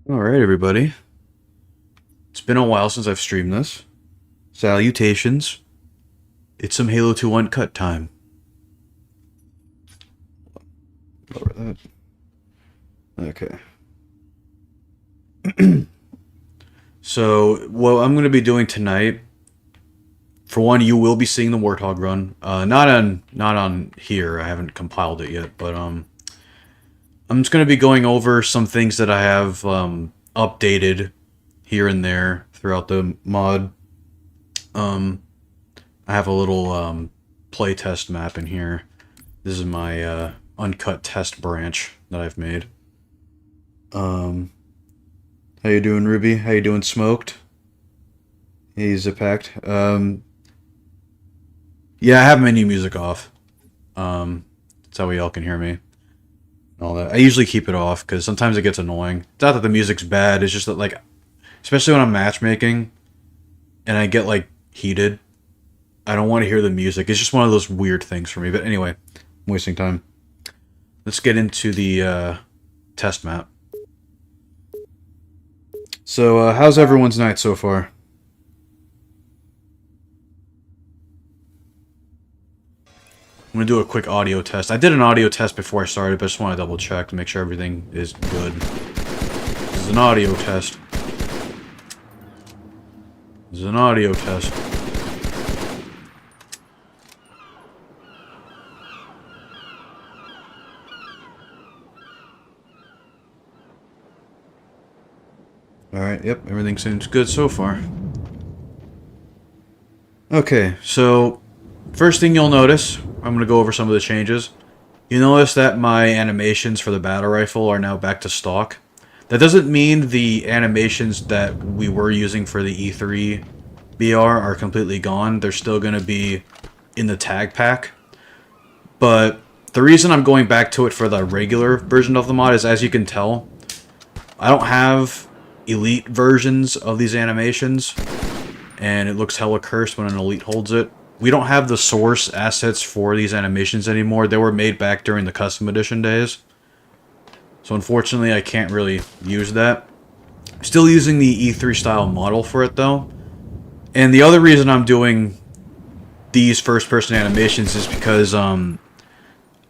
Alright, everybody. It's been a while since I've streamed this. Salutations. It's some Halo 2 Uncut time. Lower that. Okay. So, what I'm going to be doing tonight, for one, you will be seeing the Warthog run. Not on here. I haven't compiled it yet, but I'm just going to be going over some things that I have updated here and there throughout the mod. I have a little playtest map in here. This is my Uncut test branch that I've made. How you doing, Ruby? How you doing, Smoked? Hey, Zipact. Yeah, I have menu music off. That's how y'all can hear me. All that. I usually keep it off because sometimes it gets annoying. It's not that the music's bad. It's just that, like, especially when I'm matchmaking and I get, like, heated, I don't want to hear the music. It's just one of those weird things for me. But anyway, I'm wasting time. Let's get into the test map. So, how's everyone's night so far? I'm going to do a quick audio test. I did an audio test before I started, but I just want to double check to make sure everything is good. This is an audio test. This is an audio test. Alright, yep, everything seems good so far. Okay, so first thing you'll notice, I'm going to go over some of the changes. You notice that my animations for the battle rifle are now back to stock. That doesn't mean the animations that we were using for the E3 BR are completely gone. They're still going to be in the tag pack. But the reason I'm going back to it for the regular version of the mod is, as you can tell, I don't have elite versions of these animations, and it looks hella cursed when an elite holds it. We don't have the source assets for these animations anymore. They were made back during the custom edition days. So unfortunately, I can't really use that. Still using the E3 style model for it though. And the other reason I'm doing these first person animations is because I've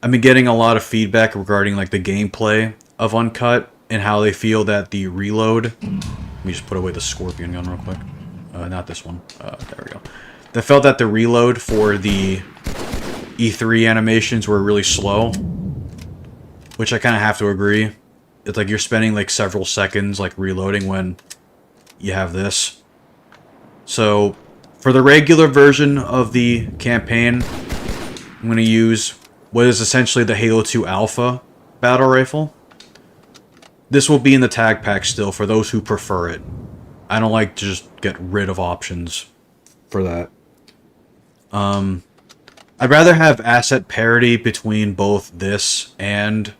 been getting a lot of feedback regarding like the gameplay of Uncut and how they feel that the reload... Let me just put away the Scorpion gun real quick. Not this one. There we go. They felt that the reload for the E3 animations were really slow, which I kind of have to agree. It's like you're spending like several seconds like reloading when you have this. So for the regular version of the campaign, I'm going to use what is essentially the Halo 2 Alpha battle rifle. This will be in the tag pack still for those who prefer it. I don't like to just get rid of options for that. I'd rather have asset parity between both this and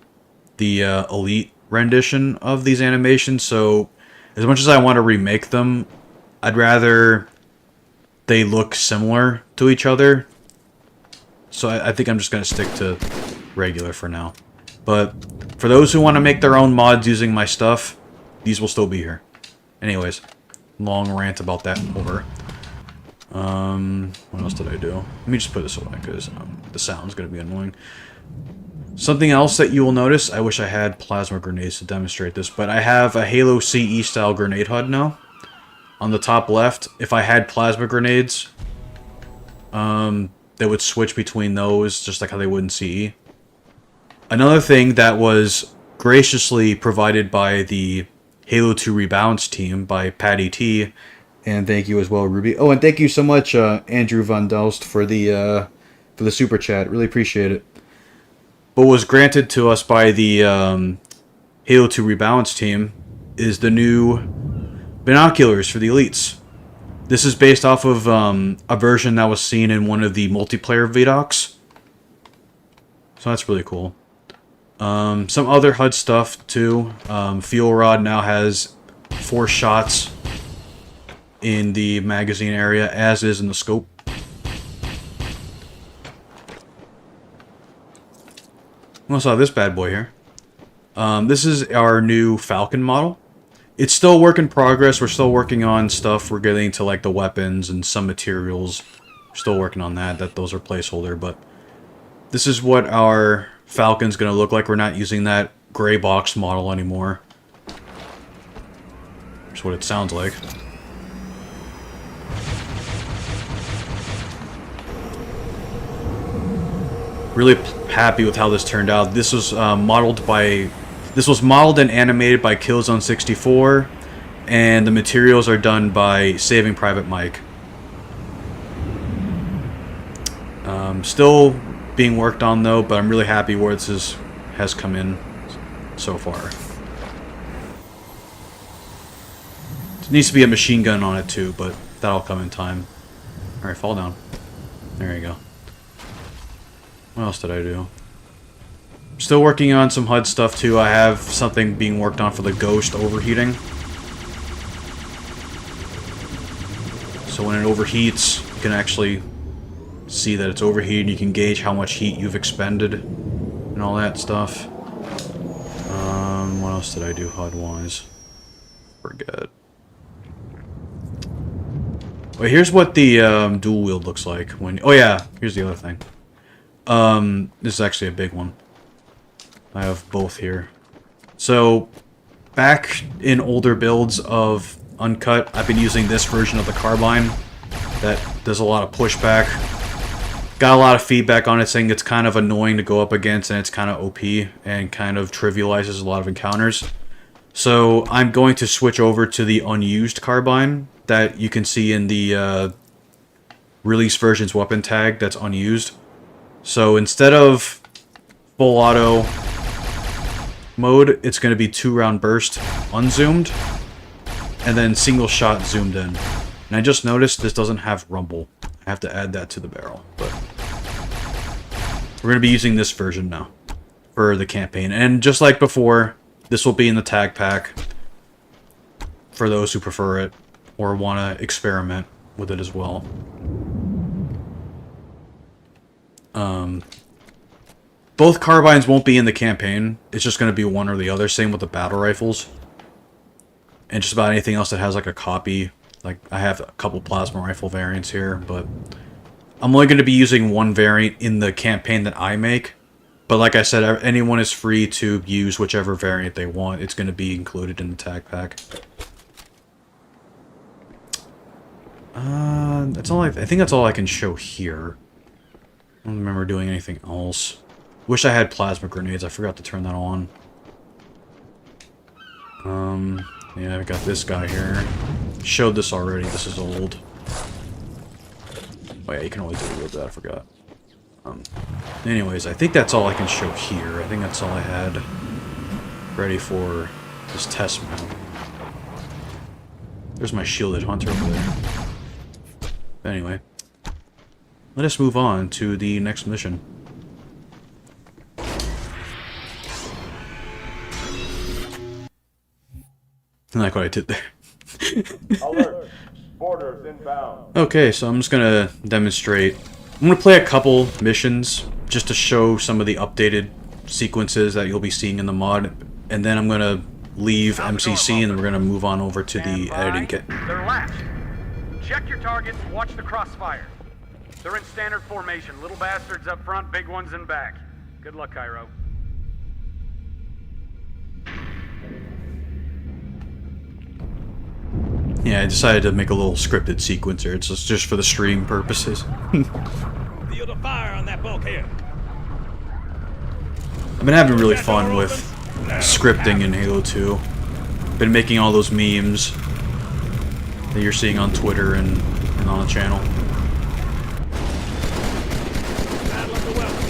the Elite rendition of these animations, so as much as I want to remake them, I'd rather they look similar to each other. So I think I'm just going to stick to regular for now. But for those who want to make their own mods using my stuff, these will still be here. Anyways, long rant about that over. What else did I do? Let me just put this away because the sound's going to be annoying. Something else that you will notice, I wish I had plasma grenades to demonstrate this, but I have a Halo CE style grenade HUD now. On the top left, if I had plasma grenades, they would switch between those just like how they would in CE. Another thing that was graciously provided by the Halo 2 Rebalance team by Patty T, and thank you as well, Ruby. Oh, and thank you so much, Andrew Van Delst, for the super chat. Really appreciate it. What was granted to us by the Halo 2 Rebalance team is the new binoculars for the elites. This is based off of a version that was seen in one of the multiplayer VDOCs. So that's really cool. Some other HUD stuff too. Fuel Rod now has 4 shots in the magazine area, as is in the scope. We also have this bad boy here. This is our new Falcon model. It's still work in progress. We're still working on stuff. We're getting to like the weapons and some materials. We're still working on that. Those are placeholder, but this is what our Falcon's gonna look like. We're not using that gray box model anymore. That's what it sounds like. Really happy with how this turned out. This was modeled and animated by Killzone 64, and the materials are done by Saving Private Mike. Still being worked on though, but I'm really happy where this has come in so far. There needs to be a machine gun on it too, but that'll come in time. Alright, fall down. There you go. What else did I do? Still working on some HUD stuff too. I have something being worked on for the Ghost overheating. So when it overheats, you can actually see that it's overheated. You can gauge how much heat you've expended and all that stuff. What else did I do HUD-wise? Forget. Wait, here's what the dual wield looks like when. Oh yeah, here's the other thing. This is actually a big one. I have both here. So, back in older builds of Uncut, I've been using this version of the carbine that does a lot of pushback. Got a lot of feedback on it saying it's kind of annoying to go up against and it's kind of OP and kind of trivializes a lot of encounters. So, I'm going to switch over to the unused carbine that you can see in the release version's weapon tag that's unused. So, instead of full auto mode, it's going to be 2-round burst unzoomed and then single shot zoomed in. And I just noticed this doesn't have rumble. I have to add that to the barrel, but we're going to be using this version now for the campaign. And just like before, this will be in the tag pack for those who prefer it or want to experiment with it as well. Both carbines won't be in the campaign. It's just going to be one or the other. Same with the battle rifles. And just about anything else that has like a copy. Like, I have a couple plasma rifle variants here, but I'm only going to be using one variant in the campaign that I make. But like I said, anyone is free to use whichever variant they want. It's going to be included in the tag pack. That's all I think that's all I can show here. I don't remember doing anything else. Wish I had plasma grenades. I forgot to turn that on. Yeah, I've got this guy here. Showed this already. This is old. Oh yeah, you can only do it with that. I forgot. Anyways, I think that's all I can show here. I think that's all I had ready for this test map. There's my shielded hunter over there. But anyway, let us move on to the next mission. I like what I did there. Alert! Borders inbound. Okay, so I'm just gonna demonstrate. I'm gonna play a couple missions just to show some of the updated sequences that you'll be seeing in the mod, and then I'm gonna leave MCC and then we're gonna move on over to the editing kit. They're latched. Check your targets, watch the crossfire. They're in standard formation. Little bastards up front, big ones in back. Good luck, Cairo. Yeah, I decided to make a little scripted sequencer. It's just for the stream purposes. Field of fire on that bulkhead. I've been having really fun with scripting in Halo 2. Been making all those memes that you're seeing on Twitter and on the channel.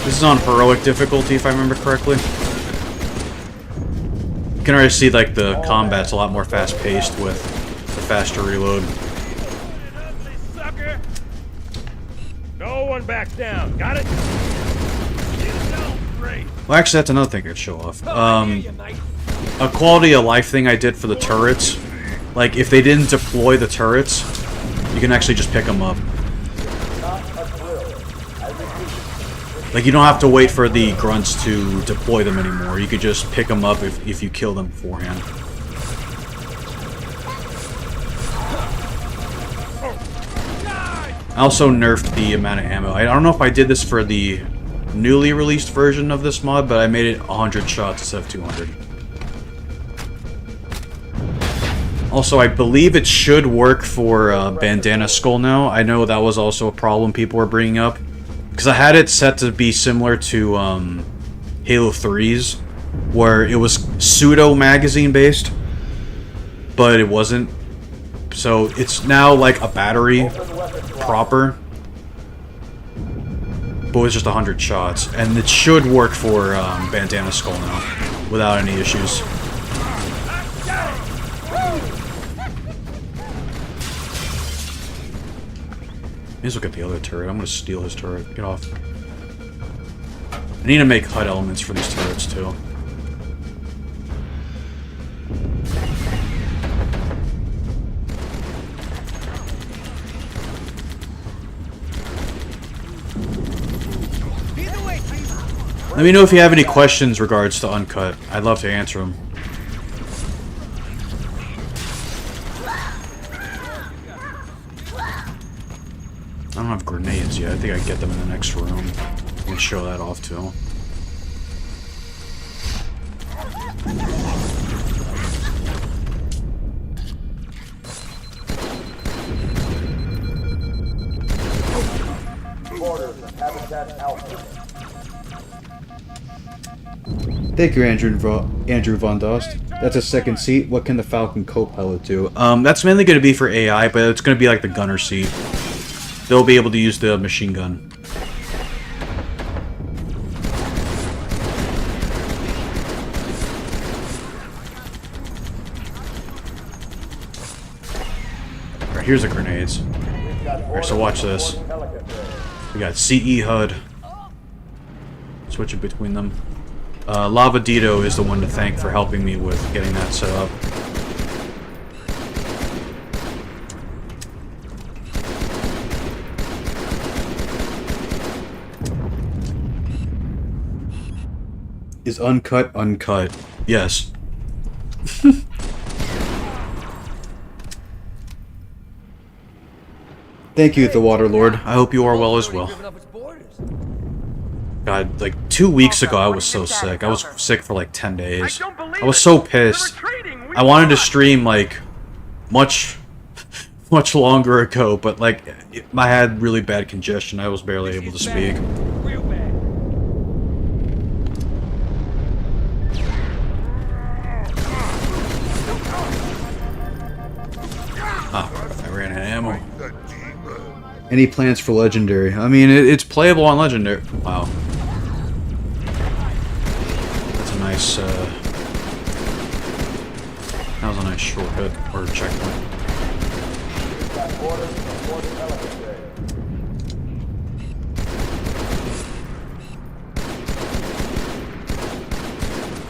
This is on heroic difficulty, if I remember correctly. You can already see like the combat's a lot more fast-paced with the faster reload. No one backs down. Got it? Well, actually, that's another thing I could show off. A quality of life thing I did for the turrets. Like, if they didn't deploy the turrets, you can actually just pick them up. Like, you don't have to wait for the grunts to deploy them anymore. You could just pick them up if you kill them beforehand. I also nerfed the amount of ammo. I don't know if I did this for the newly released version of this mod, but I made it 100 shots instead of 200. Also, I believe it should work for Bandana Skull now. I know that was also a problem people were bringing up. Because I had it set to be similar to Halo 3's, where it was pseudo-magazine based, but it wasn't. So it's now like a battery proper, but it's just 100 shots. And it should work for Bandana Skull now, without any issues. Let's look at the other turret. I'm gonna steal his turret. Get off. I need to make HUD elements for these turrets too. Let me know if you have any questions regards to Uncut. I'd love to answer them. I don't have grenades yet. I think I get them in the next room. We'll show that off too. Thank you, Andrew Von Dost. That's a second seat. What can the Falcon co-pilot do? That's mainly going to be for AI, but it's going to be like the gunner seat. They'll be able to use the machine gun. Alright, here's the grenades. Alright, so watch this. We got CE HUD. Switch it between them. Lavadito is the one to thank for helping me with getting that set up. Is Uncut uncut? Yes. Thank you, the Water Lord. I hope you are well as well. God, like 2 weeks ago I was so sick. I was sick for like 10 days. I was so pissed. I wanted to stream like much longer ago, but like I had really bad congestion. I was barely able to speak. Ah, I ran out of ammo. Any plans for Legendary? I mean, it's playable on Legendary. Wow. That's a nice, that was a nice shortcut, or checkpoint.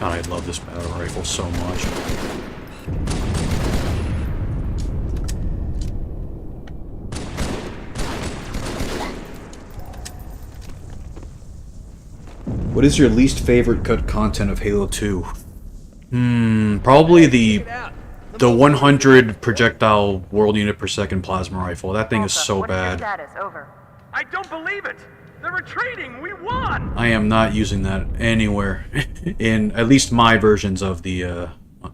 God, I love this battle rifle so much. What is your least favorite cut content of Halo 2? Probably the 100 projectile world unit per second plasma rifle. That thing is so bad. I don't believe it. They're retreating. We won. I am not using that anywhere in at least my versions of the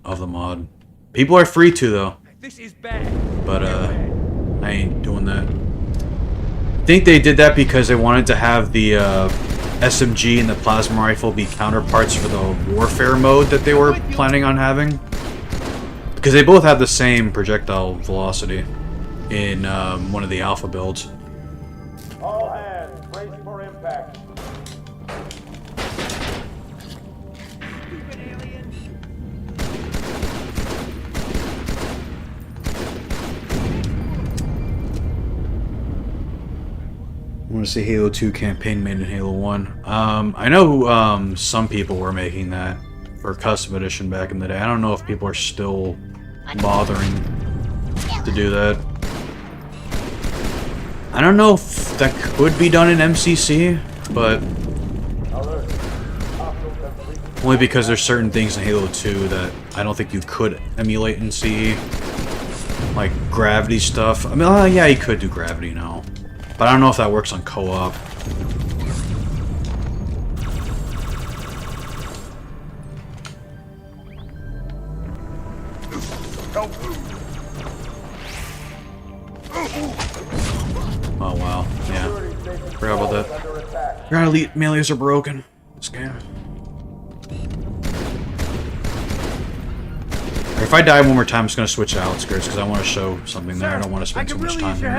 mod. People are free to though. This is bad. But I ain't doing that. I think they did that because they wanted to have the SMG and the plasma rifle be counterparts for the warfare mode that they were planning on having. Because they both have the same projectile velocity in one of the alpha builds. All hands, brace for impact. I want to see Halo 2 campaign made in Halo 1. I know some people were making that for custom edition back in the day. I don't know if people are still bothering to do that. I don't know if that could be done in MCC, but only because there's certain things in Halo 2 that I don't think you could emulate in CE. Like gravity stuff. I mean, yeah, you could do gravity now. But I don't know if that works on co-op. Oh wow, yeah. Forgot about that. Your elite melees are broken. This game. If I die one more time, I'm just gonna switch to outskirts because I want to show something there. I don't want to spend too much time here.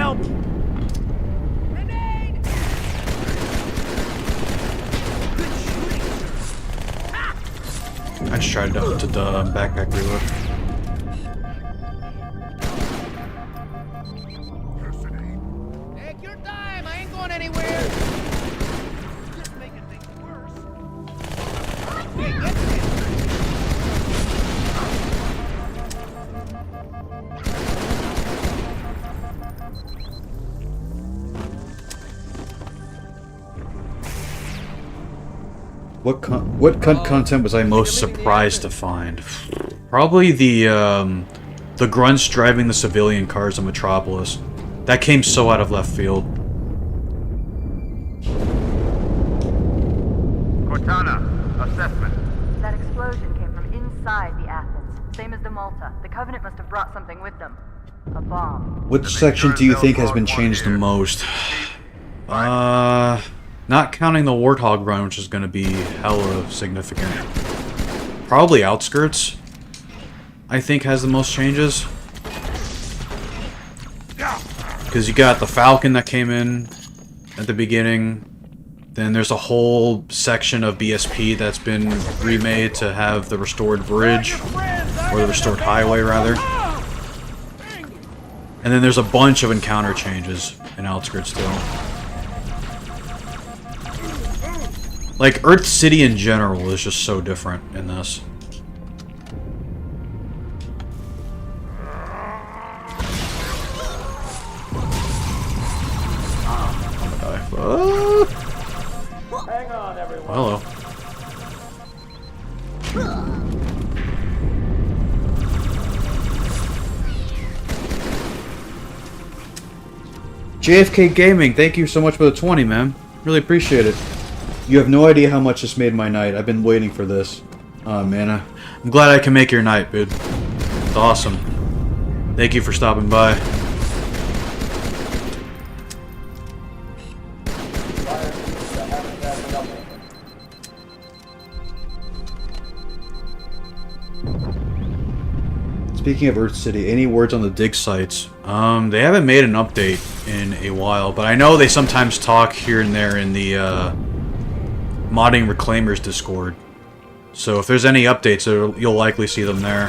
I just tried to backpack reload. Take your time. I ain't going anywhere. Just making things worse. Hey, get this. What content was I most surprised to find? Probably the grunts driving the civilian cars in Metropolis. That came so out of left field. Cortana, assessment. That explosion came from inside the Athens, same as the Malta. The Covenant must have brought something with them. A bomb. Which section do you think has been changed the most? Not counting the Warthog run, which is going to be hella significant. Probably Outskirts, I think, has the most changes. Because you got the Falcon that came in at the beginning. Then there's a whole section of BSP that's been remade to have the restored bridge, or the restored highway, rather. And then there's a bunch of encounter changes in Outskirts still. Like, Earth City in general is just so different in this. Hang on, everyone. Hello. JFK Gaming, thank you so much for the 20, man. Really appreciate it. You have no idea how much this made my night. I've been waiting for this. Oh, man. I'm glad I can make your night, dude. It's awesome. Thank you for stopping by. Speaking of Earth City, any words on the dig sites? They haven't made an update in a while, but I know they sometimes talk here and there in the Modding Reclaimers Discord. So if there's any updates, you'll likely see them there.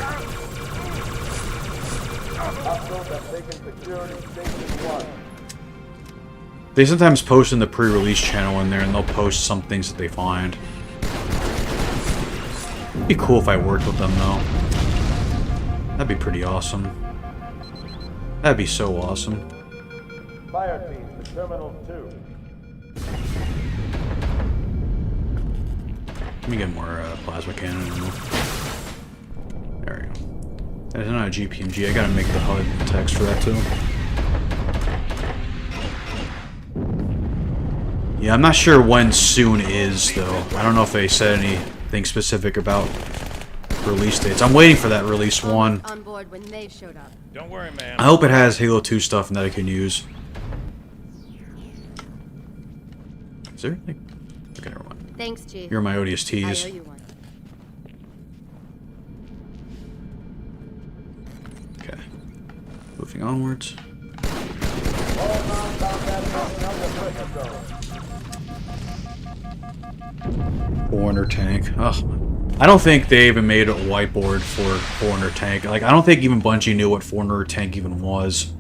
They sometimes post in the pre-release channel in there, and they'll post some things that they find. It'd be cool if I worked with them, though. That'd be pretty awesome. That'd be so awesome. Fire team to Terminal 2. Let me get more plasma cannon ammo. There we go. There's not a GPMG. I gotta make the HUD text for that, too. Yeah, I'm not sure when soon is, though. I don't know if they said anything specific about release dates. I'm waiting for that release one. On board when they showed up. Don't worry, man. I hope it has Halo 2 stuff and that I can use. Is there anything? Okay, never mind. Thanks, Chief. You're my I owe ODSTs. you one. Okay. Moving onwards. All non-combat personnel to prison zone. Foreigner tank. Ugh. I don't think they even made a whiteboard for Foreigner tank. Like, I don't think even Bungie knew what Foreigner tank even was.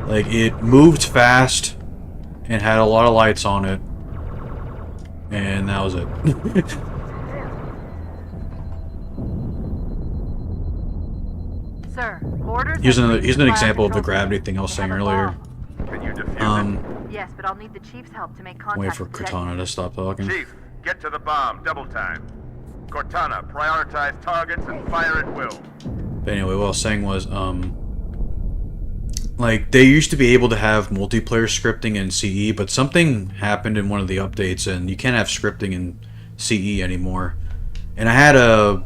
Like, it moved fast and had a lot of lights on it. And that was it. Sir, orders. Using an example of the gravity thing I was saying earlier. Can you defuse it? Yes, but I'll need the Chief's help to make contact. Wait for with the Cortana to stop talking. Chief, get to the bomb. Double time. Cortana, prioritize targets and fire at will. But anyway, what I was saying was, Like, they used to be able to have multiplayer scripting in CE, but something happened in one of the updates, and you can't have scripting in CE anymore. And I had a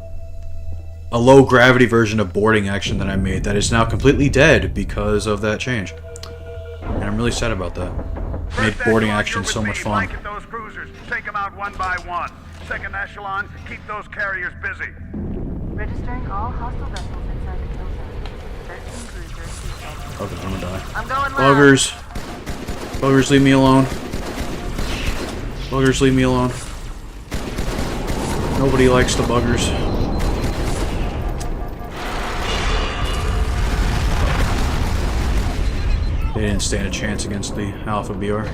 low-gravity version of boarding action that I made that is now completely dead because of that change. And I'm really sad about that. It made boarding action so much fun. Blanket those cruisers. Take them out one by one. Second echelon, keep those carriers busy. Registering all hostile vessels inside the kill zone. 13 cruisers. Okay, I'm gonna die. I'm going loud. Buggers. Buggers, leave me alone. Buggers, leave me alone. Nobody likes the buggers. They didn't stand a chance against the Alpha BR.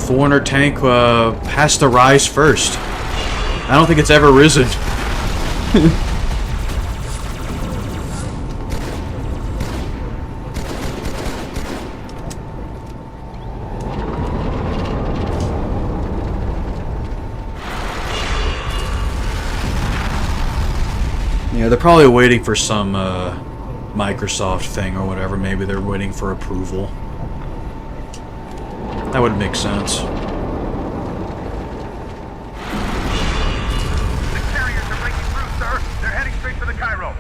Foreigner tank has to rise first. I don't think it's ever risen. Yeah, they're probably waiting for some Microsoft thing or whatever. Maybe they're waiting for approval. That would make sense. The carriers are breaking through, sir. They're heading straight for the Cairo.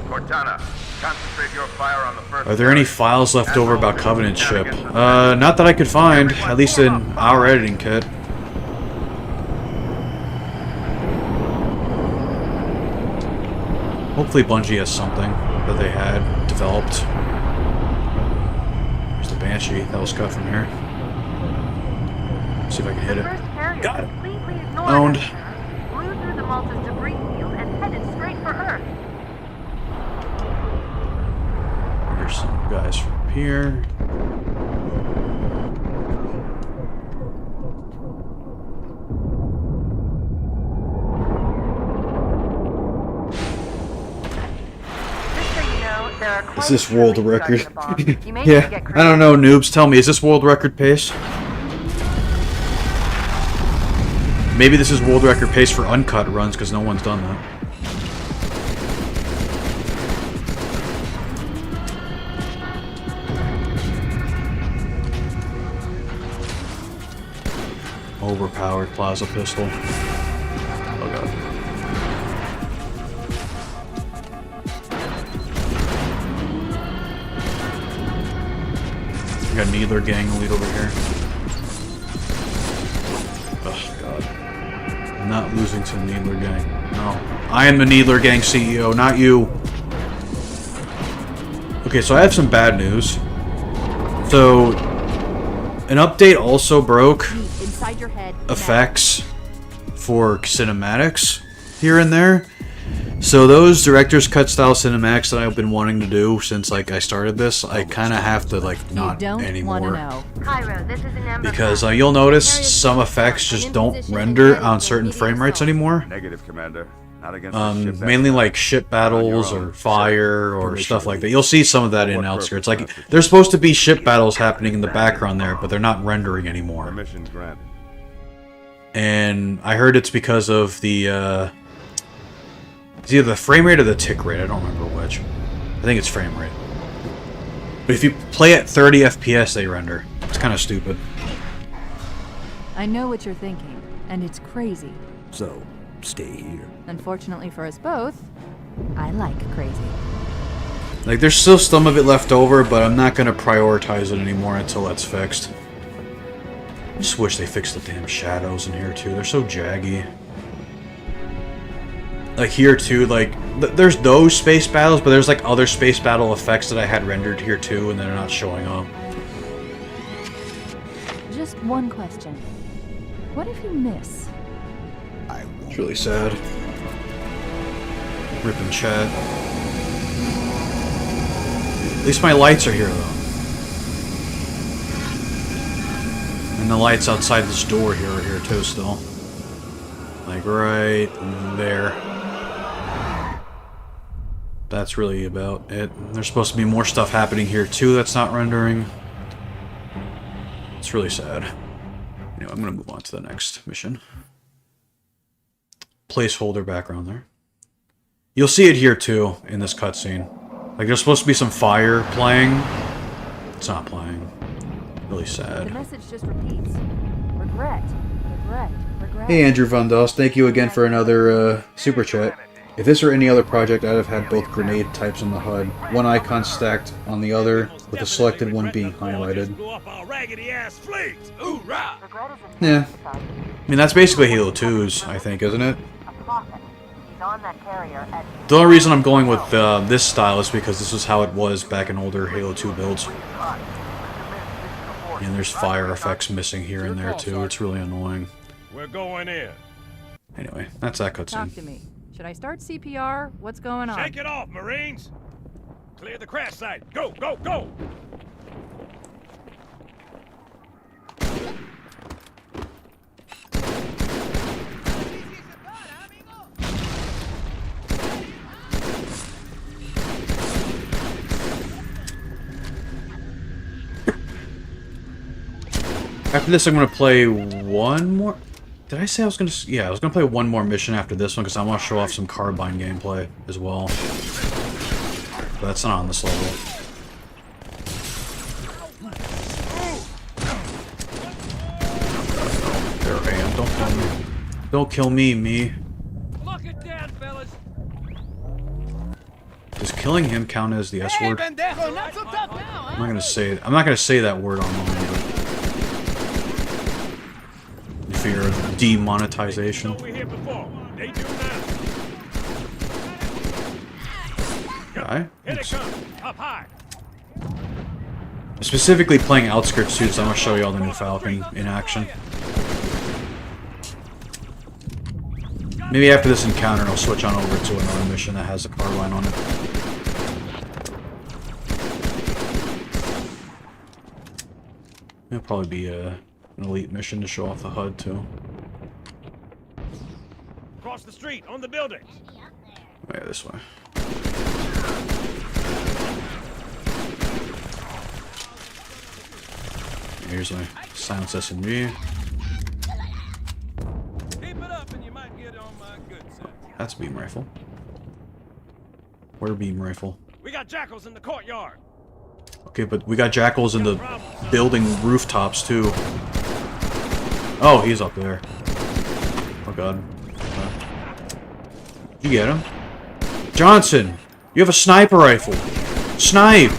Cortana, concentrate your fire on the first. Are there any files left over about Covenant ship? Not that I could find, at least in our editing kit. Hopefully Bungie has something that they had developed. There's the Banshee that was cut from here. See if I can hit it. Got it. Owned. Flew through the Malta's debris field and headed straight for Earth. Here's some guys from here. Is this world record? Yeah, I don't know, noobs. Tell me, is this world record pace? Maybe this is world record pace for uncut runs because no one's done that. Overpowered plaza pistol. Oh god. We got Needler gang lead over here. Oh god. I'm not losing to the Needler gang. No. I am the Needler gang CEO, not you. Okay, so I have some bad news. So, an update also broke effects for cinematics here and there. So those director's cut style cinematics that I've been wanting to do since like I started this, I kind of have to like not anymore. Cairo, this is an Amber Because you'll notice some effects just don't render on certain frame rates anymore. Negative, Commander. Not against the ship Mainly like ship battles or fire or stuff like that. You'll see some of that in Outskirts. Like there's supposed to be ship battles happening in the background there, but they're not rendering anymore. Permission granted. And I heard it's because of the it's either the frame rate or the tick rate. I don't remember which. I think it's frame rate. But if you play at 30 FPS, they render. It's kind of stupid. I know what you're thinking, and it's crazy. So, stay here. Unfortunately for us both, I like crazy. Like, there's still some of it left over, but I'm not going to prioritize it anymore until that's fixed. I just wish they fixed the damn shadows in here, too. They're so jaggy. Like, here, too, like, there's those space battles, but there's, like, other space battle effects that I had rendered here, too, and they're not showing up. Just one question. What if you miss? It's really sad. Ripping chat. At least my lights are here, though. And the lights outside this door here are here, too, still. Like, right there. That's really about it. There's supposed to be more stuff happening here, too, that's not rendering. It's really sad. Anyway, I'm going to move on to the next mission. Placeholder background there. You'll see it here too, in this cutscene. Like, there's supposed to be some fire playing. It's not playing. Really The sad. message just repeats. Regret. Regret. Regret. Hey Andrew Van Doss, thank you again for another super chat. If this were any other project, I'd have had both grenade types on the HUD. One icon stacked on the other, with the selected one being highlighted. Blew up our raggedy-ass fleet! Hoorah! Regret is a Yeah. I mean, that's basically Halo 2's, I think, isn't it? a prophet. He's on that carrier at The only reason I'm going with this style is because this is how it was back in older Halo 2 builds. And there's fire effects missing here and there too. It's really annoying. We're going in. Anyway, that's that Talk cutscene. to me. Should I start CPR? What's going on? Shake it off, Marines! Clear the crash site. Go, go, go! After this, I'm gonna play one more. Did I say I was gonna? Yeah, I was gonna play one more mission after this one because I want to show off some carbine gameplay as well. But that's not on this level. There I am. Don't kill me. Don't kill me. Lock it down, fellas! Does killing him count as the S word? Pendejo, not so tough now, I'm not gonna say that word online, but fear of demonetization. We here before. They do now. Guy? Here they come. Up high. Specifically playing Outskirts too, so I'm gonna show you all the new Falcon in action. Maybe after this encounter, I'll switch on over to another mission that has a carbine on it. It'll probably be an elite mission to show off the HUD too. Across the street, on the buildings. Yeah, this way. Here's my silence SMG. Keep it up and you might get on my good side. That's a beam rifle. Where beam rifle? We got jackals in the courtyard. Okay, but we got jackals in the building rooftops too. Oh, he's up there. Oh god. You get him? Johnson! You have a sniper rifle! Snipe!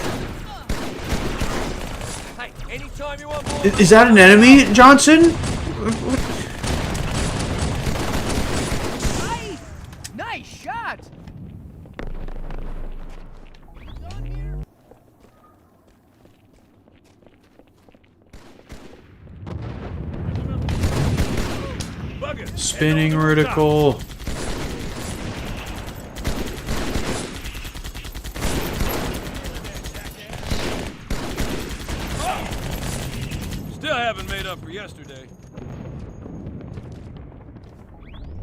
Hey, anytime you want more. Is that an enemy, Johnson? Nice! Nice shot! Buggers. Spinning reticle. Still haven't made up for yesterday.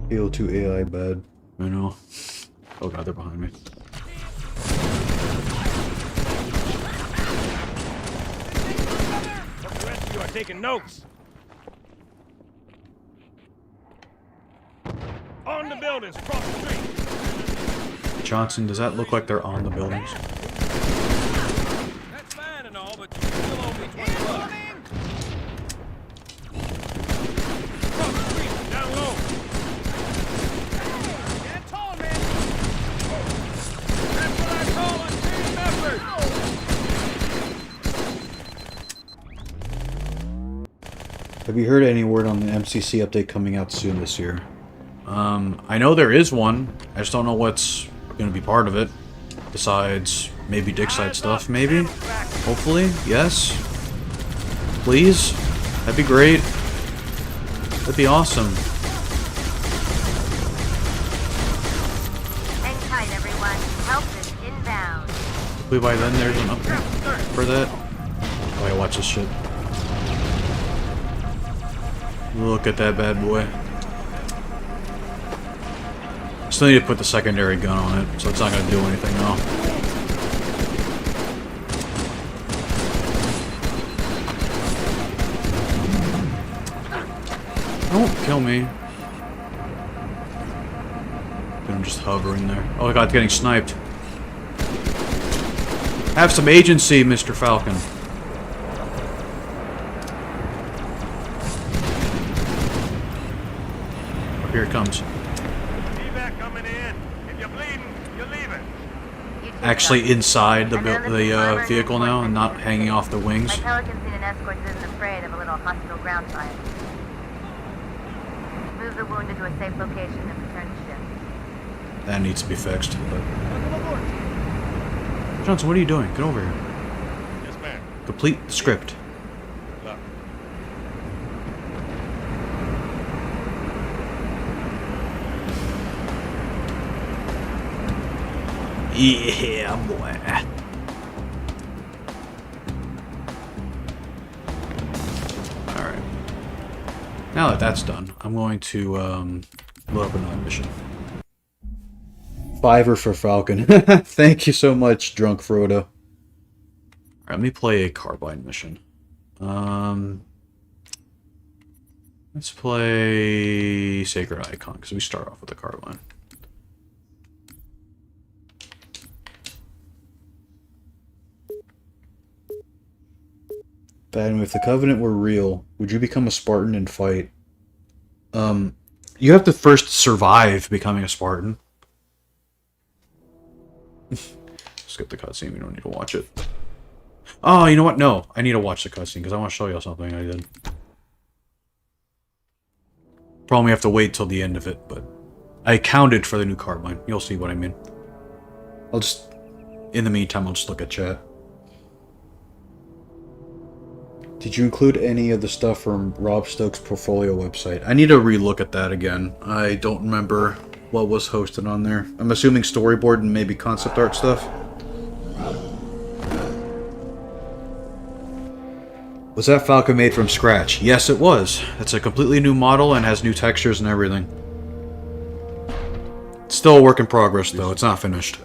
Halo 2 AI bad. I know. Oh god, they're behind me. The rest of you are taking notes. On the buildings, across the street. Johnson, does that look like they're on the buildings? That's fine and all, but you still owe me $20. Across the street, down low. Get tall, man! That's what I call a team effort. Have you heard any word on the MCC update coming out soon this year? I know there is one. I just don't know what's going to be part of it. Besides, maybe dig site stuff, maybe? Hopefully? Yes? Please? That'd be great. That'd be awesome. Hang tight, everyone. Help is inbound. Hopefully by then there's an update for that. Oh, I watch this shit. Look at that bad boy. Still need to put the secondary gun on it, so it's not going to do anything now. Don't kill me. I'm just hovering there. Oh my god, getting sniped. Have some agency, Mr. Falcon. Oh, here it comes. Evac coming in. If you're bleeding, you're leaving. Actually inside the vehicle now and not hanging off the wings. My Pelican's seen an escort that isn't afraid of a little hostile ground fire. Move the wounded to a safe location and return to ship. That needs to be fixed. But... Johnson, what are you doing? Get over here. Yes, ma'am. Complete the script. Look. Yeah, boy. Alright. Now that that's done, I'm going to load up another mission. Fiver for Falcon. Thank you so much, Drunk Frodo. Alright, let me play a carbine mission. Let's play Sacred Icon, because we start off with the carbine. Batman, if the Covenant were real, would you become a Spartan and fight? You have to first survive becoming a Spartan. Skip the cutscene, we don't need to watch it. Oh, you know what? No, I need to watch the cutscene because I want to show you something I did. Probably have to wait till the end of it, but I accounted for the new carbine. You'll see what I mean. I'll just... In the meantime, I'll just look at chat. Did you include any of the stuff from Rob Stokes' portfolio website? I need to relook at that again. I don't remember what was hosted on there. I'm assuming storyboard and maybe concept art stuff. Was that Falcon made from scratch? Yes, it was. It's a completely new model and has new textures and everything. It's still a work in progress, though. It's not finished.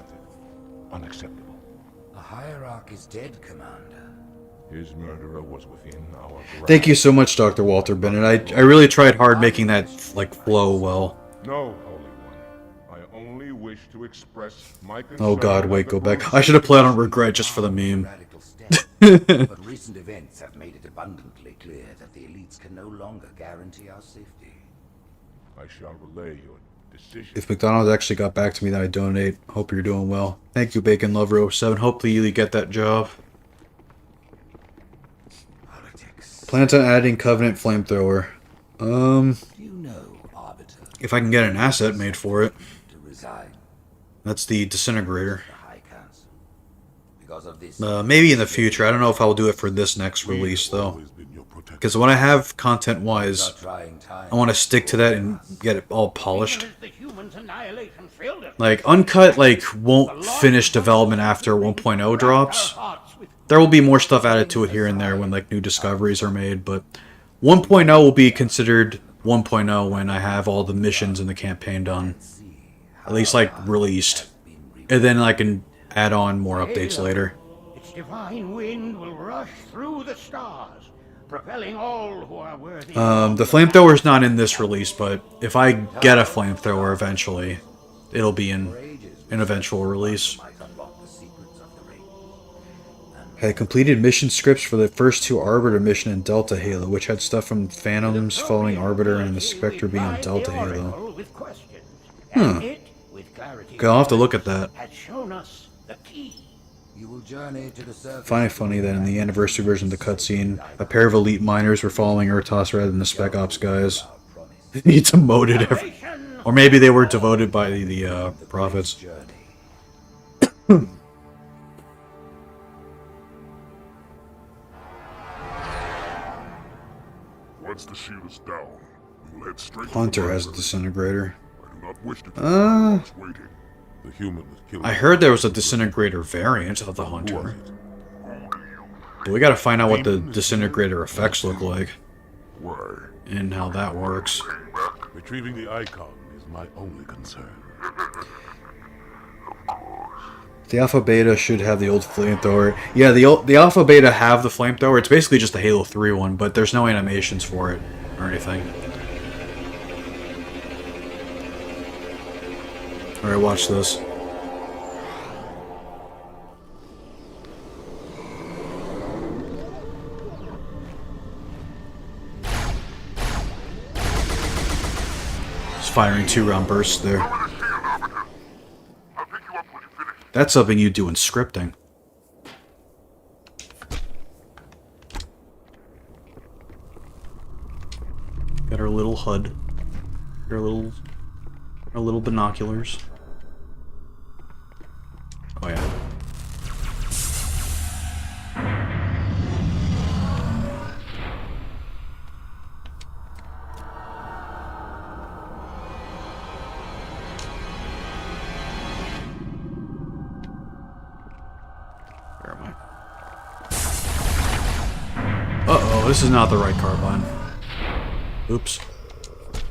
Unacceptable. The hierarch is dead, Commander. His murderer was within our grasp. Thank you so much, Dr. Walter Bennett. I really tried hard making that, like, flow well. No, Holy One. I only wish to express my concern. Oh god, wait, go back. I should have played on Regret just for the meme. Radical step. But recent events have made it abundantly clear that the elites can no longer guarantee our safety. I shall relay your decision. If McDonald's actually got back to me, then I donate. Hope you're doing well. Thank you, Bacon Lover 07. Hopefully you get that job. Politics. Plans on adding Covenant Flamethrower. You know, Arbiter, If I can get an asset made for it. to resign That's the Disintegrator. the High Council. Because of this, Maybe in the future. I don't know if I'll do it for this next release, though. Always been your protector. Because when I have content-wise, trying time. I want to stick to that and get it all polished. The humans' annihilation failed us. Like, Uncut, like, won't finish development after 1.0 drops. There will be more stuff added to it here and there when, like, new discoveries are made, but 1.0 will be considered 1.0 when I have all the missions in the campaign done. At least, like, released. And then I can add on more updates later. Its divine wind will rush through the stars, propelling all who are worthy. The flamethrower's not in this release, but if I get a flamethrower eventually, it'll be in an eventual release. Might unlock the secrets of the ring. I completed mission scripts for the first two Arbiter mission in Delta Halo, which had stuff from Phantoms following Arbiter and the Spectre being on Delta Halo. With questions. Huh. And it, with clarity, Okay, I'll have to look at that. had shown us the key. You will journey to the surface. Find it funny that in the anniversary version of the cutscene, a pair of elite miners were following Urtos rather than the Spec Ops guys. He demoted every... Or maybe they were devoted by the prophets. Journey. Once the shield is down, we will head straight Hunter to the has a library. disintegrator. I do not wish to keep anyone else waiting. The human was killed. I heard there was a disintegrator variant of the Hunter. But we gotta find out what the disintegrator effects look like. Why? And how that works. Retrieving the icon is my only concern. The Alpha Beta should have the old flamethrower. Yeah, the Alpha Beta have the flamethrower. It's basically just the Halo 3 one, but there's no animations for it or anything. Alright, watch this. Just firing 2-round bursts there. That's something you do in scripting. Got our little HUD. Our little binoculars. Oh yeah. Where am I? Uh-oh, this is not the right carbine. Oops.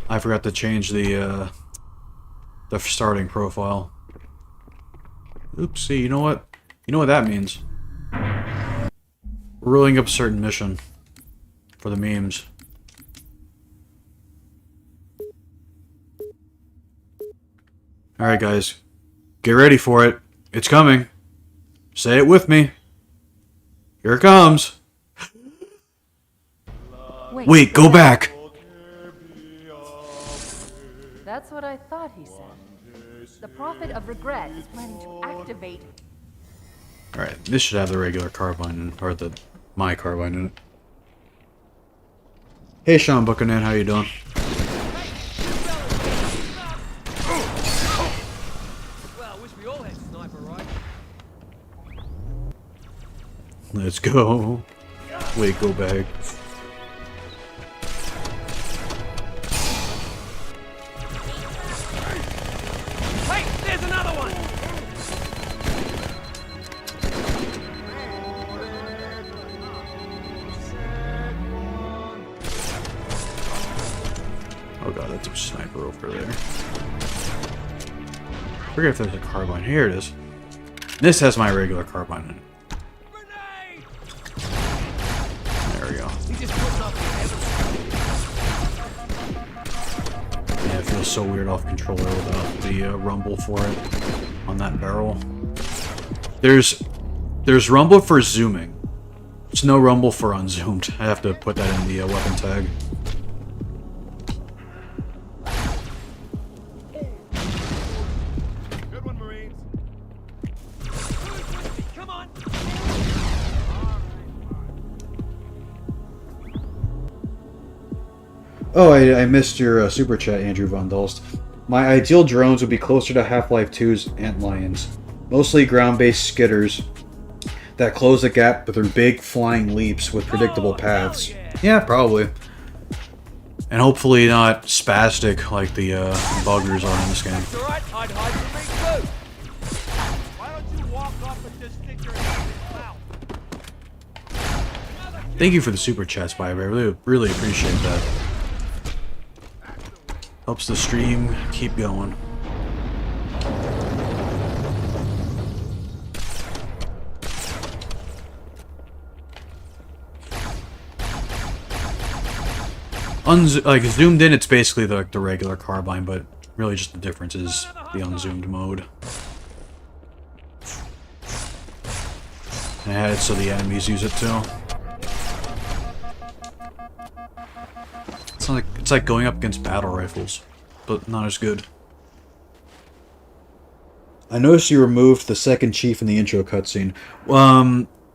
I forgot to change the starting profile. Oopsie, you know what? You know what that means. We're rolling up a certain mission. For the memes. Alright guys. Get ready for it. It's coming. Say it with me. Here it comes. Wait, go back! That's what I thought he said. The Prophet of Regret is planning to activate... Alright, this should have the regular carbine, or my carbine in it. Hey Sean Buchanan, how you doing? Well, I wish we all had sniper rifles. Let's go. Wait, go back. Hey, there's another one! Oh god, that's a sniper over there. I forget if there's a carbine. Here it is. This has my regular carbine in it. Grenade! There we go. He just puts up the Yeah, it feels so weird off controller without the rumble for it on that barrel. There's rumble for zooming. There's no rumble for unzoomed. I have to put that in the weapon tag. Good one, Marines. Come on! Oh, I missed your super chat, Andrew Von Dulst. My ideal drones would be closer to Half-Life 2's Antlions. Mostly ground-based skitters that close the gap through big flying leaps with predictable paths. Yeah, probably. And hopefully not spastic like the buggers are in this game. It's alright, I'd hide from me too! Why don't you walk off and just stick your hand in his mouth? Thank you for the super chats, by the way. I really appreciate that. Helps the stream keep going. Like zoomed in, it's basically the regular carbine, but really just the difference is the unzoomed mode. And I had it so the enemies use it too. It's like going up against battle rifles, but not as good. I noticed you removed the second chief in the intro cutscene.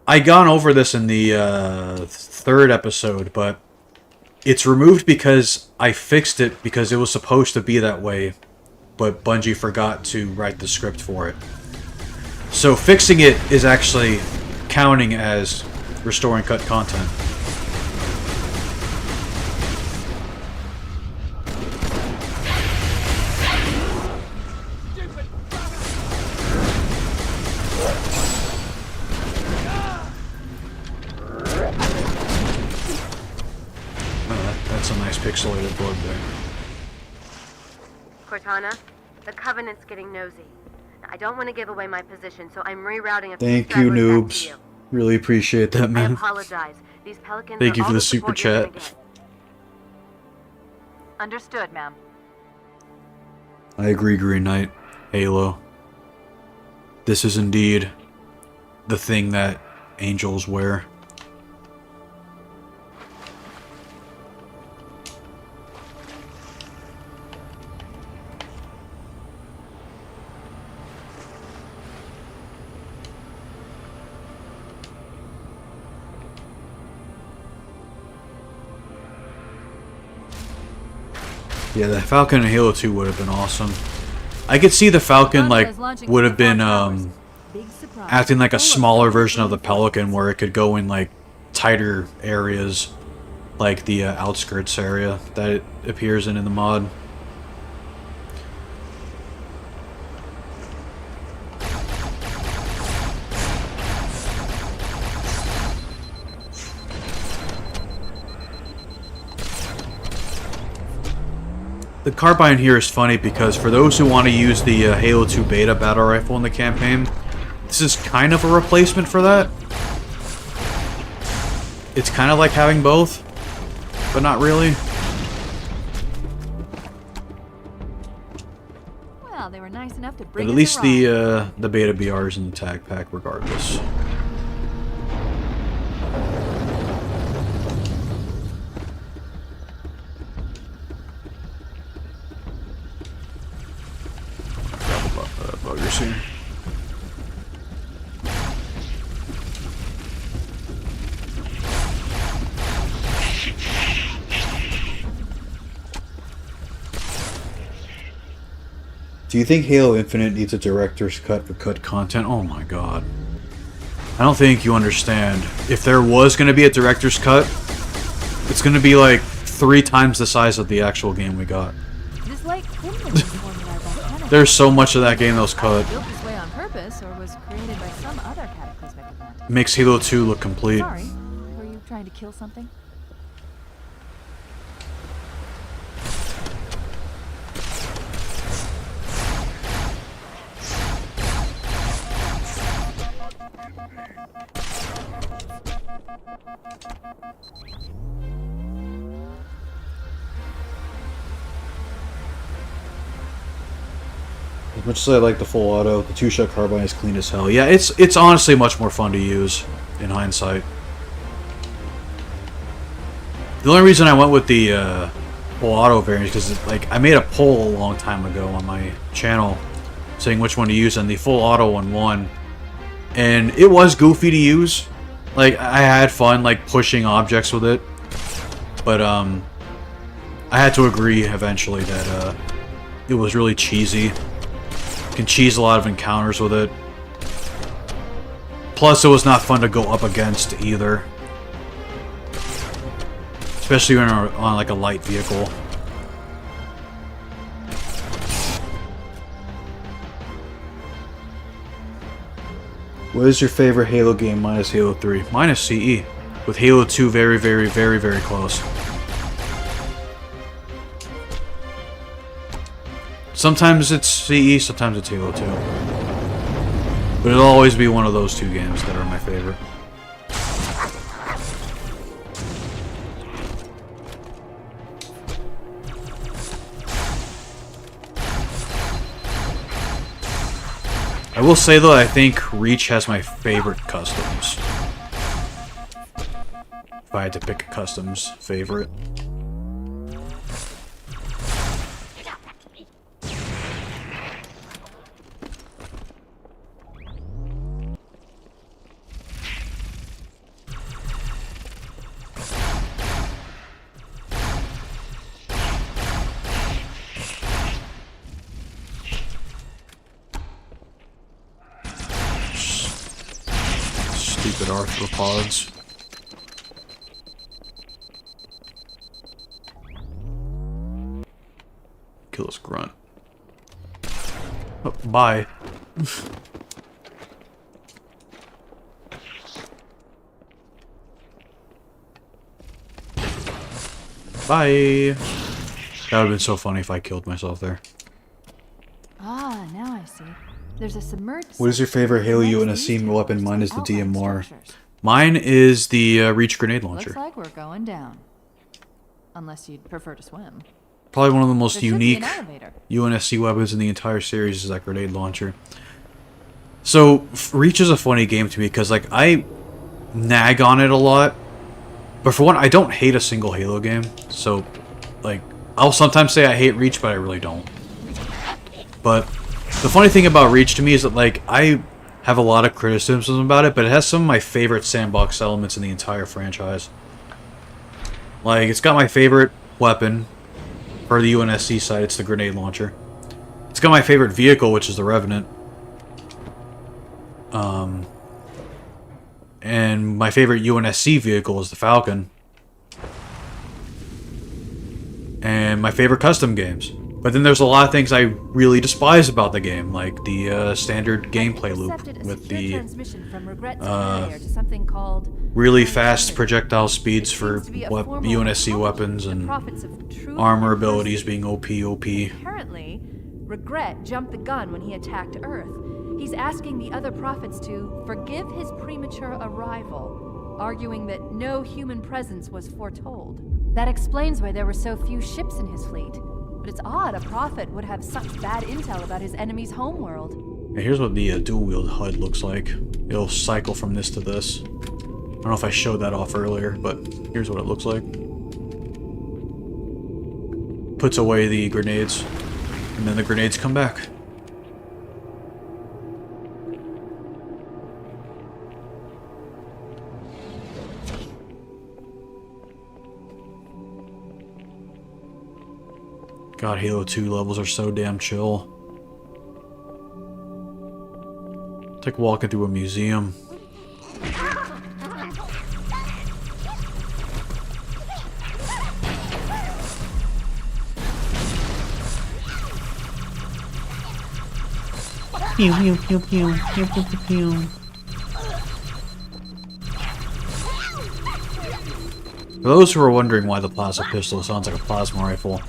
I gone over this in the third episode, but it's removed because I fixed it because it was supposed to be that way, but Bungie forgot to write the script for it. So fixing it is actually counting as restoring cut content. Pixelated board there. Cortana, the Covenant's getting nosy. I don't want to give away my position, so I'm rerouting a few Thank you, stragglers back to noobs. you. Really appreciate that, I man. apologize. These Pelicans Thank you are for all the super support you're gonna chat. get. Understood, ma'am. I agree, Green Knight. Halo. This is indeed the thing that angels wear. Yeah, the Falcon in Halo 2 would have been awesome. I could see the Falcon, like, would have been, acting like a smaller version of the Pelican, where it could go in, like, tighter areas, like the outskirts area that it appears in the mod. The carbine here is funny because for those who want to use the Halo 2 beta battle rifle in the campaign, this is kind of a replacement for that. It's kind of like having both, but not really. Well, they were nice enough to But bring at least the beta BR is in the tag pack regardless. Buggers here. Do you think Halo Infinite needs a director's cut for cut content? Oh my god. I don't think you understand. If there was going to be a director's cut, it's going to be like 3 times the size of the actual game we got. This lake couldn't have been formulated by Kenneth. There's so much of that game that was cut. Built this way on purpose, or was created by some other cataclysmic event. Makes Halo 2 look complete. Sorry, were you trying to kill something? As much as I like the full auto, the 2-shot carbine is clean as hell. Yeah, it's honestly much more fun to use in hindsight. The only reason I went with the full auto variant is because like I made a poll a long time ago on my channel saying which one to use, and the full auto one won. And it was goofy to use. Like I had fun like pushing objects with it, but I had to agree eventually that it was really cheesy. You can cheese a lot of encounters with it. Plus, it was not fun to go up against either. Especially when you're on like a light vehicle. What is your favorite Halo game minus Halo 3? Mine is CE. With Halo 2 very, very, very, very close. Sometimes it's CE, sometimes it's Halo 2. But it'll always be one of those 2 games that are my favorite. I will say though, I think Reach has my favorite customs. If I had to pick a customs favorite. Stupid arthropods. Kill this grunt. Oh, bye. Bye. That would have been so funny if I killed myself there. Ah, now I see. There's a submerged. What is your favorite Halo UNSC weapon? Mine is the DMR. Mine is the Reach grenade launcher. Looks like we're going down. Unless you'd prefer to swim. Probably one of the most There should be unique an elevator. UNSC weapons in the entire series is that grenade launcher. So, Reach is a funny game to me because, like, I nag on it a lot. But for one, I don't hate a single Halo game. So, like, I'll sometimes say I hate Reach, but I really don't. But the funny thing about Reach to me is that, like, I have a lot of criticisms about it, but it has some of my favorite sandbox elements in the entire franchise. Like, it's got my favorite weapon. For the UNSC side, it's the grenade launcher. It's got my favorite vehicle, which is the Revenant. And my favorite UNSC vehicle is the Falcon. And my favorite custom games. But then there's a lot of things I really despise about the game, like the standard gameplay loop with the really fast projectile speeds for UNSC weapons and armor abilities being OP. Apparently, Regret jumped the gun when he attacked Earth. He's asking the other prophets to forgive his premature arrival, arguing that no human presence was foretold. That explains why there were so few ships in his fleet. But it's odd a prophet would have such bad intel about his enemy's homeworld. And here's what the dual-wield HUD looks like. It'll cycle from this to this. I don't know if I showed that off earlier, but here's what it looks like. Puts away the grenades, and then the grenades come back. God, Halo 2 levels are so damn chill. It's like walking through a museum. Pew pew pew pew pew pew pew pew. For those who are wondering why the plasma pistol sounds like a plasma rifle,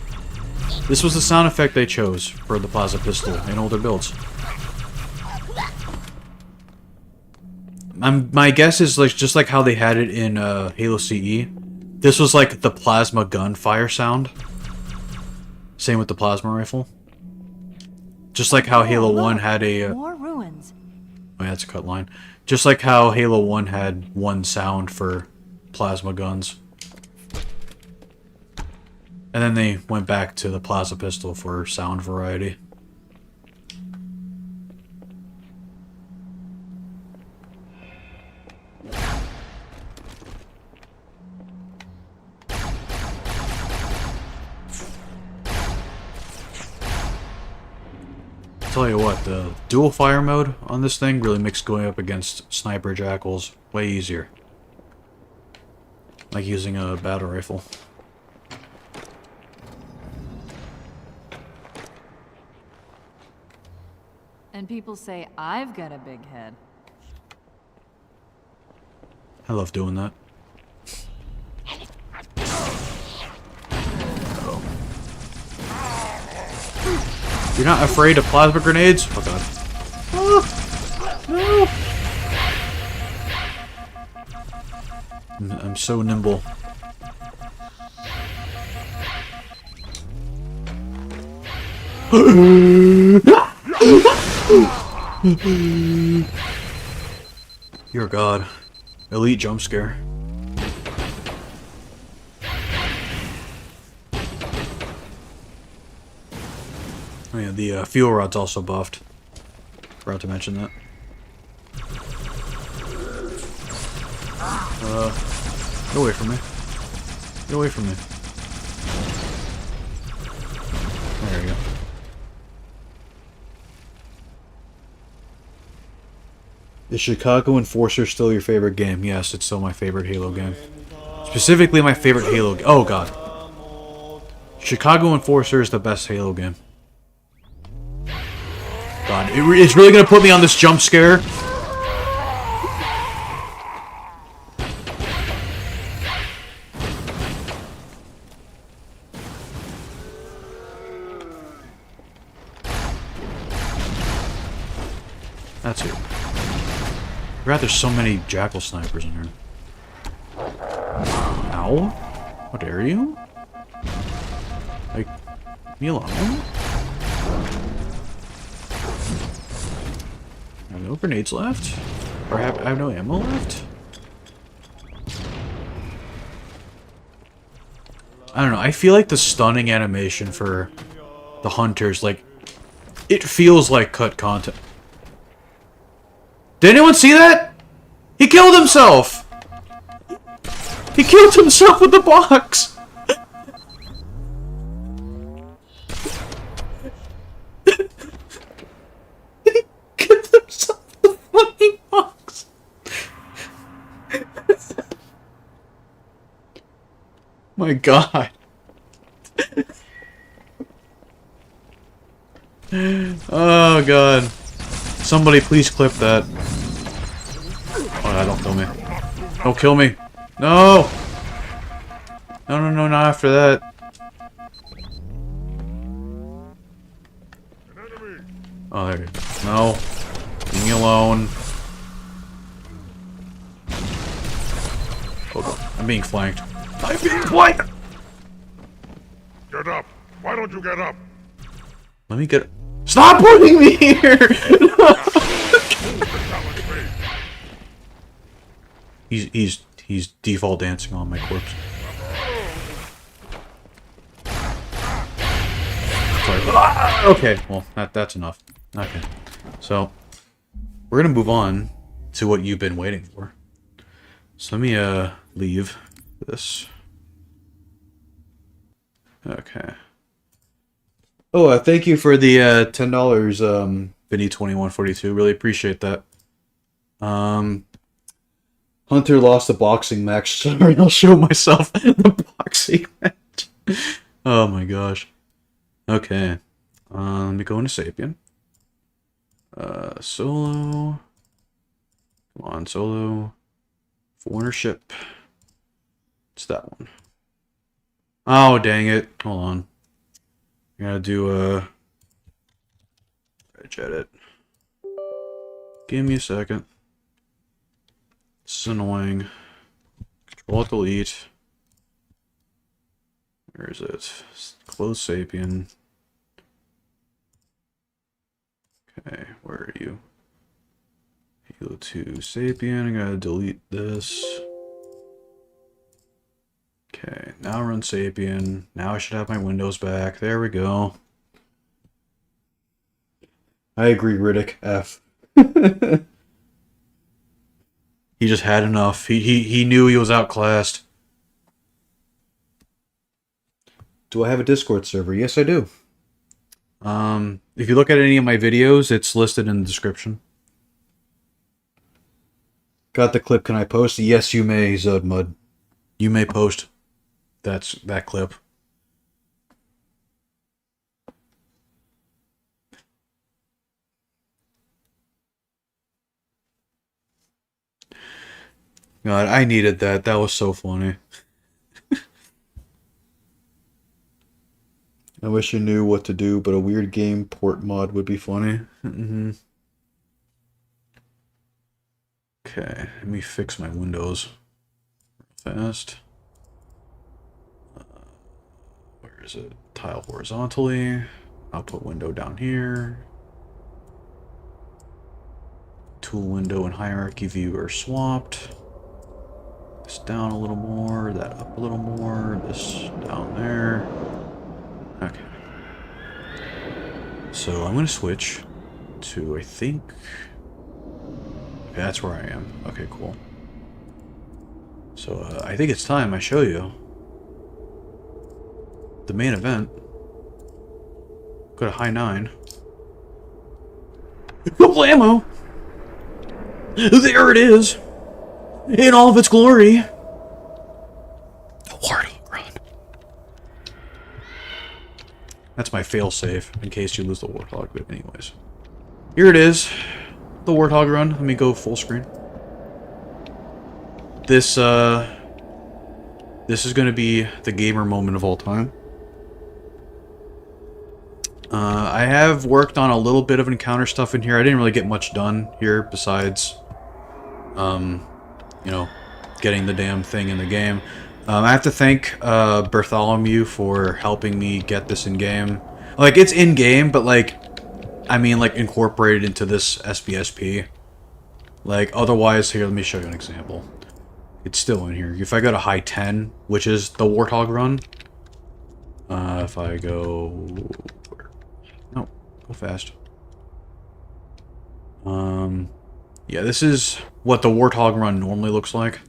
this was the sound effect they chose for the plasma pistol in older builds. My guess is like just like how they had it in Halo CE. This was like the plasma gun fire sound. Same with the plasma rifle. Just like how Halo 1 had a... More ruins. Oh yeah, that's a cut line. Just like how Halo 1 had one sound for plasma guns. And then they went back to the plasma pistol for sound variety. Tell you what, the dual fire mode on this thing really makes going up against sniper jackals way easier. Like using a battle rifle. And people say I've got a big head. I love doing that. Uh-oh. You're not afraid of plasma grenades? Oh god. No. I'm so nimble. You're god. Elite jump scare. Oh yeah, the fuel rod's also buffed. Forgot to mention that. Get away from me. Get away from me. There you go. Is Chicago Enforcer still your favorite game? Yes, it's still my favorite Halo game. Specifically my favorite Halo game. Oh god. Chicago Enforcer is the best Halo game. God, it's really gonna put me on this jump scare. That's it. I forgot there's so many jackal snipers in here. Ow? How dare you? Like, me alone. I have no grenades left. Or I have no ammo left. I don't know. I feel like the stunning animation for the hunters, like, it feels like cut content. Did anyone see that? He killed himself! He killed himself with the box! He killed himself with the fucking box! My god. Oh god. Somebody please clip that. Oh god, don't kill me. Don't kill me. No! No, no, no, not after that. Oh, there you go. No. Leave me alone. Oh god, I'm being flanked. I'm being flanked! Get up! Why don't you get up? Let me get... Stop putting me here! He's default dancing on my corpse. Sorry. Okay, well, that's enough. Okay. So, we're gonna move on to what you've been waiting for. So let me, leave this. Okay. Oh, thank you for the, $10, Vinny2142. Really appreciate that. Hunter lost the boxing match. Sorry, I'll show myself the boxing match. Oh my gosh. Okay. Let me go into Sapien. Solo. Come on, solo. Ownership. It's that one. Oh, dang it. Hold on. I gotta do a reg edit. Give me a second. This is annoying. Control-Delete. Where is it? Close Sapien. Okay, where are you? You go to Sapien. I gotta delete this. Okay, now run Sapien. Now I should have my windows back. There we go. I agree, Riddick. F. He just had enough. He knew he was outclassed. Do I have a Discord server? Yes, I do. If you look at any of my videos, it's listed in the description. Got the clip. Can I post? Yes, you may, Zudmud. You may post that clip. God, I needed that. That was so funny. I wish I knew what to do, but a weird game port mod would be funny. Okay, let me fix my windows fast. Where is it? Tile horizontally. Output window down here. Tool window and hierarchy view are swapped. This down a little more, that up a little more, this down there. Okay. So I'm going to switch to, I think... Okay, that's where I am. Okay, cool. So I think it's time I show you the main event. Go to high 9. Double ammo! There it is! In all of its glory! The Warthog run. That's my failsafe, in case you lose the Warthog, but anyways. Here it is. The Warthog run. Let me go full screen. This is gonna be the gamer moment of all time. I have worked on a little bit of encounter stuff in here. I didn't really get much done here besides, you know, getting the damn thing in the game. I have to thank Bartholomew for helping me get this in game. Like, it's in-game, but, like, I mean, like, incorporated into this SBSP. Like, otherwise, here, let me show you an example. It's still in here. If I go to high 10, which is the Warthog run, if I go... No, go fast. Yeah, this is what the Warthog run normally looks like.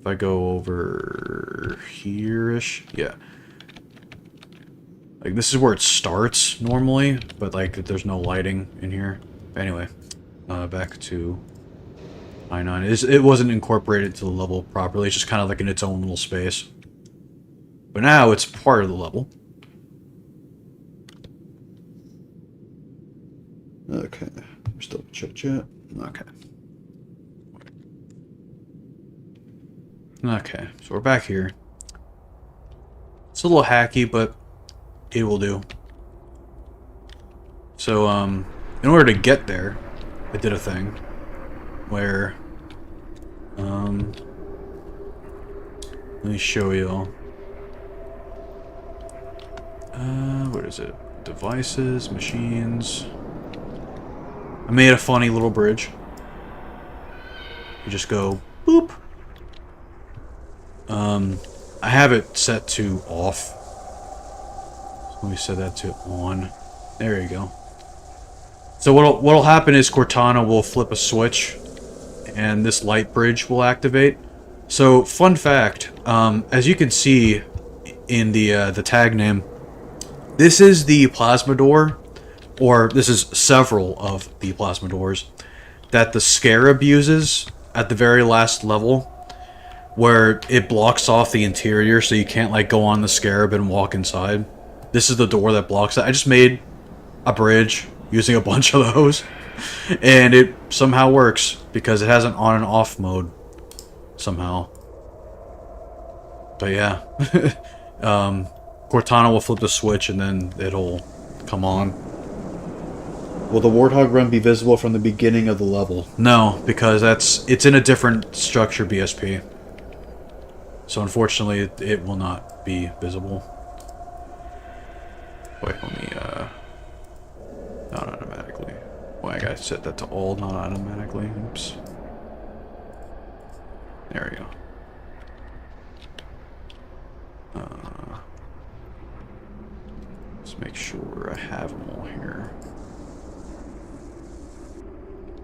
If I go over here-ish, yeah. Like, this is where it starts normally, but, like, there's no lighting in here. Anyway, back to I9. It wasn't incorporated to the level properly. It's just kind of like in its own little space. But now it's part of the level. Okay. We're still chit-chat. Okay. Okay, so we're back here. It's a little hacky, but it will do. So, in order to get there, I did a thing where, let me show you. What is it? Devices, machines. I made a funny little bridge. You just go boop. I have it set to off. So let me set that to on. There you go. So what'll happen is Cortana will flip a switch, and this light bridge will activate. So fun fact, as you can see in the tag name, this is the plasma door, or this is several of the plasma doors that the Scarab uses at the very last level, where it blocks off the interior so you can't like go on the Scarab and walk inside. This is the door that blocks that. I just made a bridge using a bunch of those, and it somehow works because it has an on and off mode somehow. But yeah, Cortana will flip the switch and then it'll come on. Will the Warthog run be visible from the beginning of the level? No, because it's in a different structure BSP. So unfortunately, it will not be visible. Wait, let me, not automatically. Well, I gotta set that to all, not automatically. Oops. There we go. Let's make sure I have them all here.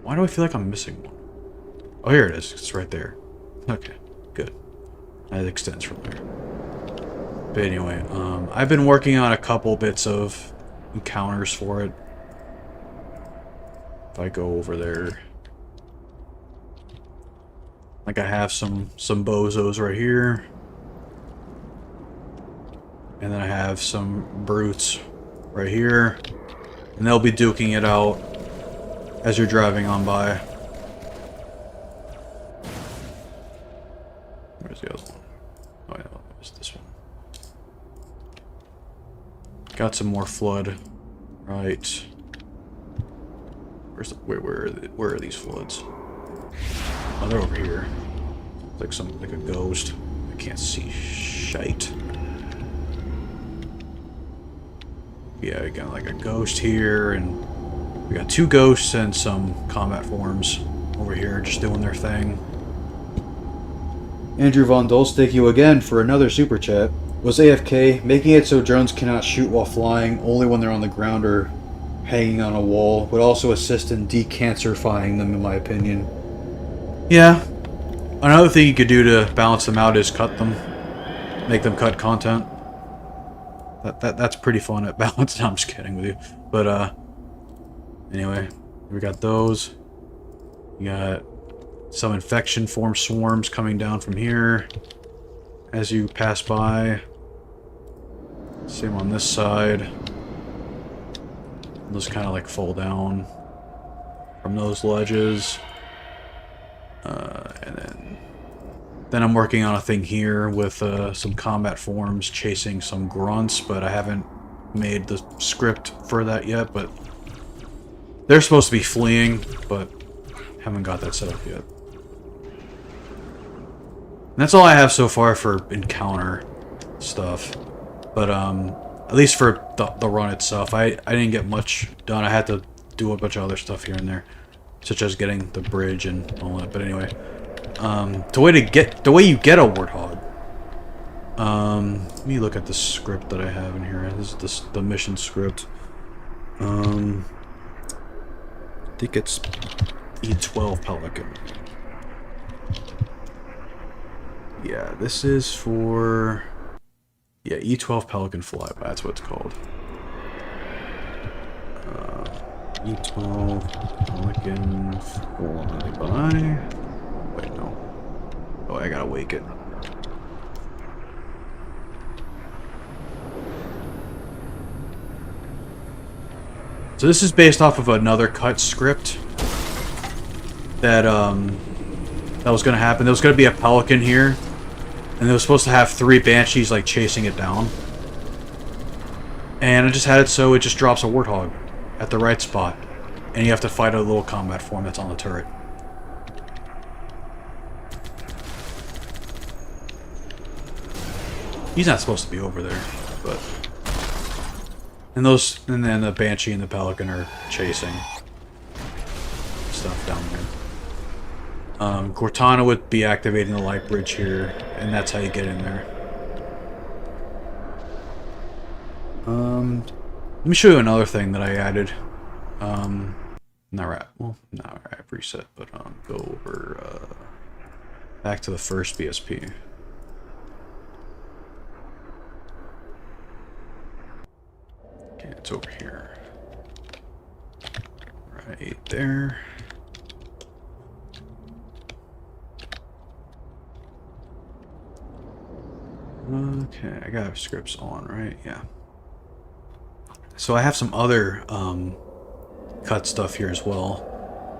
Why do I feel like I'm missing one? Oh, here it is. It's right there. Okay, good. That extends from there. But anyway, I've been working on a couple bits of encounters for it. If I go over there, like I have some bozos right here, and then I have some brutes right here, and they'll be duking it out as you're driving on by. Where's the other one? Oh yeah, it's this one. Got some more flood. Right. Where's the, where are these floods? Oh, they're over here. Like a ghost. I can't see shite. Yeah, we got like a ghost here, and we got two ghosts and some combat forms over here just doing their thing. Andrew Von Dulce, thank you again for another super chat. Was AFK, making it so drones cannot shoot while flying, only when they're on the ground or hanging on a wall, would also assist in decancerifying them, in my opinion. Yeah. Another thing you could do to balance them out is cut them. Make them cut content. That's pretty fun at balance. No, I'm just kidding with you. But, anyway, we got those. We got some infection form swarms coming down from here as you pass by. Same on this side. Those kind of like fall down from those ledges. And then I'm working on a thing here with some combat forms chasing some grunts, but I haven't made the script for that yet, but they're supposed to be fleeing, but haven't got that set up yet. And that's all I have so far for encounter stuff. But At least for the run itself. I didn't get much done. I had to do a bunch of other stuff here and there, such as getting the bridge and all that. But anyway, the way you get a Warthog. Let me look at the script that I have in here. This is the mission script. I think it's E12 Pelican. Yeah, this is for... Yeah, E12 Pelican Flyby, that's what it's called. E12 Pelican Flyby... Wait, no. Oh, I gotta wake it. So this is based off of another cut script that that was gonna happen. There was gonna be a Pelican here, and it was supposed to have 3 Banshees like chasing it down. And I just had it so it just drops a Warthog at the right spot, and you have to fight a little combat form that's on the turret. He's not supposed to be over there, but. And then the Banshee and the Pelican are chasing stuff down there. Cortana would be activating the light bridge here, and that's how you get in there. Let me show you another thing that I added. I've reset, but go over back to the first BSP. Okay, it's over here. Right there. Okay, I got scripts on, right? Yeah. So I have some other cut stuff here as well.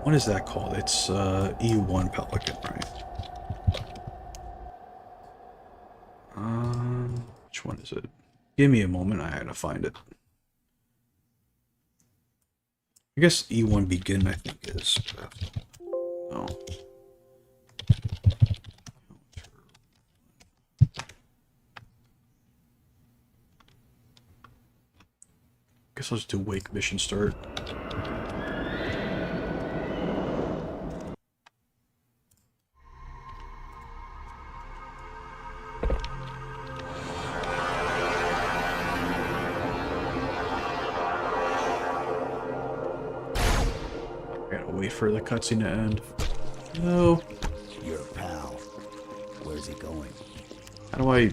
What is that called? It's E1 Pelican, right? Which one is it? Give me a moment, I had to find it. I guess E1 Begin, I think, is... Oh. Guess I'll just do Wake Mission Start. Wait for the cutscene to end. No. Your pal. Where's he going? How do I...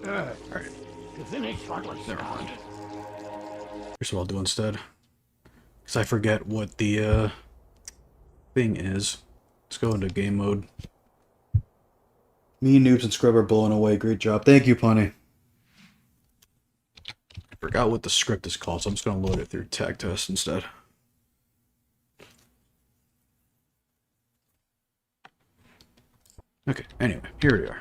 Alright. Never mind. Here's what I'll do instead. Because I forget what the thing is. Let's go into game mode. Me, Noobs, and Scrub are blowing away. Great job. Thank you, Punny. I forgot what the script is called, so I'm just going to load it through tag test instead. Okay, anyway, here we are.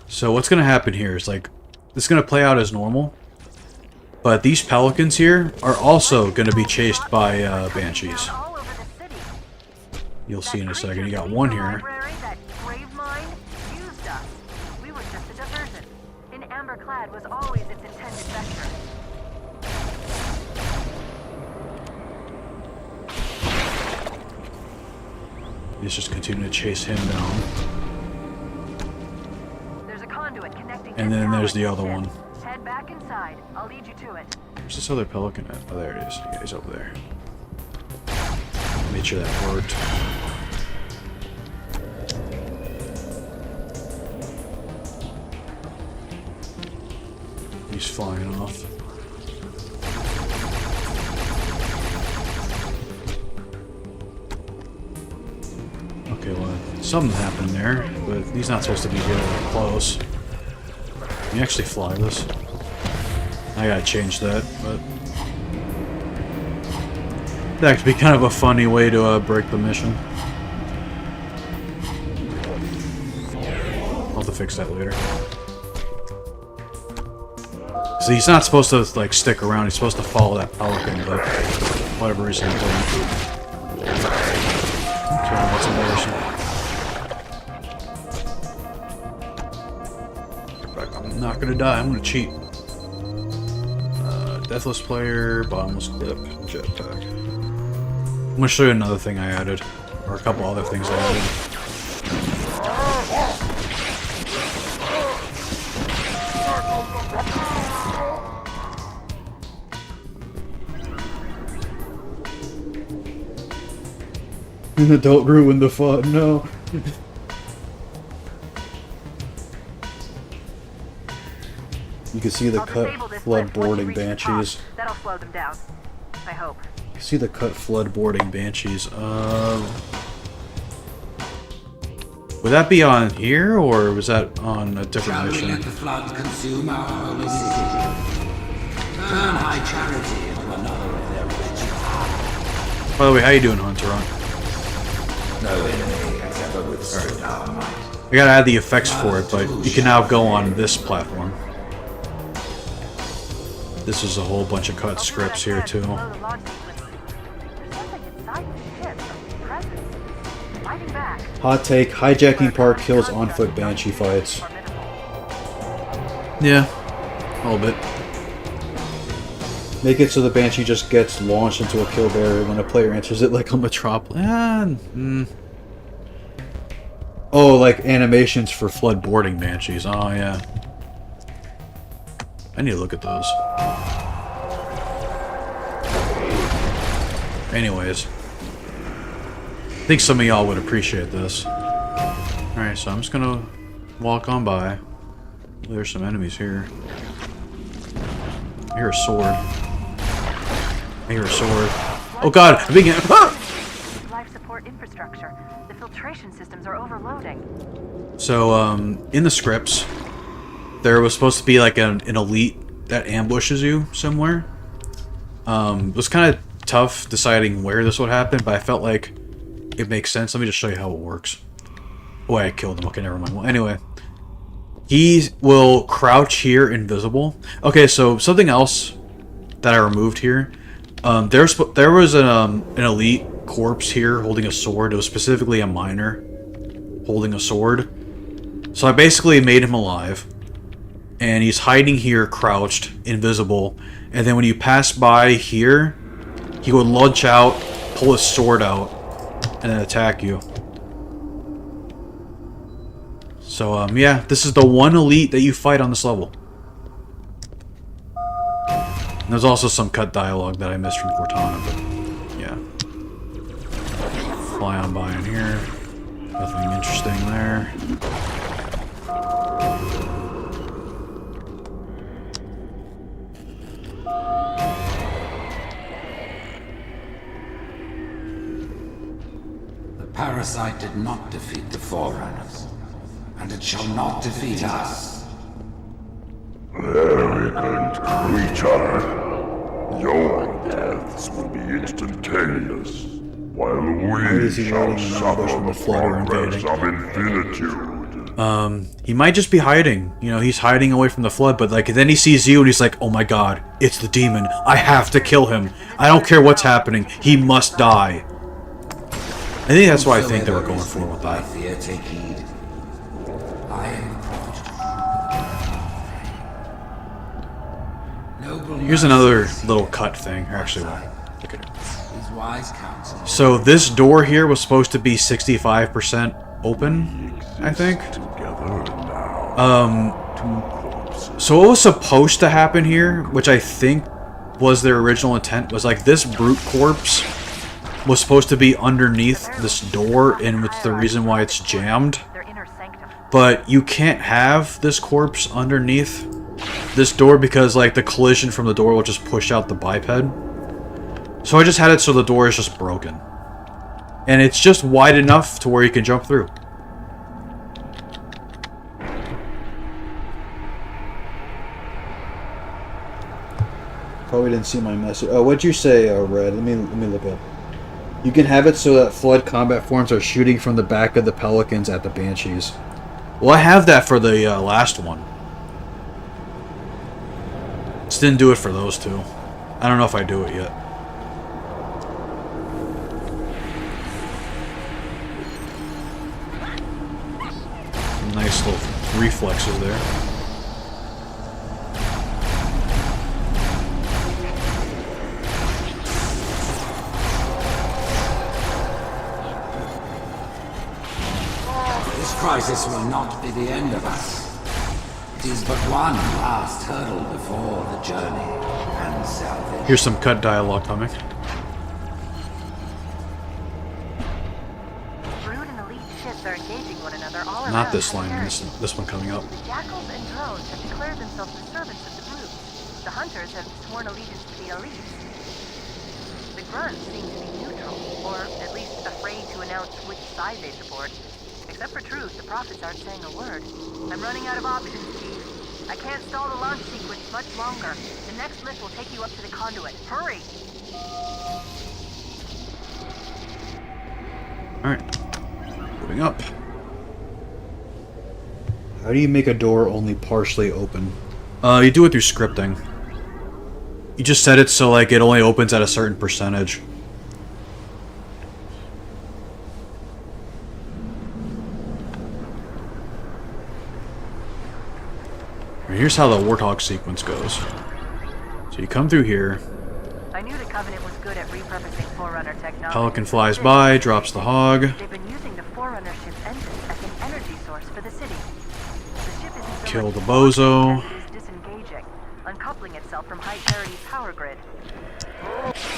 So what's going to happen here is, like, this is going to play out as normal, but these Pelicans here are also going to be chased by Banshees. You'll see in a second. You got one here. Was always its intended vector. He's just continuing to chase him down. There's a conduit connecting. And then there's the other one. Head back inside. I'll lead you to it. Where's this other Pelican at? Oh, there it is. Yeah, he's over there. Made sure that worked. He's flying off. Okay, well, something happened there, but he's not supposed to be getting close. Can you actually fly this? I gotta change that, but... that could be kind of a funny way to break the mission. I'll have to fix that later. So he's not supposed to, like, stick around. He's supposed to follow that Pelican, but for whatever reason he didn't. Okay, that's embarrassing. not gonna die. I'm gonna cheat. Deathless player, bottomless clip, jetpack. I'm gonna show you another thing I added, or a couple other things I added. An adult ruined the fun. No. You can see the cut floodboarding banshees. That'll slow them down. I hope. You see the cut floodboarding banshees. Would that be on here, or was that on a different mission? Let the flood consume our holy city. Turn high charity into another of their rituals. By the way, how you doing, Hunter? No enemy has ever withstood our might. I gotta add the effects for it, but you can now go on this platform. This is a whole bunch of cut scripts here too. Hot take, hijacking park kills on-foot banshee fights. Yeah, a little bit. Make it so the banshee just gets launched into a kill barrier when a player enters it like a metropolis. Oh, like animations for floodboarding banshees. Oh, yeah. I need to look at those. Anyways. I think some of y'all would appreciate this. Alright, so I'm just gonna walk on by. There's some enemies here. I hear a sword. I hear a sword. Oh god! I'm being... Ah! Life support infrastructure. The filtration systems are overloading. So, in the scripts, there was supposed to be like an elite that ambushes you somewhere. It was kind of tough deciding where this would happen, but I felt like it makes sense. Let me just show you how it works. Oh, I killed him. Okay, never mind. Well, anyway. He will crouch here invisible. Okay, so something else that I removed here. There was an elite corpse here holding a sword. It was specifically a miner holding a sword. So I basically made him alive. And he's hiding here, crouched, invisible. And then when you pass by here, he would lunge out, pull his sword out, and then attack you. So, yeah, this is the one elite that you fight on this level. And there's also some cut dialogue that I missed from Cortana, but, yeah. Fly on by in here. Nothing interesting there. The parasite did not defeat the Forerunners, and it shall not defeat us. Arrogant creature. Your deaths will be instantaneous, while we shall suffer the progress of infinitude. He might just be hiding. You know, he's hiding away from the flood, but like then he sees you and he's like, oh my god, it's the demon. I have to kill him. I don't care what's happening. He must die. I think that's why I think they were going for with that. Fear, take heed. I am noble. Here's another little cut thing. Actually, look at it. His wise counsel. So this door here was supposed to be 65% open, I think. So what was supposed to happen here, which I think was their original intent, was like this brute corpse was supposed to be underneath this door, and it's the reason why it's jammed. But you can't have this corpse underneath this door because like the collision from the door will just push out the biped. So I just had it so the door is just broken. And it's just wide enough to where you can jump through. Probably didn't see my message. Oh, what'd you say, Red? Let me look up. You can have it so that flood combat forms are shooting from the back of the pelicans at the banshees. Well, I have that for the last one. Just didn't do it for those two. I don't know if I do it yet. Nice little reflexes there. crisis will not be the end of us. It is but one last hurdle before the journey and salvation. Here's some cut dialogue coming. Brood and elite ships are engaging one another all around. Not this line, Paris. this one coming up. The jackals and drones have declared themselves the servants of the brood. The hunters have sworn allegiance to the elite. The grunts seem to be neutral, or at least afraid to announce which side they support. Except for truth, the prophets aren't saying a word. I'm running out of options, Chief. I can't stall the launch sequence much longer. The next lift will take you up to the conduit. Hurry! Alright. Moving up. How do you make a door only partially open? You do it through scripting. You just set it so like it only opens at a certain percentage. Here's how the Warthog sequence goes. So you come through here. I knew the Covenant was good at repurposing Forerunner technology. Pelican flies by, drops the hog. They've been using the Forerunner ship's engines as an energy source for the city. The ship isn't so Kill much the bozo. as it is disengaging, uncoupling itself from high parity's power grid.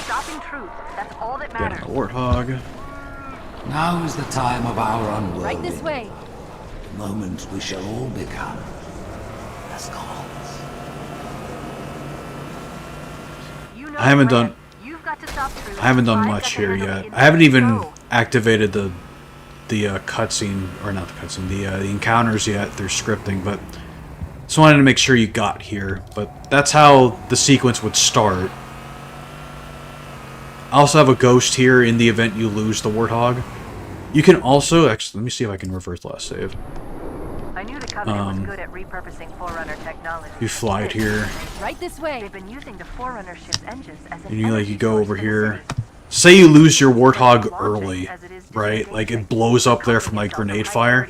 Stopping truth, that's all that Get matters. the Warthog. Now is the time of our unworlding. Right this way. The moment we shall all become as gods. You know I haven't the plan. done- You've got to stop truth. I haven't done I've much got to here handle yet. the I haven't even Go. activated the cutscene, or not the cutscene, the encounters yet through scripting, but just wanted to make sure you got here. But that's how the sequence would start. I also have a ghost here in the event you lose the Warthog. You can also, actually, let me see if I can reverse last save. I knew the Covenant was good at repurposing Forerunner technology. You fly it here, Right this way. They've been using the Forerunner ship's engines as an and you energy go source over for the here. city. Say you lose your Warthog early, right? Like it blows up there from like grenade fire.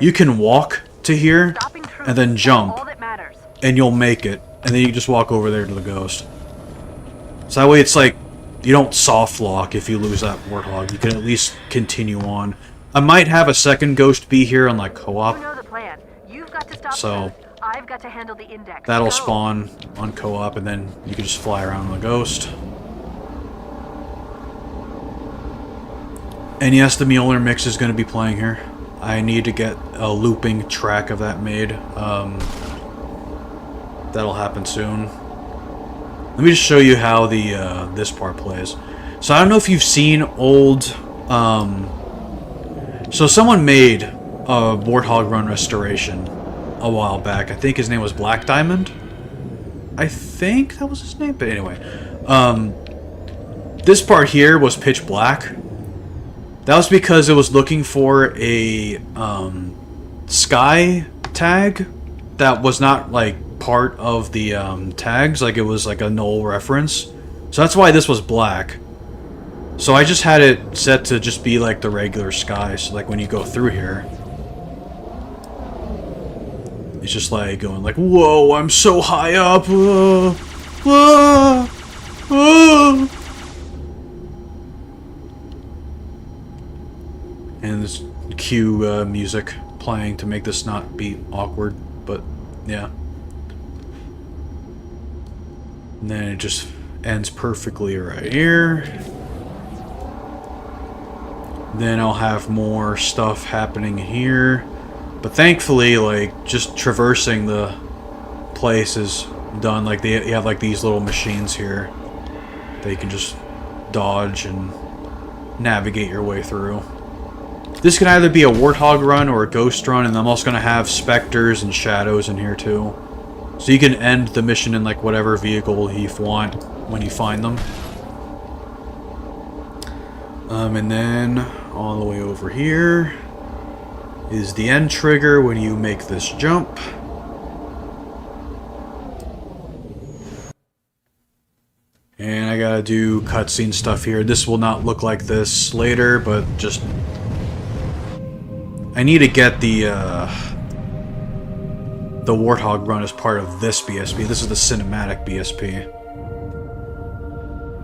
You can walk to here Stopping truth, and then that's jump, all that matters. and you'll make it. And then you just walk over there to the ghost. So that way it's like you don't soft lock if you lose that Warthog. You can at least continue on. I might have a second ghost be here on like co-op. You know the plan. You've got to stop So, truth. I've got to handle the index. That'll Go. spawn on co-op, and then you can just fly around on the ghost. And yes, the Mjolnir mix is going to be playing here. I need to get a looping track of that made. That'll happen soon. Let me just show you how the this part plays. So I don't know if you've seen old... so someone made a Warthog Run restoration a while back. I think his name was Black Diamond. I think that was his name, but anyway. This part here was pitch black. That was because it was looking for a sky tag that was not like part of the tags, like it was like a null reference. So that's why this was black. So I just had it set to just be like the regular sky, so like when you go through here, it's just like going like, whoa, I'm so high up. And this cue music playing to make this not be awkward, but yeah. And then it just ends perfectly right here. Then I'll have more stuff happening here. But thankfully, like, just traversing the place is done. Like, you have, like, these little machines here that you can just dodge and navigate your way through. This can either be a Warthog run or a Ghost run, and I'm also going to have Spectres and Shadows in here, too. So you can end the mission in, like, whatever vehicle you want when you find them. And then, all the way over here is the end trigger when you make this jump. And I gotta do cutscene stuff here. This will not look like this later, but just... I need to get the Warthog run as part of this BSP. This is the cinematic BSP.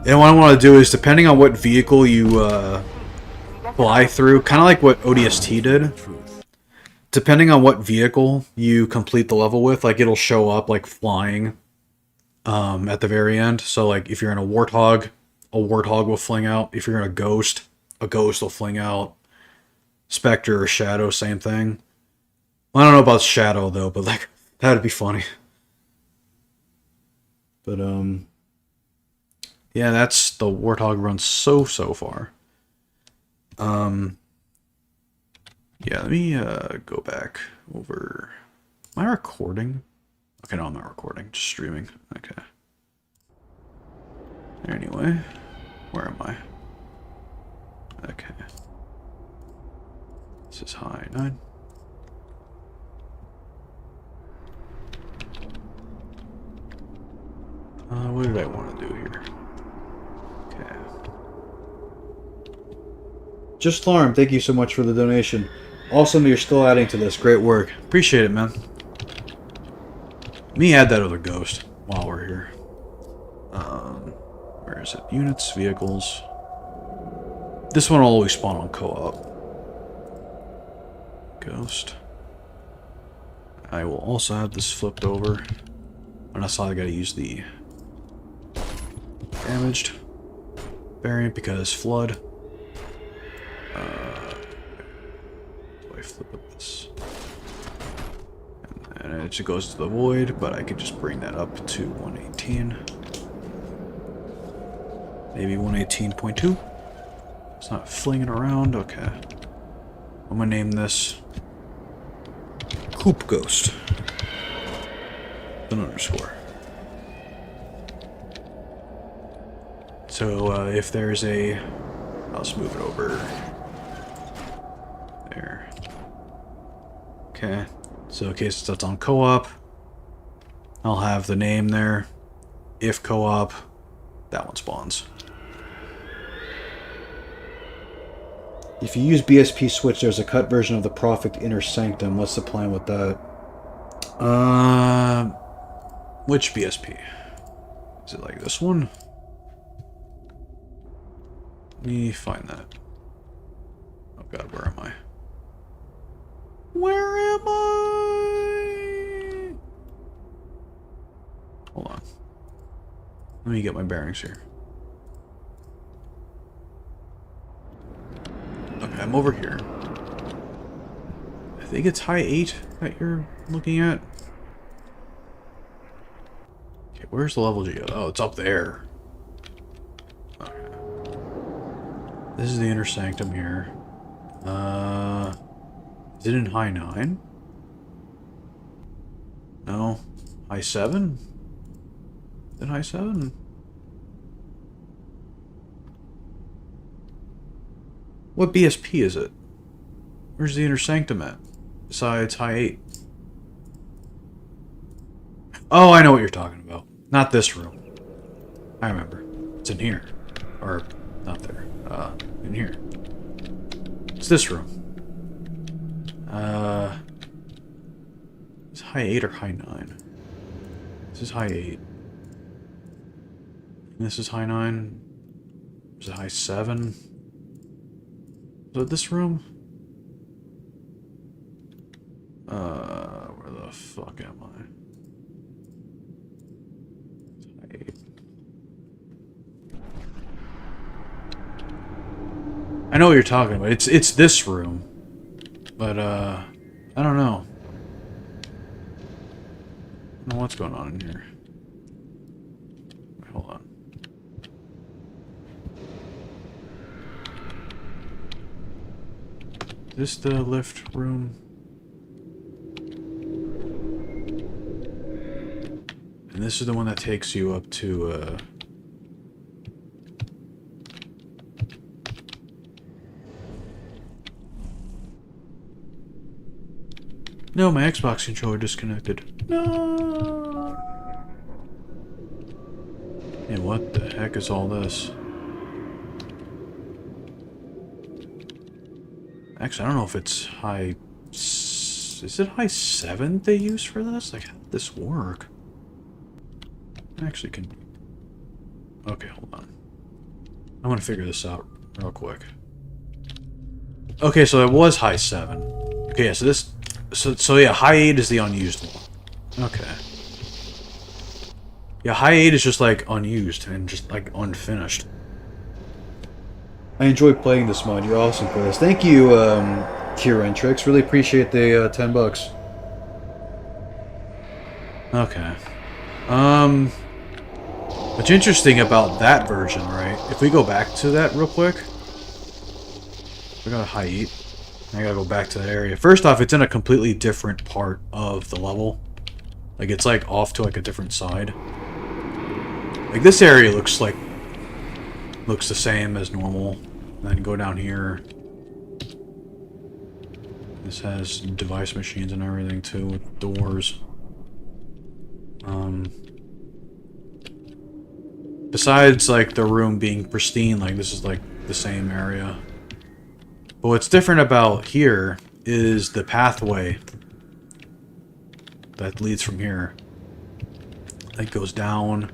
And what I want to do is, depending on what vehicle you fly through, kind of like what ODST did, depending on what vehicle you complete the level with, like it'll show up like flying at the very end. So like if you're in a Warthog will fling out. If you're in a Ghost will fling out. Spectre or Shadow, same thing. Well, I don't know about Shadow though, but like that'd be funny. But yeah, that's the Warthog run so far. Yeah, let me go back over. Am I recording? Okay, no, I'm not recording, just streaming. Okay. Anyway, where am I? Okay. This is high 9. What did I want to do here? Okay. Just Larm, thank you so much for the donation. Awesome that you're still adding to this. Great work. Appreciate it, man. Let me add that other ghost while we're here. Where is it? Units, vehicles. This one will always spawn on co-op. Ghost. I will also have this flipped over. And I saw I gotta use the damaged variant because flood. Do I flip up this? And it just goes to the void, but I could just bring that up to 118. Maybe 118.2. It's not flinging around. Okay. I'm gonna name this Coop Ghost. An underscore. So if there's a, I'll just move it over there. Okay. So in case that's on co-op, I'll have the name there. If co-op, that one spawns. If you use BSP switch, there's a cut version of the Prophet Inner Sanctum. What's the plan with that? Which BSP? Is it like this one? Let me find that. Oh god, where am I? Where am I? Hold on. Let me get my bearings here. Okay, I'm over here. I think it's high 8 that you're looking at. Okay, where's the level geo? Oh, it's up there. Okay. This is the inner sanctum here. Is it in high 9? No. High 7? Is it high 7? What BSP is it? Where's the inner sanctum at? Besides high 8. Oh, I know what you're talking about. Not this room. I remember. It's in here. Or, not there. In here. It's this room. Is it high 8 or high 9? This is high 8. And this is high 9. Is it high 7? Is it this room? Where the fuck am I? It's high 8. I know what you're talking about. It's this room. But, I don't know. I don't know what's going on in here. Wait, hold on. Is this the lift room? And this is the one that takes you up to, No, my Xbox controller disconnected. No. And what the heck is all this? Actually, I don't know if it's high... Is it high 7 they use for this? Like, how did this work? I actually can... Okay, hold on. I want to figure this out real quick. Okay, so it was high 7. Okay, yeah, so this So yeah, high 8 is the unused one. Okay. Yeah, high 8 is just like unused and just like unfinished. I enjoy playing this mod. You're awesome for this. Thank you, Kierentrix. Really appreciate the $10. Okay. What's interesting about that version, right? If we go back to that real quick, we got a high 8. I gotta go back to that area. First off, it's in a completely different part of the level. Like, it's like off to like a different side. Like, this area looks the same as normal. And then go down here. This has device machines and everything too, with doors. Besides, like, the room being pristine, like, this is, like, the same area. But what's different about here is the pathway that leads from here. It goes down,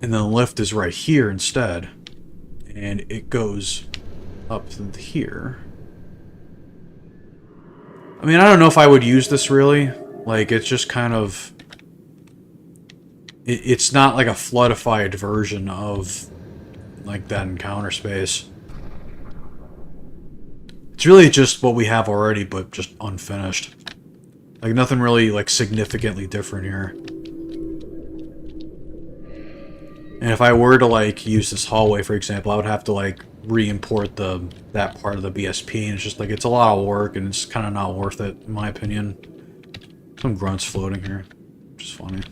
and then the lift is right here instead. And it goes up to here. I mean, I don't know if I would use this really. Like, it's just kind of... It's not like a floodified version of, like, that encounter space. It's really just what we have already, but just unfinished. Like, nothing really, like, significantly different here. And if I were to, like, use this hallway, for example, I would have to, like, re-import that part of the BSP, and it's just, like, it's a lot of work, and it's kind of not worth it, in my opinion. Some grunts floating here, which is funny.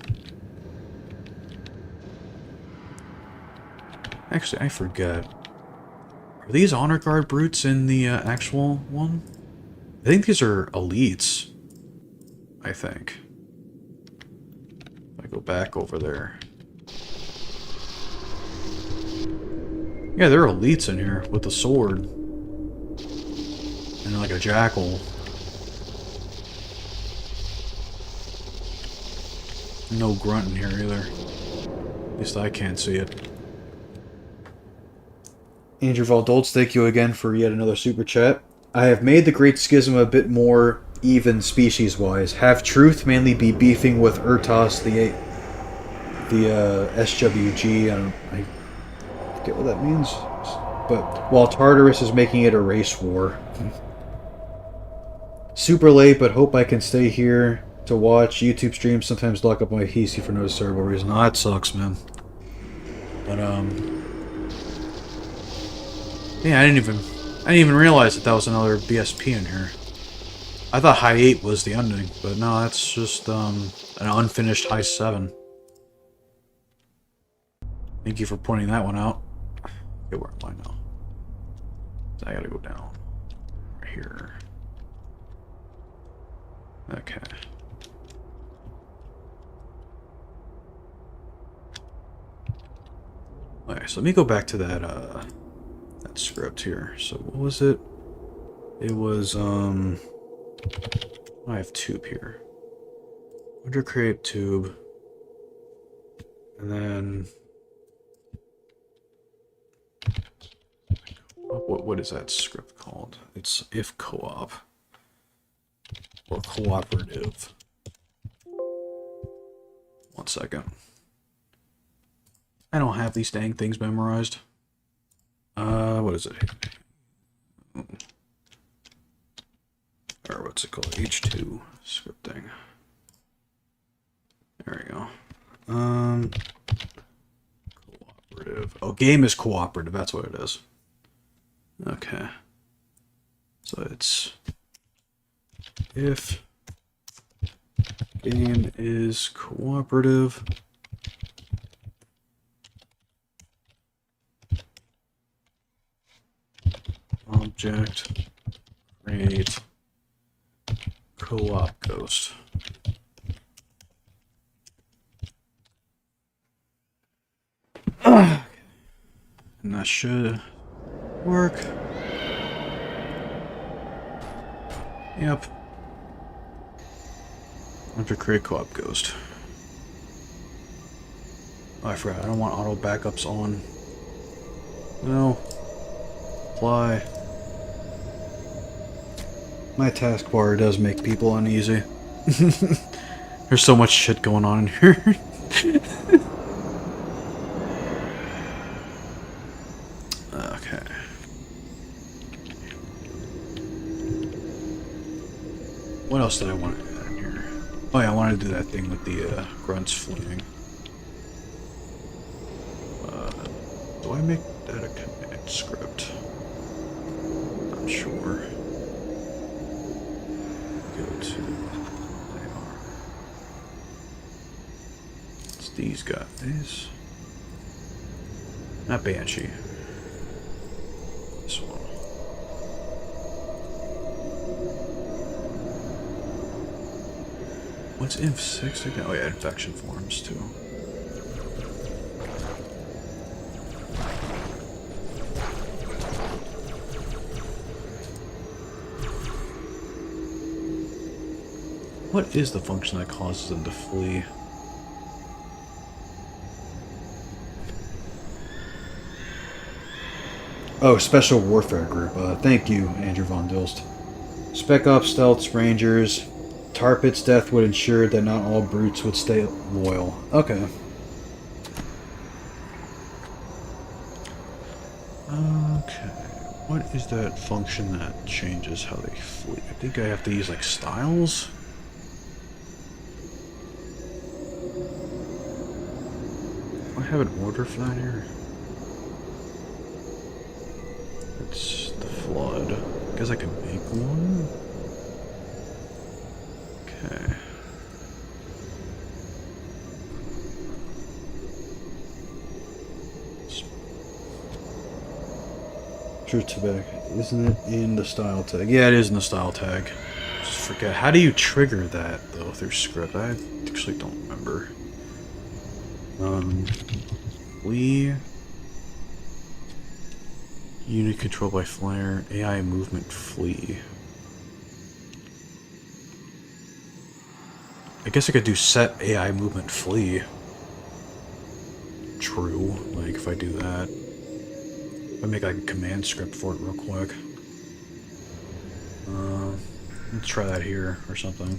Actually, I forget. Are these Honor Guard brutes in the actual one? I think these are elites. I think. If I go back over there. Yeah, they're elites in here with a sword. And like a jackal. No grunt in here either. At least I can't see it. Andrew Valdoltz, thank you again for yet another super chat. I have made the Great Schism a bit more even species-wise. Have Truth mainly be beefing with Urtos, the SWG. I forget what that means. But while Tartarus is making it a race war. Super late, but hope I can stay here to watch YouTube streams. Sometimes lock up my PC for no discernible reason. Oh, that sucks, man. But yeah, I didn't even realize that was another BSP in here. I thought high 8 was the ending, but no, that's just an unfinished high 7. Thank you for pointing that one out. Okay, where am I now? I gotta go down. Right here. Okay. Alright, so let me go back to that script here. So what was it? It was I have tube here. Under create tube. And then what is that script called? It's if co-op or cooperative. 1 second. I don't have these dang things memorized. What is it? Or what's it called? H2 scripting. There we go. Cooperative. Oh, game is cooperative. That's what it is. Okay. So it's if game is cooperative. Object create co-op ghost. And that should work. Yep. Object create co-op ghost. Oh, I forgot. I don't want auto backups on. No. Apply. My taskbar does make people uneasy. There's so much shit going on in here. Okay. What else did I want to add in here? Oh yeah, I wanted to do that thing with the grunts fleeing. Do I make that a command script? Not sure. Go to... They are. It's these guys. Not Banshee. This one. What's Inf6 again? Oh yeah, infection forms too. What is the function that causes them to flee? Oh, Special Warfare Group. Thank you, Andrew Von Dilst. Spec Ops, Stealths, Rangers. Tarpit's death would ensure that not all brutes would stay loyal. Okay. Okay. What is that function that changes how they flee? I think I have to use, like, styles? Do I have an order for that here? It's the flood. I guess I can make one? Okay. True tobacco. Isn't it in the style tag? Yeah, it is in the style tag. Just forget. How do you trigger that, though, through script? I actually don't remember. Flee. Unit control by flare. AI movement flee. I guess I could do set AI movement flee. True. Like, if I do that. I make like a command script for it real quick. Let's try that here or something.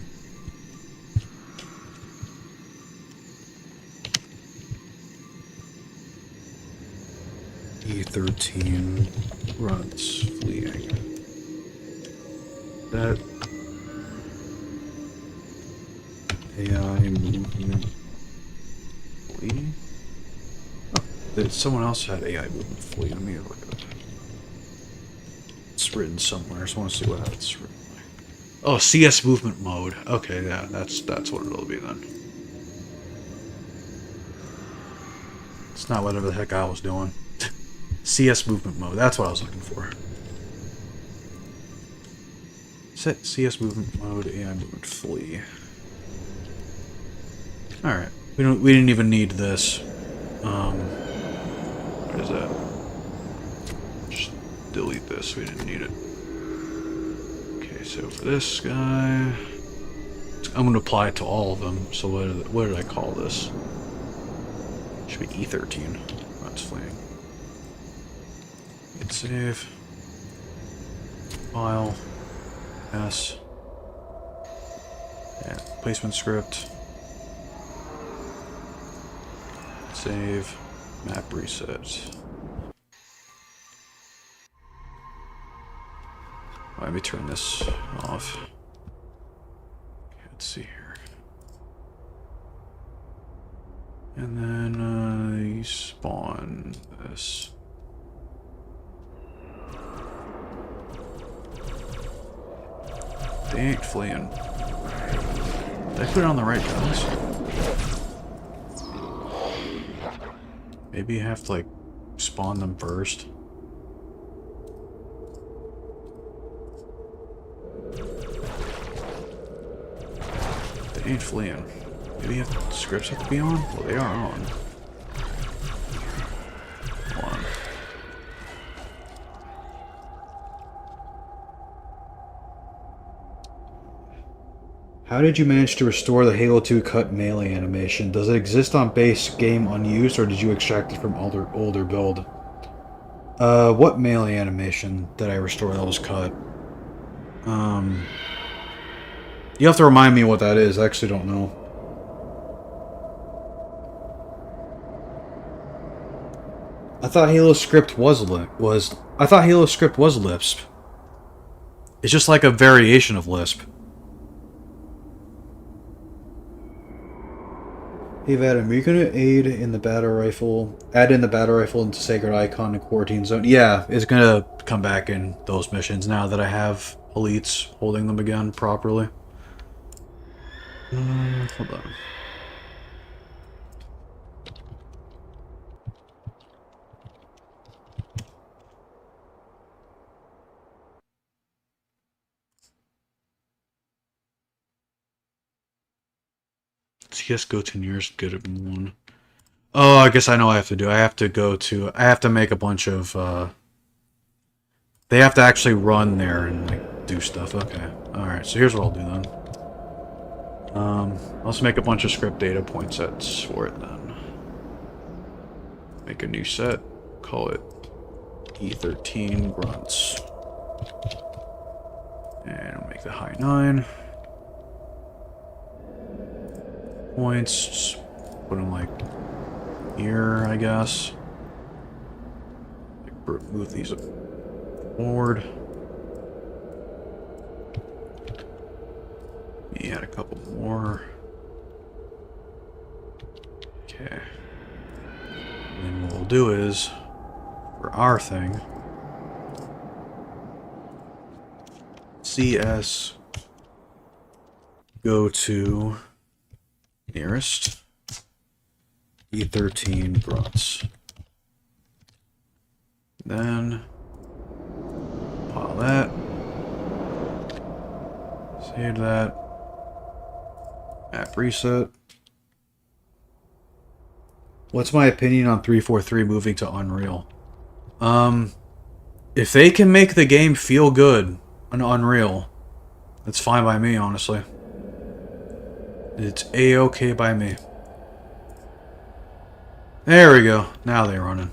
E13 runs fleeing. That AI movement flee? Oh, someone else had AI movement flee. Let me look at it. It's written somewhere. I just want to see what it's written like. Oh, CS movement mode. Okay, yeah, that's what it'll be then. It's not whatever the heck I was doing. CS movement mode. That's what I was looking for. Set CS movement mode, AI movement flee. All right, we didn't even need this. What is that? Just delete this. We didn't need it. Okay, so for this guy, I'm going to apply it to all of them. So what did I call this? Should be E13. That's fleeing. Hit save. File. S. Yeah, placement script. Save. Map reset. Let me turn this off. Okay, let's see here. And then spawn this. They ain't fleeing. Did I put it on the right guns? Maybe you have to, like, spawn them first. They ain't fleeing. Maybe scripts have to be on? Well, they are on. Hold on. How did you manage to restore the Halo 2 cut melee animation? Does it exist on base game unused, or did you extract it from older build? What melee animation did I restore that was cut? You have to remind me what that is. I actually don't know. I thought Halo Script was Lisp. It's just like a variation of Lisp. Hey Vadim, are you gonna add in the battle rifle into Sacred Icon and Quarantine Zone? Yeah, it's gonna come back in those missions now that I have elites holding them again properly. Hold on. Yes, go to nearest good one. Oh, I guess I know what I have to do. I have to make a bunch of, they have to actually run there and, like, do stuff. Okay. Alright, so here's what I'll do then. Let's make a bunch of script data point sets for it then. Make a new set. Call it E13 grunts. And I'll make the high 9. Points, just put them like here, I guess. Like, move these forward. Add a couple more. Okay. And then what we'll do is, for our thing, CS go to nearest E13 grunts. Then pile that. Save that. Map reset. What's my opinion on 343 moving to Unreal? If they can make the game feel good on Unreal, that's fine by me, honestly. It's A-okay by me. There we go. Now they're running.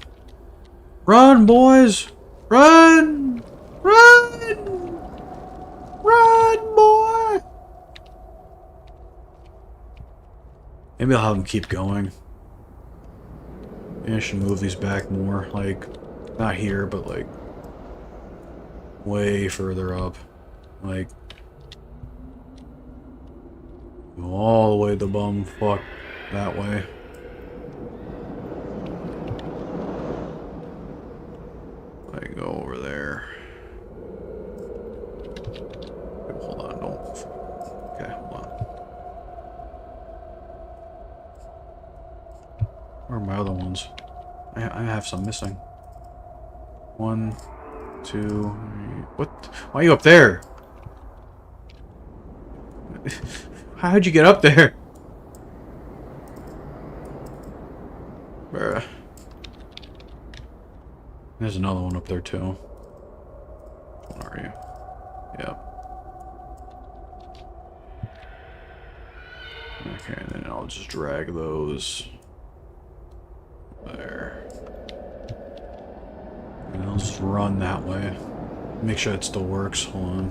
Run, boys! Run! Run! Run, boy! Maybe I'll have them keep going. Maybe I should move these back more. Like, not here, but like, way further up. Like, go all the way the bum fuck that way. I go over there. Okay, hold on, don't. Okay, hold on. Where are my other ones? I have some missing. 1, 2, 3. What? Why are you up there? How'd you get up there? Bruh. There's another one up there too. What are you? Yep. Okay, and then I'll just drag those there. And I'll just run that way. Make sure it still works. Hold on.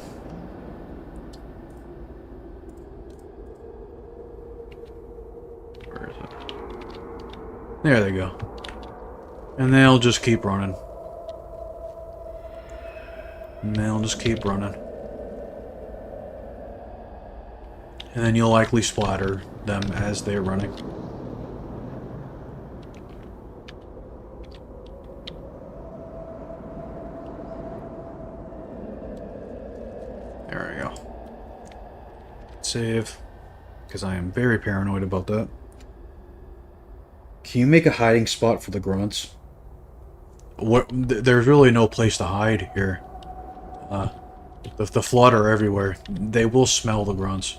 Where is it? There they go. And they'll just keep running. And they'll just keep running. And then you'll likely splatter them as they're running. There we go. Save. Because I am very paranoid about that. Can you make a hiding spot for the grunts? What? There's really no place to hide here. The flood are everywhere. They will smell the grunts.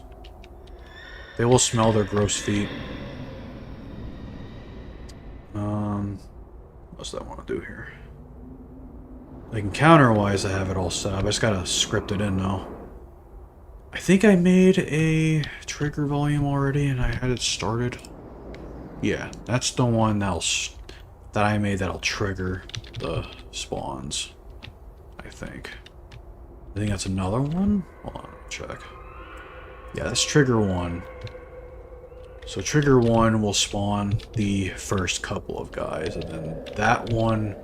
They will smell their gross feet. What's that I want to do here? Like encounter-wise, I have it all set up. I just gotta script it in now. I think I made a trigger volume already, and I had it started. Yeah, that's the one that I made that'll trigger the spawns, I think. I think that's another one. Hold on, check. Yeah, that's trigger 1. So trigger 1 will spawn the first couple of guys, and then that one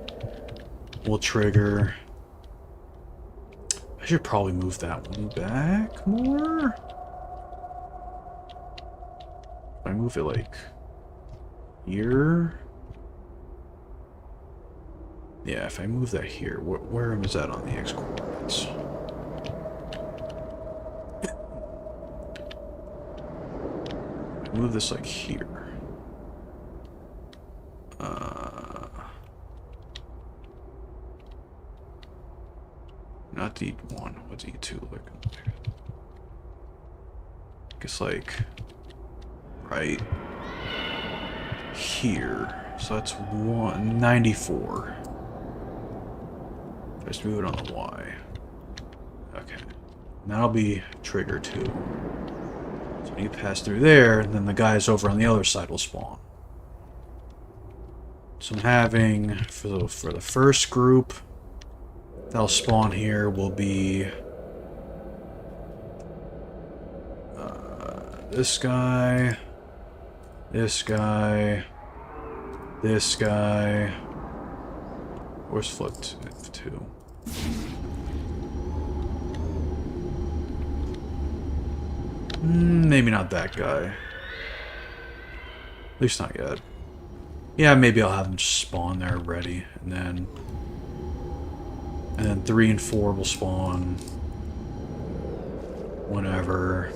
will trigger... I should probably move that one back more. If I move it like here. Yeah, if I move that here, where is that on the X coordinates? Move this like here. Not D1. What's E2 looking like? I guess like right here. So that's 194. Just move it on the Y. Okay. That'll be trigger 2. So you pass through there, and then the guys over on the other side will spawn. So I'm having, for the first group, that'll spawn here will be this guy, this guy, this guy. Where's flip 2? Maybe not that guy. At least not yet. Yeah, maybe I'll have them just spawn there ready, and then 3 and 4 will spawn whenever.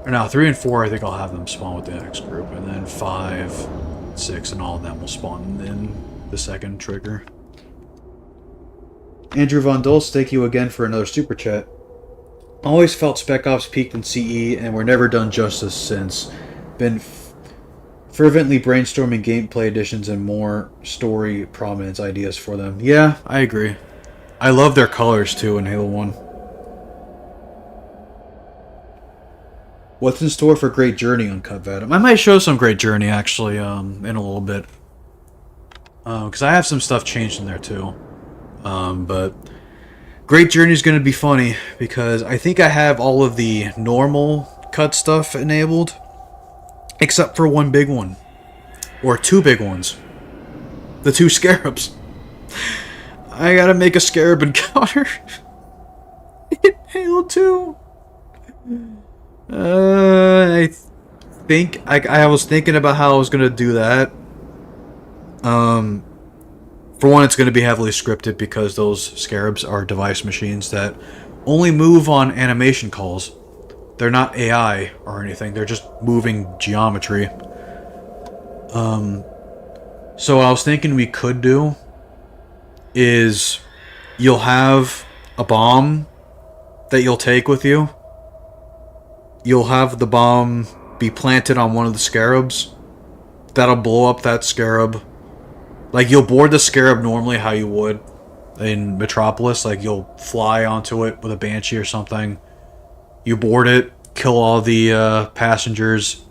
Or no, 3 and 4 I think I'll have them spawn with the next group, and then 5, 6, and all of them will spawn in the second trigger. Andrew Von Dulce, thank you again for another super chat. Always felt Spec Ops peaked in CE and were never done justice since. Been fervently brainstorming gameplay additions and more story prominence ideas for them. Yeah, I agree. I love their colors too in Halo 1. What's in store for Great Journey Uncut Vadim? I might show some Great Journey actually in a little bit. Because I have some stuff changed in there too. But Great Journey is going to be funny because I think I have all of the normal cut stuff enabled. Except for one big one. Or 2 big ones. The 2 scarabs. I gotta make a scarab encounter. In Halo 2. I think... I was thinking about how I was gonna do that. For one, it's gonna be heavily scripted because those scarabs are device machines that only move on animation calls. They're not AI or anything. They're just moving geometry. So what I was thinking we could do is you'll have a bomb that you'll take with you. You'll have the bomb be planted on one of the scarabs. That'll blow up that scarab. Like, you'll board the scarab normally how you would in Metropolis. Like, you'll fly onto it with a Banshee or something. You board it, kill all the passengers,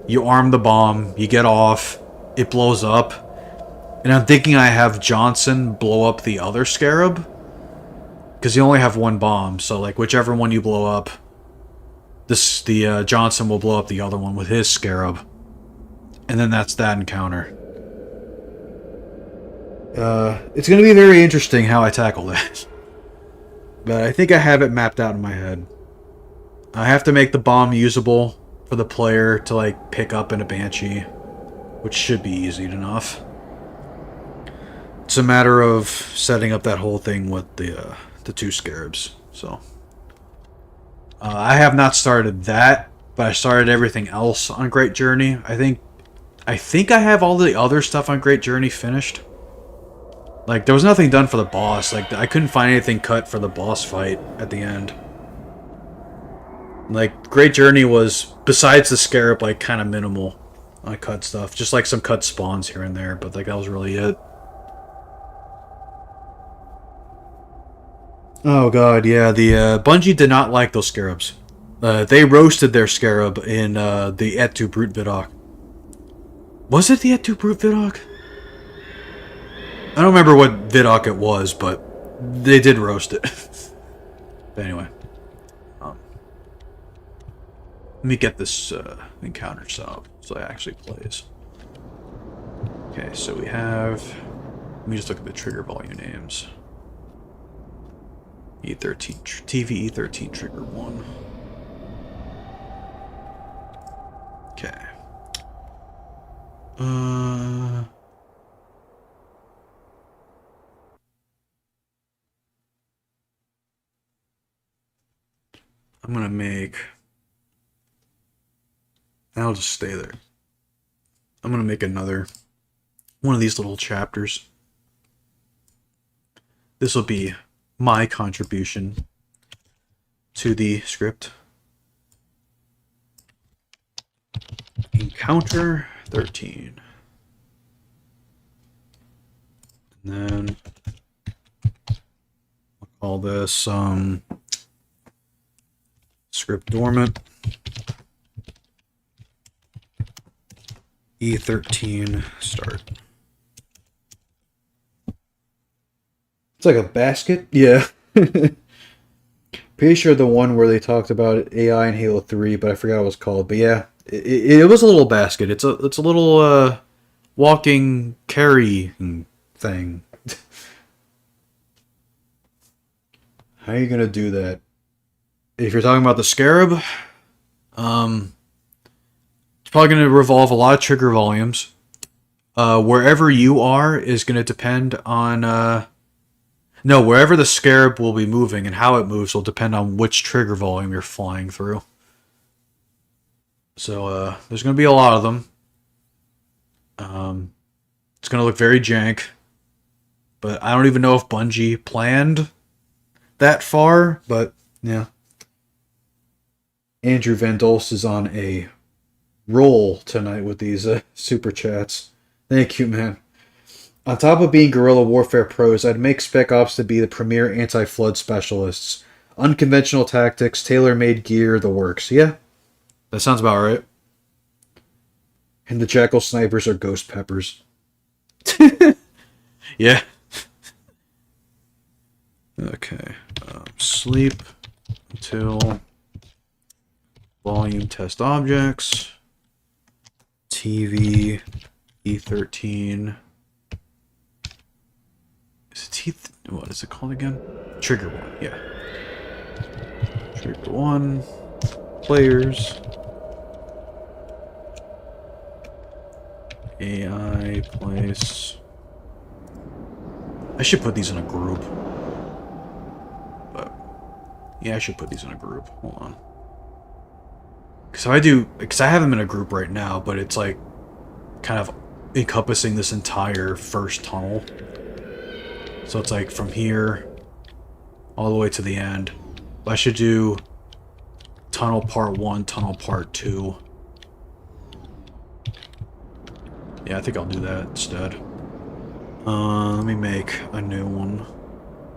you arm the bomb, you get off, it blows up. And I'm thinking I have Johnson blow up the other scarab. Because you only have one bomb, so like whichever one you blow up, the Johnson will blow up the other one with his scarab. And then that's that encounter. It's going to be very interesting how I tackle that. But I think I have it mapped out in my head. I have to make the bomb usable for the player to like pick up in a Banshee, which should be easy enough. It's a matter of setting up that whole thing with the 2 scarabs. So I have not started that, but I started everything else on Great Journey. I think I have all the other stuff on Great Journey finished. Like, there was nothing done for the boss. Like, I couldn't find anything cut for the boss fight at the end. Like, Great Journey was, besides the scarab, like, kind of minimal on cut stuff. Just, like, some cut spawns here and there, but, like, that was really it. Oh, God, yeah, the, Bungie did not like those scarabs. They roasted their scarab in, the Et tu Brute Vidoc. Was it the Et tu Brute Vidoc? I don't remember what Vidoc it was, but They did roast it. But anyway. Let me get this encounter set up so it actually plays. Okay, so we have... Let me just look at the trigger volume names. E13, TV E13 trigger 1. Okay. I'm gonna make... I'll just stay there. I'm gonna make another one of these little chapters. This will be my contribution to the script. Encounter 13. And then I'll call this script dormant. E13 start. It's like a basket? Yeah. Pretty sure the one where they talked about AI in Halo 3, but I forgot what it was called. But yeah, it was a little basket. It's a little walking carry thing. How are you gonna do that? If you're talking about the Scarab, it's probably going to revolve a lot of trigger volumes. Wherever you are is going to depend on... No, wherever the Scarab will be moving and how it moves will depend on which trigger volume you're flying through. So, there's going to be a lot of them. It's going to look very jank. But I don't even know if Bungie planned that far, but yeah. Andrew Van Dulce is on a roll tonight with these super chats. Thank you, man. On top of being guerrilla warfare pros, I'd make Spec Ops to be the premier anti-flood specialists. Unconventional tactics, tailor-made gear, the works. Yeah, that sounds about right. And the Jackal snipers are ghost peppers. Yeah. Okay. Sleep until volume test objects. TV E13. Is it what is it called again? Trigger 1, yeah. Trigger 1. Players. AI place. I should put these in a group. But yeah, I should put these in a group. Hold on. Because I have them in a group right now, but it's like kind of encompassing this entire first tunnel. So it's like from here all the way to the end. I should do tunnel part 1, tunnel part 2. Yeah, I think I'll do that instead. Let me make a new one.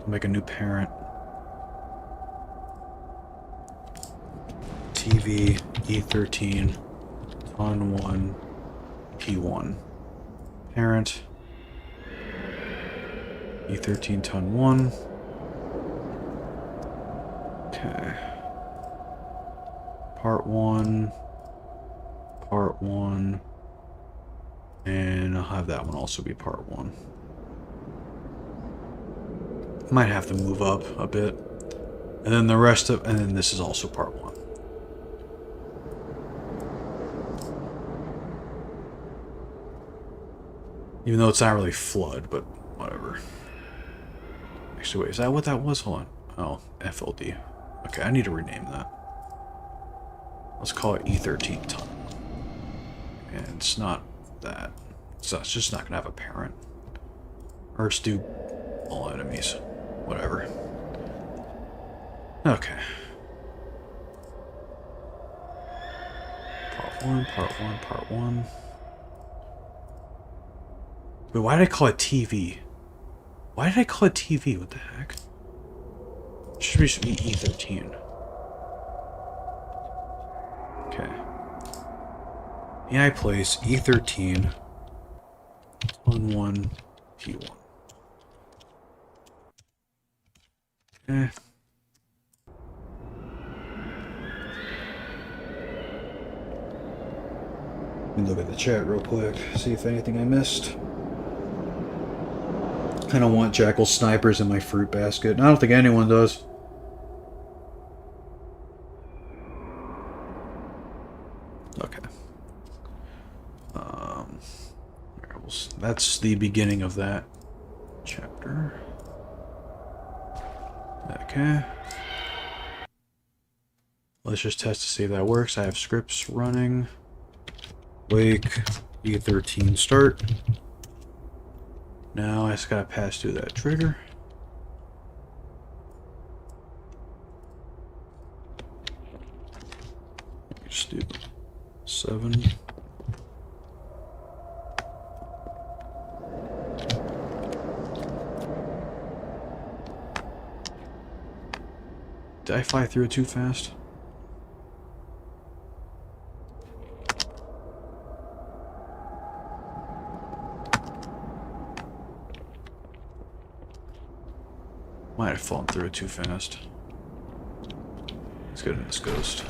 Make a new parent. TV E13 ton 1 P1 parent E13 ton 1. Okay. Part 1, and I'll have that one also be part 1. Might have to move up a bit, and then the rest of, and then this is also part 1. Even though it's not really flood, but whatever. Actually, wait, is that what that was? Hold on. Oh, FLD. Okay, I need to rename that. Let's call it E13 ton. And it's not that. So it's just not going to have a parent. Or let's do all enemies. Whatever. Okay. Part 1. Wait, why did I call it TV? Why did I call it TV? What the heck? It should be E13. Okay. AI place E13 on 1 P1. Okay. Let me look at the chat real quick, see if anything I missed. I don't want jackal snipers in my fruit basket. I don't think anyone does. Okay. That's the beginning of that chapter. Okay. Let's just test to see if that works. I have scripts running. Wake, E13 start. Now I just gotta pass through that trigger. Just do 7. Did I fly through it too fast? Might have fallen through it too fast. Let's get in this ghost.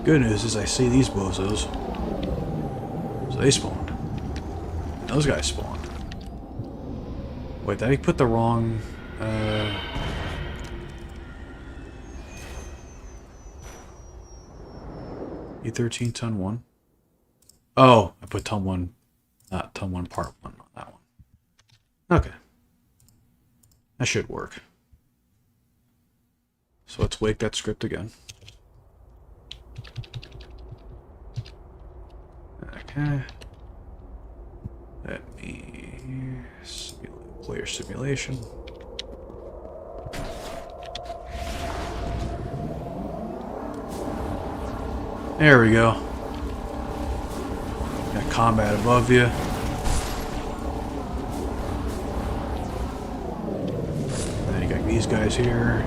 Good news is I see these bozos. So they spawned. And those guys spawned. Wait, did I put the wrong... E13 ton 1? Oh, I put ton 1, not ton 1 part 1 on that one. Okay. That should work. So let's wake that script again. Okay. Let me player simulation. There we go. Got combat above you. And then you got these guys here.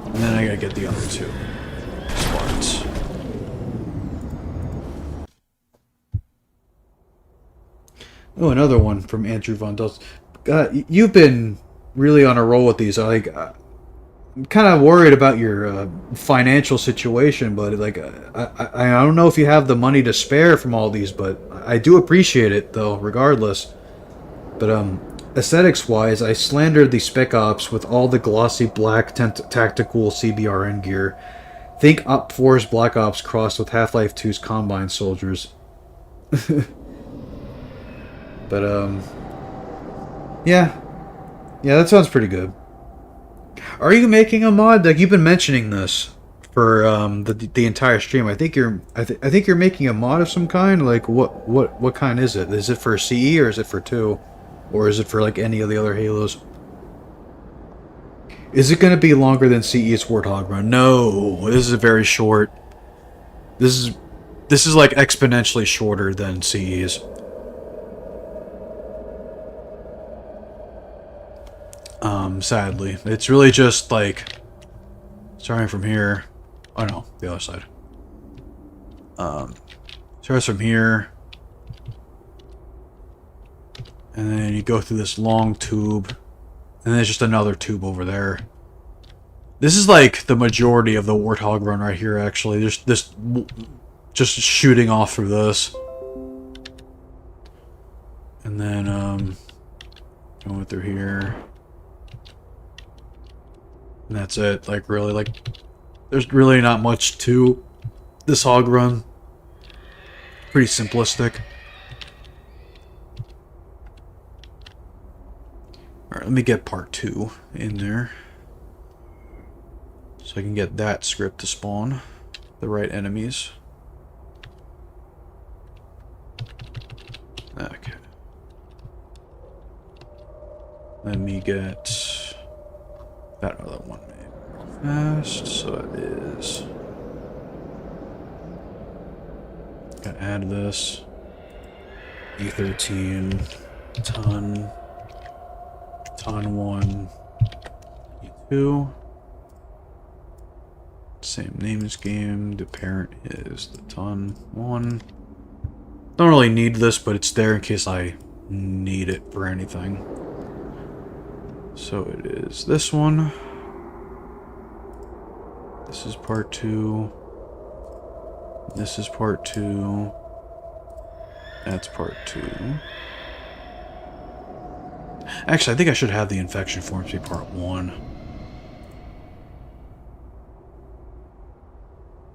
And then I gotta get the other two Spartans. Oh, another one from Andrew Von Dulce. You've been really on a roll with these. I'm kind of worried about your financial situation, but like I don't know if you have the money to spare from all these, but I do appreciate it though, regardless. But aesthetics wise, I slandered the Spec Ops with all the glossy black tactical CBRN gear. Think Op 4's Black Ops crossed with Half-Life 2's Combine Soldiers. But yeah, that sounds pretty good. Are you making a mod? Like, you've been mentioning this for the entire stream. I think you're making a mod of some kind. Like, what kind is it? Is it for CE or is it for 2, or is it for like any of the other Halos? Is it going to be longer than CE's Warthog run? No, this is very short. This is like exponentially shorter than CE's. Sadly. It's really just like starting from here. Oh no, the other side. Starts from here. And then you go through this long tube. And then there's just another tube over there. This is like the majority of the Warthog run right here, actually. There's this just shooting off through this. And then going through here. And that's it. Like, really, like, there's really not much to this hog run. Pretty simplistic. Alright, let me get part 2 in there. So I can get that script to spawn the right enemies. Okay. Let me get that other one made real fast. So it is. Gotta add this. E13 ton Ton 1, E2. Same name as game. The parent is the Ton 1. Don't really need this, but it's there in case I need it for anything. So it is this one. This is part 2. This is part 2. That's part 2. Actually, I think I should have the infection forms be part 1.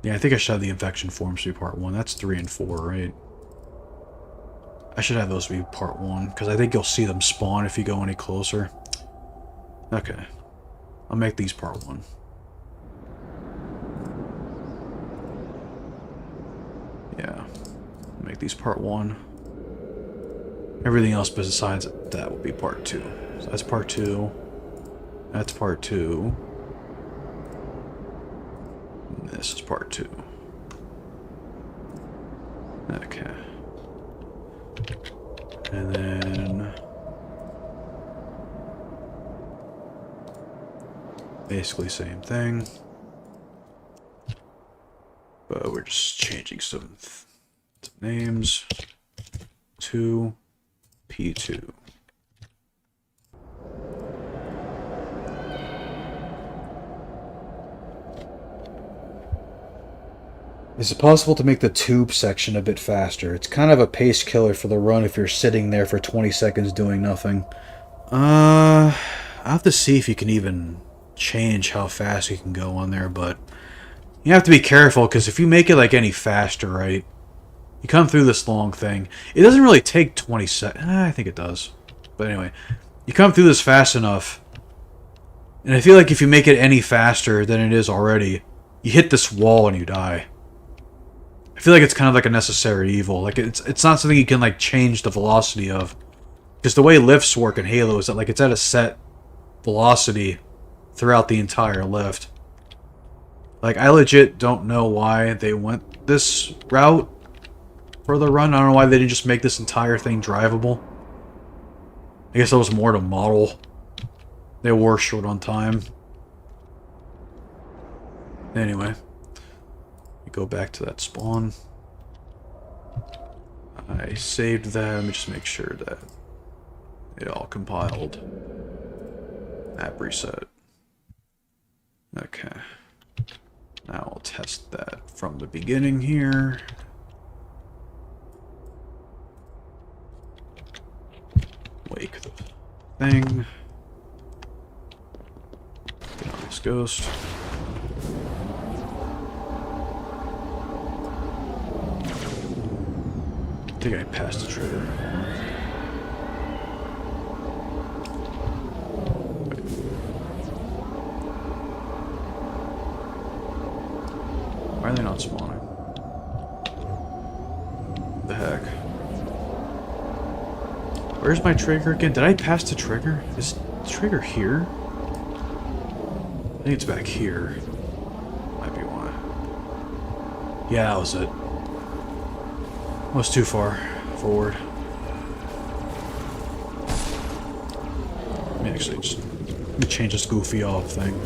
Yeah, I think I should have the infection forms be part 1. That's 3 and 4, right? I should have those be part 1, because I think you'll see them spawn if you go any closer. Okay. I'll make these part 1. Yeah. Make these part 1. Everything else besides that will be part 2. So that's part 2. That's part 2. And this is part 2. Okay. And then basically same thing, but we're just changing some names to P2. Is it possible to make the tube section a bit faster? It's kind of a pace killer for the run if you're sitting there for 20 seconds doing nothing. I'll have to see if you can even change how fast you can go on there, but you have to be careful, because if you make it like any faster, right, you come through this long thing. It doesn't really take 20 seconds. I think it does. But anyway, you come through this fast enough, and I feel like if you make it any faster than it is already, you hit this wall and you die. I feel like it's kind of like a necessary evil. Like it's not something you can like change the velocity of, because the way lifts work in Halo is that like it's at a set velocity throughout the entire lift. Like I legit don't know why they went this route for the run. I don't know why they didn't just make this entire thing drivable. I guess that was more to model. They were short on time. Anyway. Go back to that spawn. I saved that. Let me just make sure that it all compiled. App reset. Okay. Now I'll test that from the beginning here. Wake the thing. Get on this ghost. I think I passed the trigger. Wait. Why are they not spawning? The heck? Where's my trigger again? Did I pass the trigger? Is the trigger here? I think it's back here. Might be why. Yeah, that was it. Was too far forward. Let me actually just change this goofy off thing.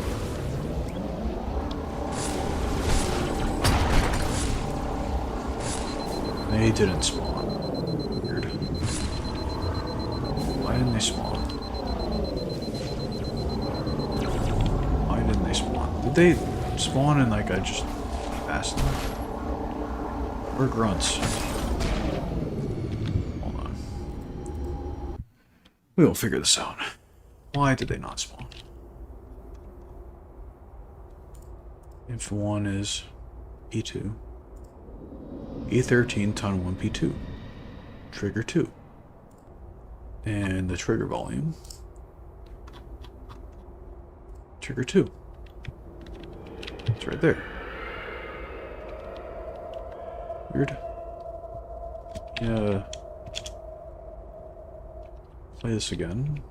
They didn't spawn. Weird. Why didn't they spawn? Why didn't they spawn? Did they spawn in like I just passed them? Or grunts? We will figure this out. Why did they not spawn? If 1 is E2. E13 ton 1 P2. Trigger 2. And the trigger volume. Trigger 2. It's right there. Weird. Yeah. Play this again.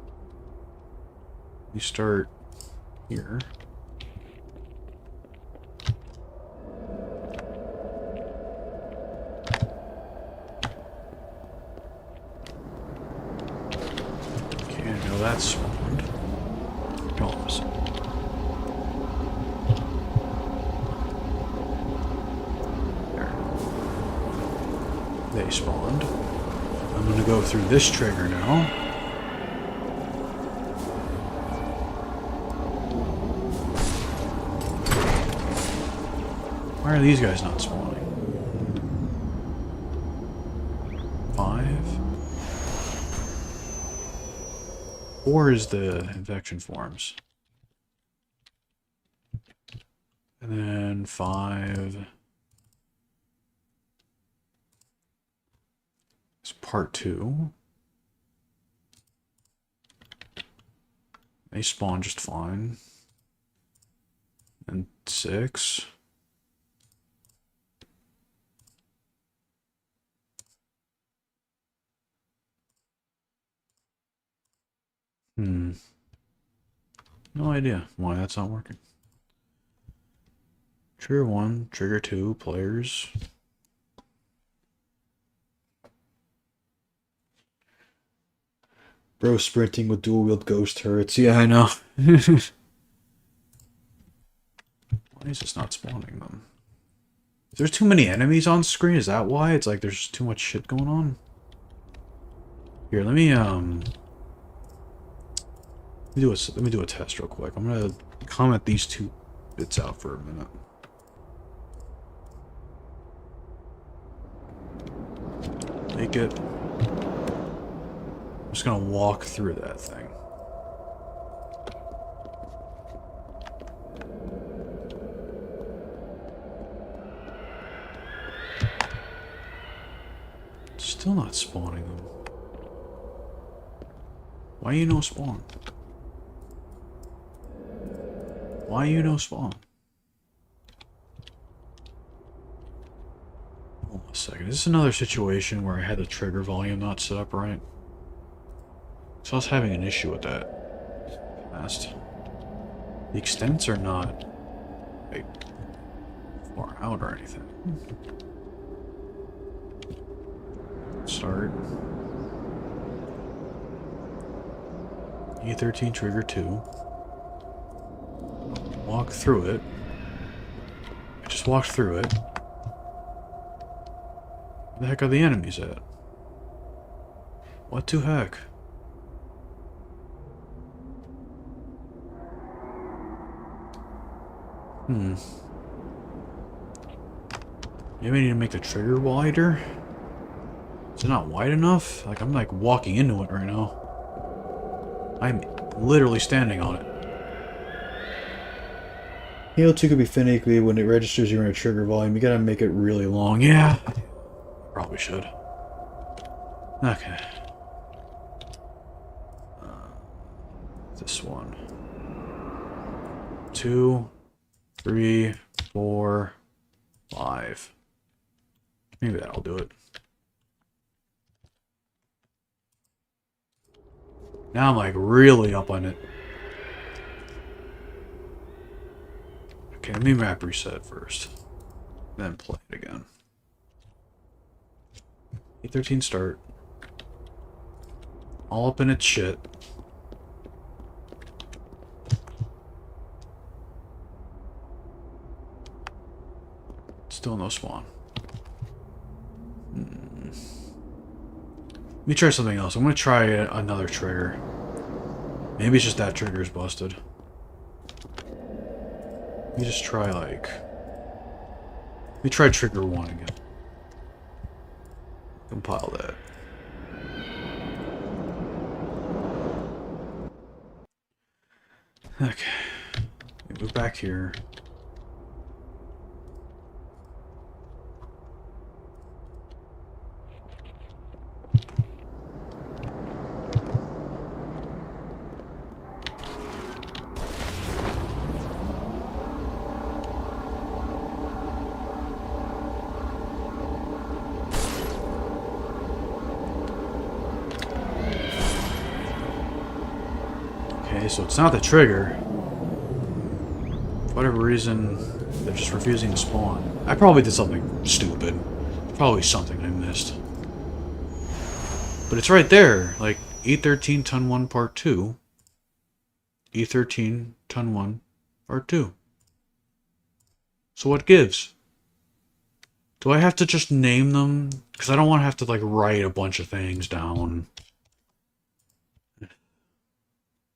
You start here. Okay, now that's spawned. Almost. There. They spawned. I'm gonna go through this trigger now. Why are these guys not spawning? 5. 4 is the infection forms. And then 5 is part 2. They spawn just fine. And 6. No idea why that's not working. Trigger 1, trigger 2, players. Bro sprinting with dual-wield ghost turrets. Yeah, I know. Why is this not spawning them? Is there too many enemies on screen? Is that why? It's like there's too much shit going on? Here, let me let me do a test real quick. I'm gonna comment these 2 bits out for a minute. Make it. I'm just gonna walk through that thing. Still not spawning them. Why you no spawn? Why you no spawn? Hold on a second. Is this another situation where I had the trigger volume not set up right? So I was having an issue with that. Fast. The extents are not like far out or anything. Start. E13 trigger 2. Walk through it. I just walked through it. Where the heck are the enemies at? What the heck? Maybe I need to make the trigger wider? Is it not wide enough? Like, I'm like walking into it right now. I'm literally standing on it. Halo 2 could be finicky when it registers you're in a trigger volume. You gotta make it really long. Yeah. Probably should. Okay. This one. 2, 3, 4, 5. Maybe that'll do it. Now I'm like really up on it. Okay, let me map reset first. Then play it again. E13 start. All up in its shit. Still no spawn. Let me try something else. I'm gonna try another trigger. Maybe it's just that trigger is busted. Let me just try like... Let me try trigger 1 again. Compile that. Okay. Let me move back here. Okay, so it's not the trigger. For whatever reason, they're just refusing to spawn. I probably did something stupid. Probably something I missed. But it's right there. Like, E13 Ton 1 Part 2. E13 Ton 1 Part 2. So what gives? Do I have to just name them? Because I don't want to have to, like, write a bunch of things down.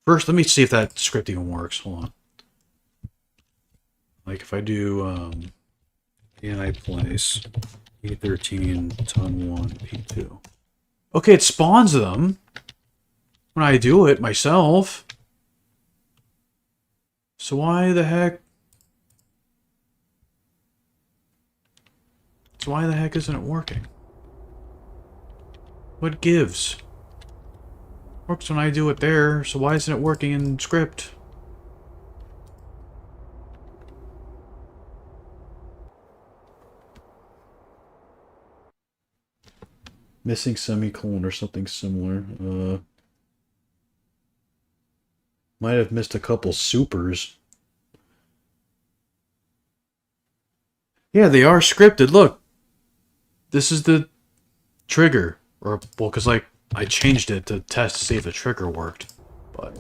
First, let me see if that script even works. Hold on. Like, if I do, AI place E13 Ton 1 P2. Okay, it spawns them when I do it myself. So why the heck? So why the heck isn't it working? What gives? Works when I do it there, so why isn't it working in script? Missing semicolon or something similar. Might have missed a couple supers. Yeah, they are scripted. Look. This is the trigger. Or, well, because, like, I changed it to test to see if the trigger worked. But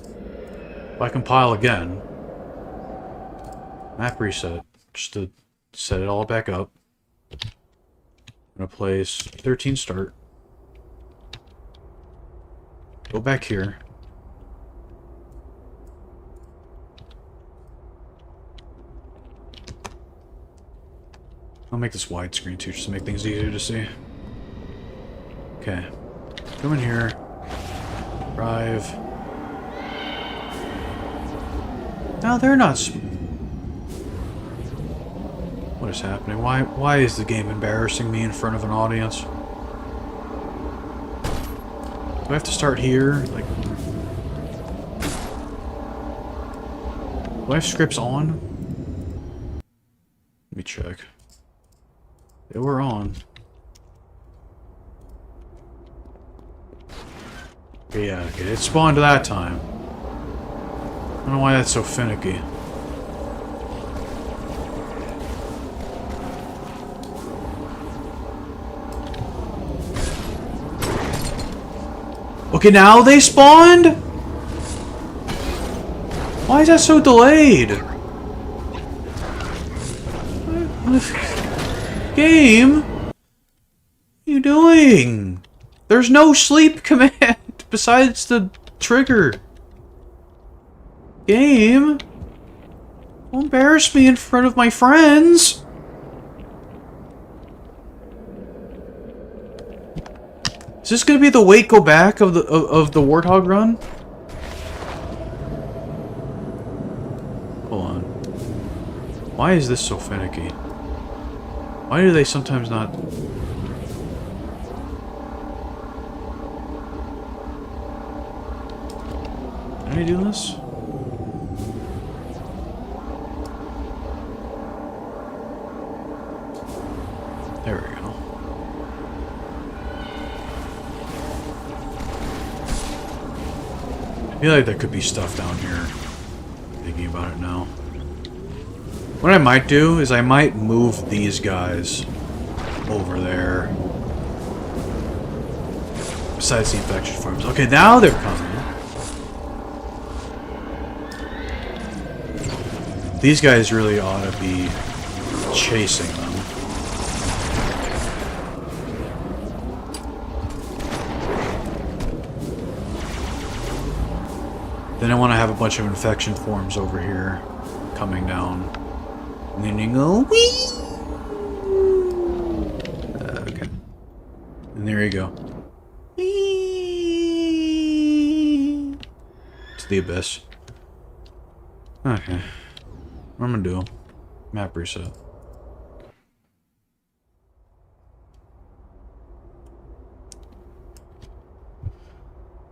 if I compile again, map reset, just to set it all back up. I'm gonna place 13 start. Go back here. I'll make this widescreen too, just to make things easier to see. Okay. Come in here. Drive. Now they're not. What is happening? Why is the game embarrassing me in front of an audience? Do I have to start here? Like, do I have scripts on? Let me check. They were on. Okay, yeah, okay, it spawned that time. I don't know why that's so finicky. Okay, now they spawned? Why is that so delayed? Game? What are you doing? There's no sleep command besides the trigger. Game? Don't embarrass me in front of my friends. Is this gonna be the wait go back of the Warthog run? Hold on. Why is this so finicky? Why do they sometimes not? Can I do this? There we go. I feel like there could be stuff down here. Thinking about it now. What I might do is I might move these guys over there. Besides the infection farms. Okay, now they're coming. These guys really ought to be chasing them. Then I want to have a bunch of infection forms over here coming down. And then you go, whee! Okay. And there you go. Whee! To the abyss. Okay. What I'm gonna do? Map reset.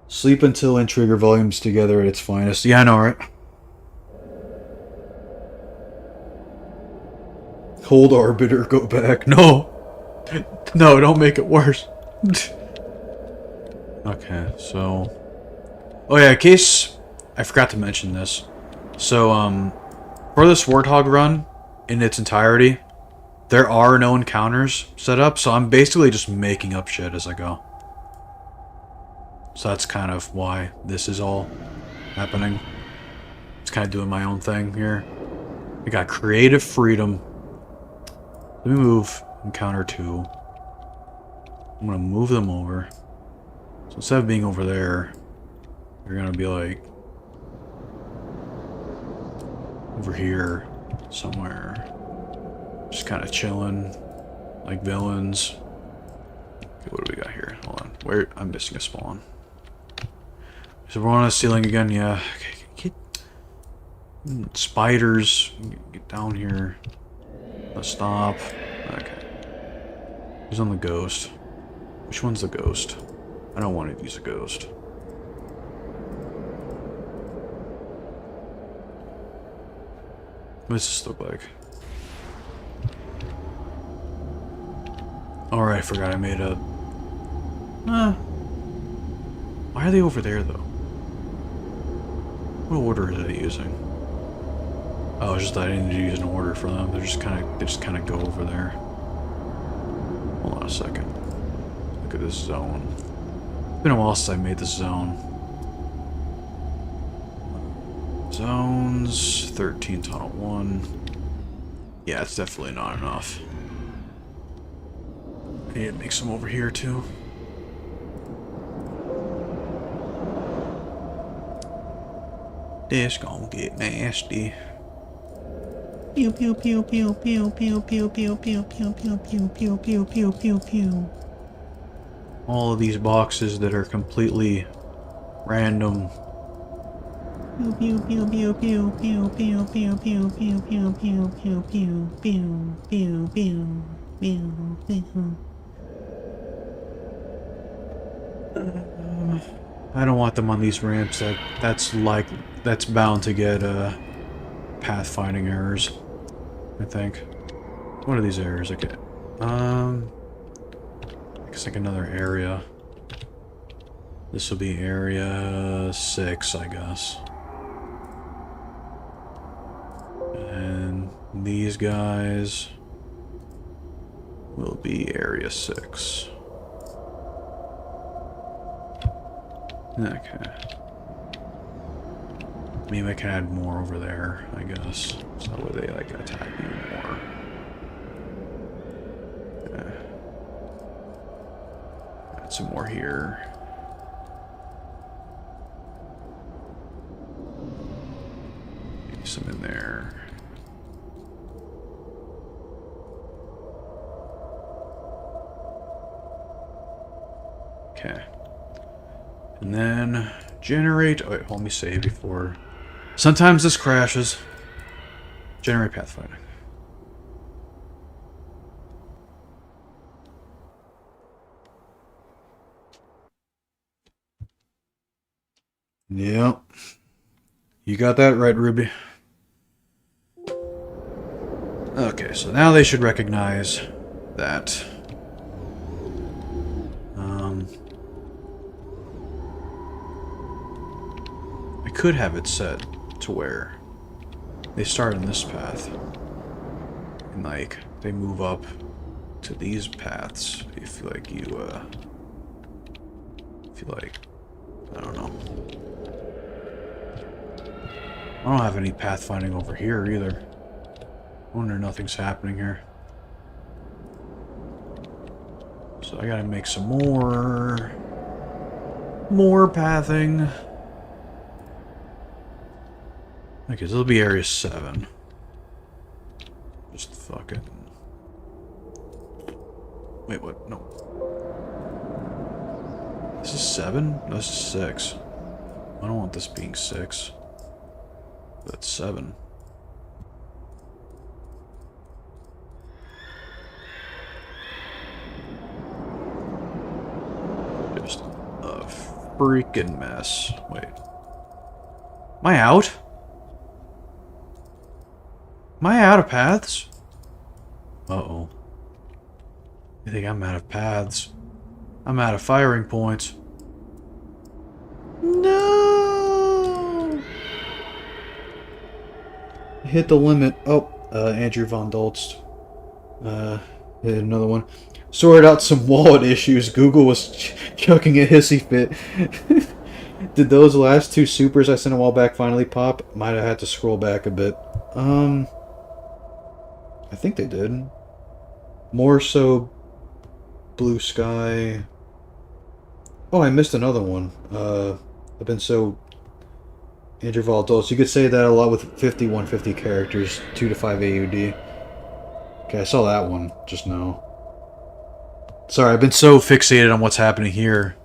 Sleep until and trigger volumes together at its finest. Yeah, I know, right? Hold Arbiter, go back. No! No, don't make it worse. Okay, so... Oh yeah, in case I forgot to mention this. So, for this Warthog run, in its entirety, there are no encounters set up, so I'm basically just making up shit as I go. So that's kind of why this is all happening. It's kind of doing my own thing here. I got creative freedom. Let me move encounter 2. I'm gonna move them over. So instead of being over there, they're gonna be like over here somewhere. Just kind of chilling like villains. Okay, what do we got here? Hold on. Where? I'm missing a spawn. So we're on the ceiling again, yeah. Okay, get spiders. Get down here. Let's stop. Okay. Who's on the ghost? Which one's the ghost? I don't want to use a ghost. What does this look like? Alright, I forgot I made a... Why are they over there, though? What order are they using? Oh, it's just that I didn't need to use an order for them. They just kind of go over there. Hold on a second. Look at this zone. It's been a while since I made this zone. Zones, 13 tunnel 1. Yeah, it's definitely not enough. I need to make some over here too. This gonna get nasty. Pew pew pew pew pew pew pew pew pew pew pew pew pew pew pew pew pew. All of these boxes that are completely random. Pew pew pew pew pew pew pew pew pew pew pew pew pew pew pew pew pew pew. I don't want them on these ramps. That's bound to get pathfinding errors. I think. What are these errors? Okay. I guess like another area. This will be area 6, I guess. And these guys will be area 6. Okay. Maybe I can add more over there, I guess. So that way they like attack me more. Yeah. Add some more here. Maybe some in there. Okay. And then generate. Oh, wait, let me save before. Sometimes this crashes. Generate pathfinding. Yep. You got that right, Ruby. Okay, so now they should recognize that. I could have it set to where they start in this path and like they move up to these paths if like you I don't know. I don't have any pathfinding over here either. I wonder nothing's happening here. So I gotta make some more pathing. Okay, so it'll be area 7. Just fucking... Wait, what? No. This is 7? No, this is 6. I don't want this being 6. That's 7. Just a freaking mess. Wait. Am I out? Am I out of paths? Uh-oh. I think I'm out of paths. I'm out of firing points. No! I hit the limit. Oh, Andrew Von Dolst. Hit another one. Sorted out some wallet issues. Google was chucking a hissy fit. Did those last two supers I sent a while back finally pop? Might have had to scroll back a bit. I think they did. More so Blue Sky. Oh, I missed another one. I've been so interval. So you could say that a lot with 150 characters, 2 to 5 AUD. Okay, I saw that one just now. Sorry, I've been so fixated on what's happening here,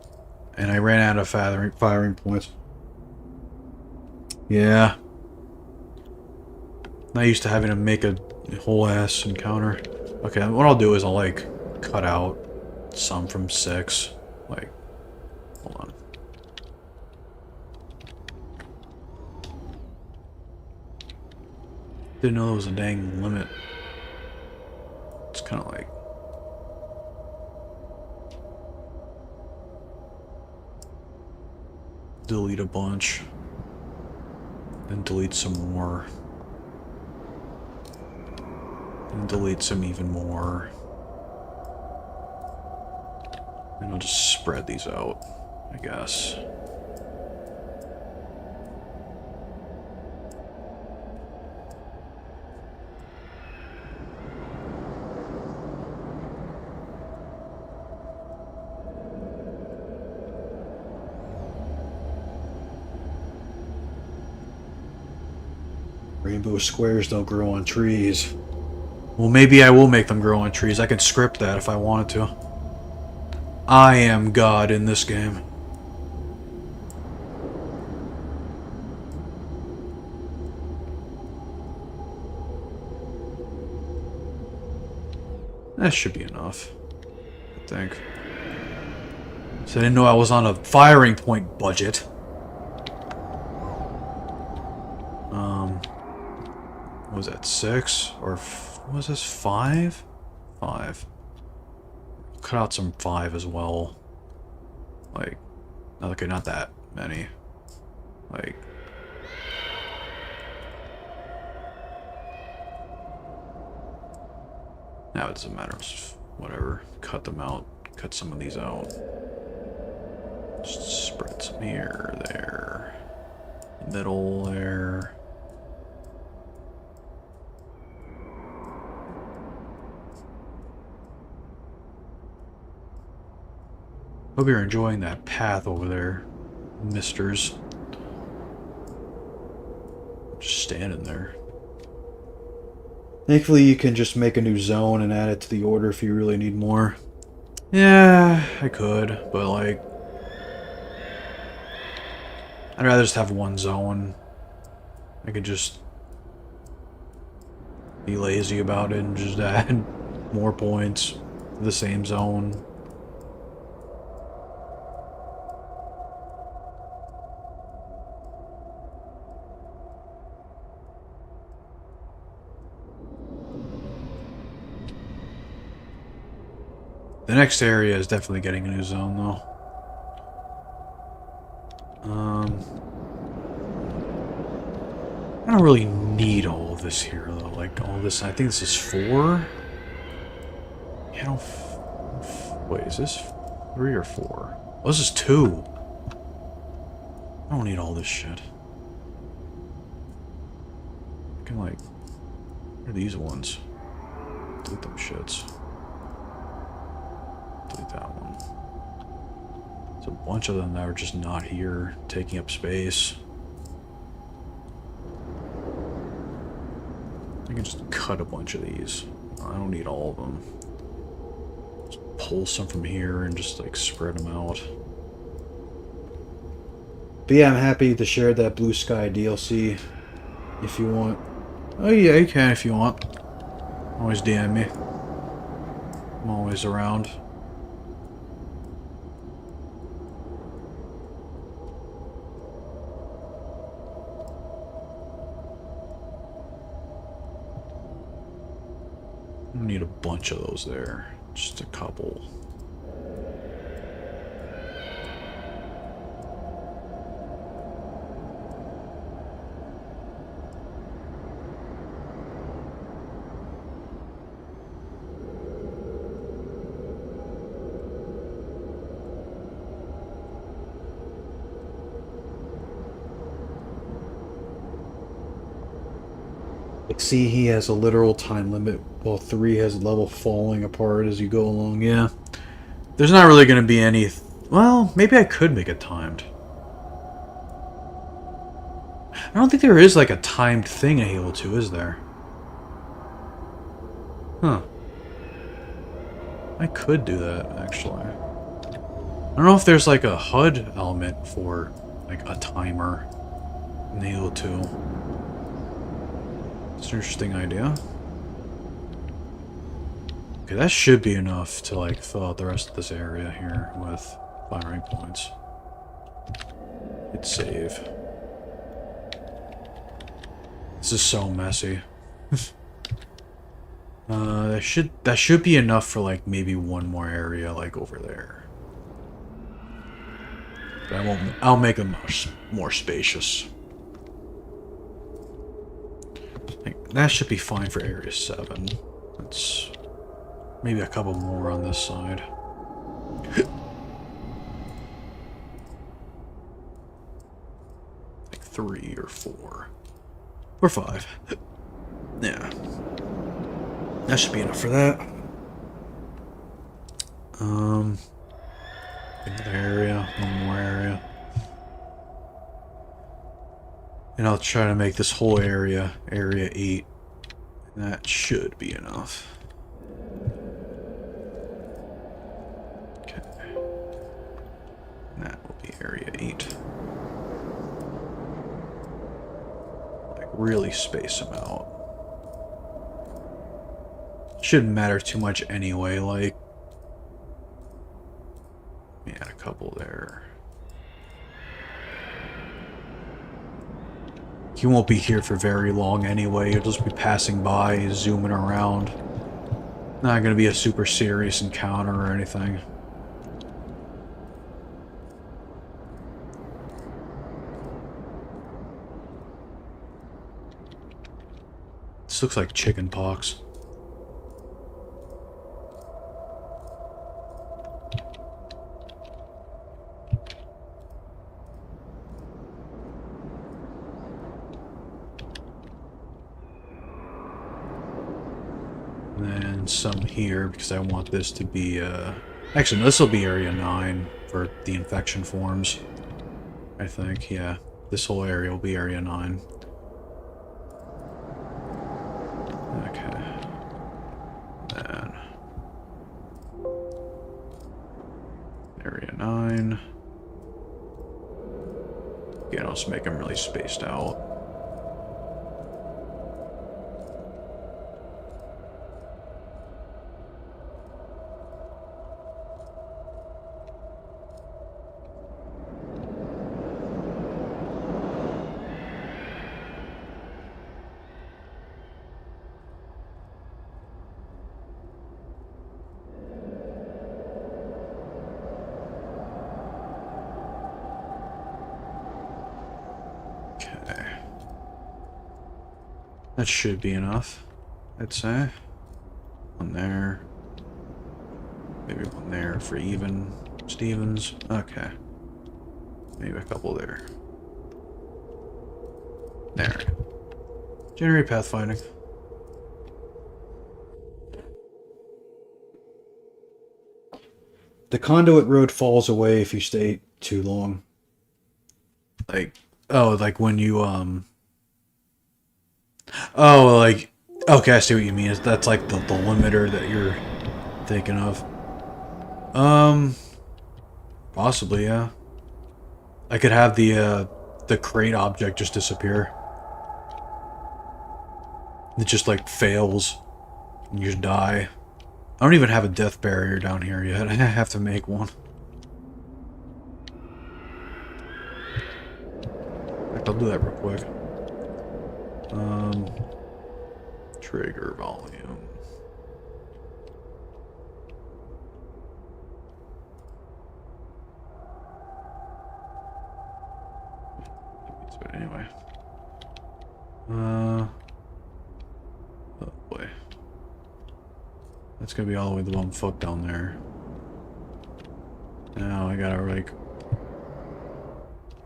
and I ran out of firing points. Yeah. Not used to having to make a whole ass encounter. Okay, what I'll do is I'll like cut out some from 6. Like, hold on. Didn't know there was a dang limit. It's kind of like... delete a bunch. Then delete some more. And delete some even more. And I'll just spread these out, I guess. Rainbow squares don't grow on trees. Well, maybe I will make them grow on trees. I can script that if I wanted to. I am God in this game. That should be enough, I think. So I didn't know I was on a firing point budget. What was that, 6? Or what was this, 5? 5. Cut out some 5 as well. Like, okay, not that many. Like... now it doesn't matter, just whatever. Cut them out. Cut some of these out. Just spread some here, there. Middle there. Hope you're enjoying that path over there, misters. Just standing there. Thankfully, you can just make a new zone and add it to the order if you really need more. Yeah, I could, but like... I'd rather just have one zone. I could just be lazy about it and just add more points to the same zone. The next area is definitely getting a new zone, though. I don't really need all of this here, though. Like, all this... I think this is 4? Yeah, I don't... wait, is this 3 or 4? Oh, this is 2. I don't need all this shit. I can, like... where are these ones? Delete them shits. Delete that one. There's a bunch of them that are just not here, taking up space. I can just cut a bunch of these. I don't need all of them. Just pull some from here and just like spread them out. But yeah, I'm happy to share that Blue Sky DLC if you want. Oh yeah, you can if you want. Always DM me. I'm always around. I need a bunch of those there. Just a couple. Like, see, he has a literal time limit, while 3 has level falling apart as you go along. Yeah. There's not really going to be any... Well, maybe I could make it timed. I don't think there is, like, a timed thing in Halo 2, is there? Huh. I could do that, actually. I don't know if there's, like, a HUD element for, like, a timer in Halo 2. It's an interesting idea. Okay, that should be enough to, like, fill out the rest of this area here with firing points. Hit save. This is so messy. That should be enough for, like, maybe one more area, like, over there. But I'll make them more spacious. Like, that should be fine for area 7. Let's maybe a couple more on this side. Like 3 or 4. Or 5. Yeah. That should be enough for that. Another area, one more area. And I'll try to make this whole area, area 8. And that should be enough. Okay. And that will be area 8. Like, really space them out. Shouldn't matter too much anyway, like... Let me add a couple there. He won't be here for very long anyway, he'll just be passing by, zooming around. Not gonna be a super serious encounter or anything. This looks like chicken pox. And some here, because I want this to be, actually, no, this will be Area 9 for the infection forms. I think, yeah. This whole area will be Area 9. Okay. Then... Area 9. Again, I'll just make them really spaced out. That should be enough, I'd say. One there. Maybe one there for even Stevens. Okay. Maybe a couple there. There. Generate pathfinding. The conduit road falls away if you stay too long. Like, oh, like when you, oh, like, okay, I see what you mean. That's like the limiter that you're thinking of. Possibly, yeah. I could have the crate object just disappear. It just, like, fails. And you just die. I don't even have a death barrier down here yet. I have to make one. In fact, I'll do that real quick. Trigger volume. But anyway. Oh boy. That's gonna be all the way the bum fuck down there. Now I gotta, like,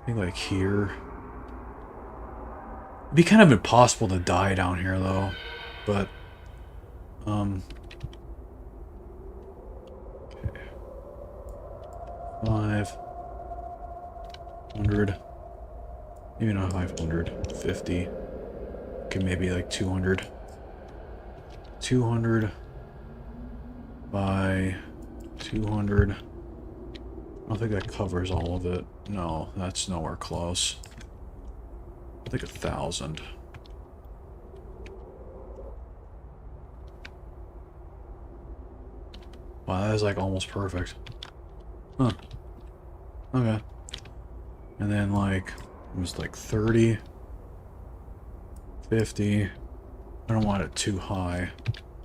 I think, like, here. It'd be kind of impossible to die down here, though. But, okay. 500. Maybe not 500. 50. Okay, maybe like 200. 200 by 200. I don't think that covers all of it. No, that's nowhere close. I think 1,000. Wow, that is like almost perfect. Huh. Okay. And then like, it was like 30. 50. I don't want it too high.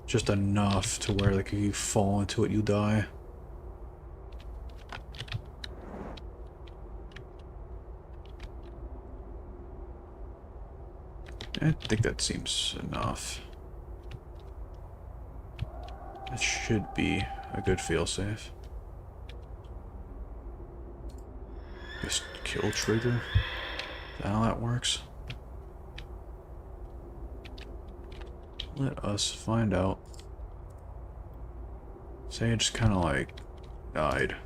Just enough to where like if you fall into it, you die. I think that seems enough. That should be a good failsafe. Just kill trigger. Is that how that works? Let us find out. Say it just kind of like died.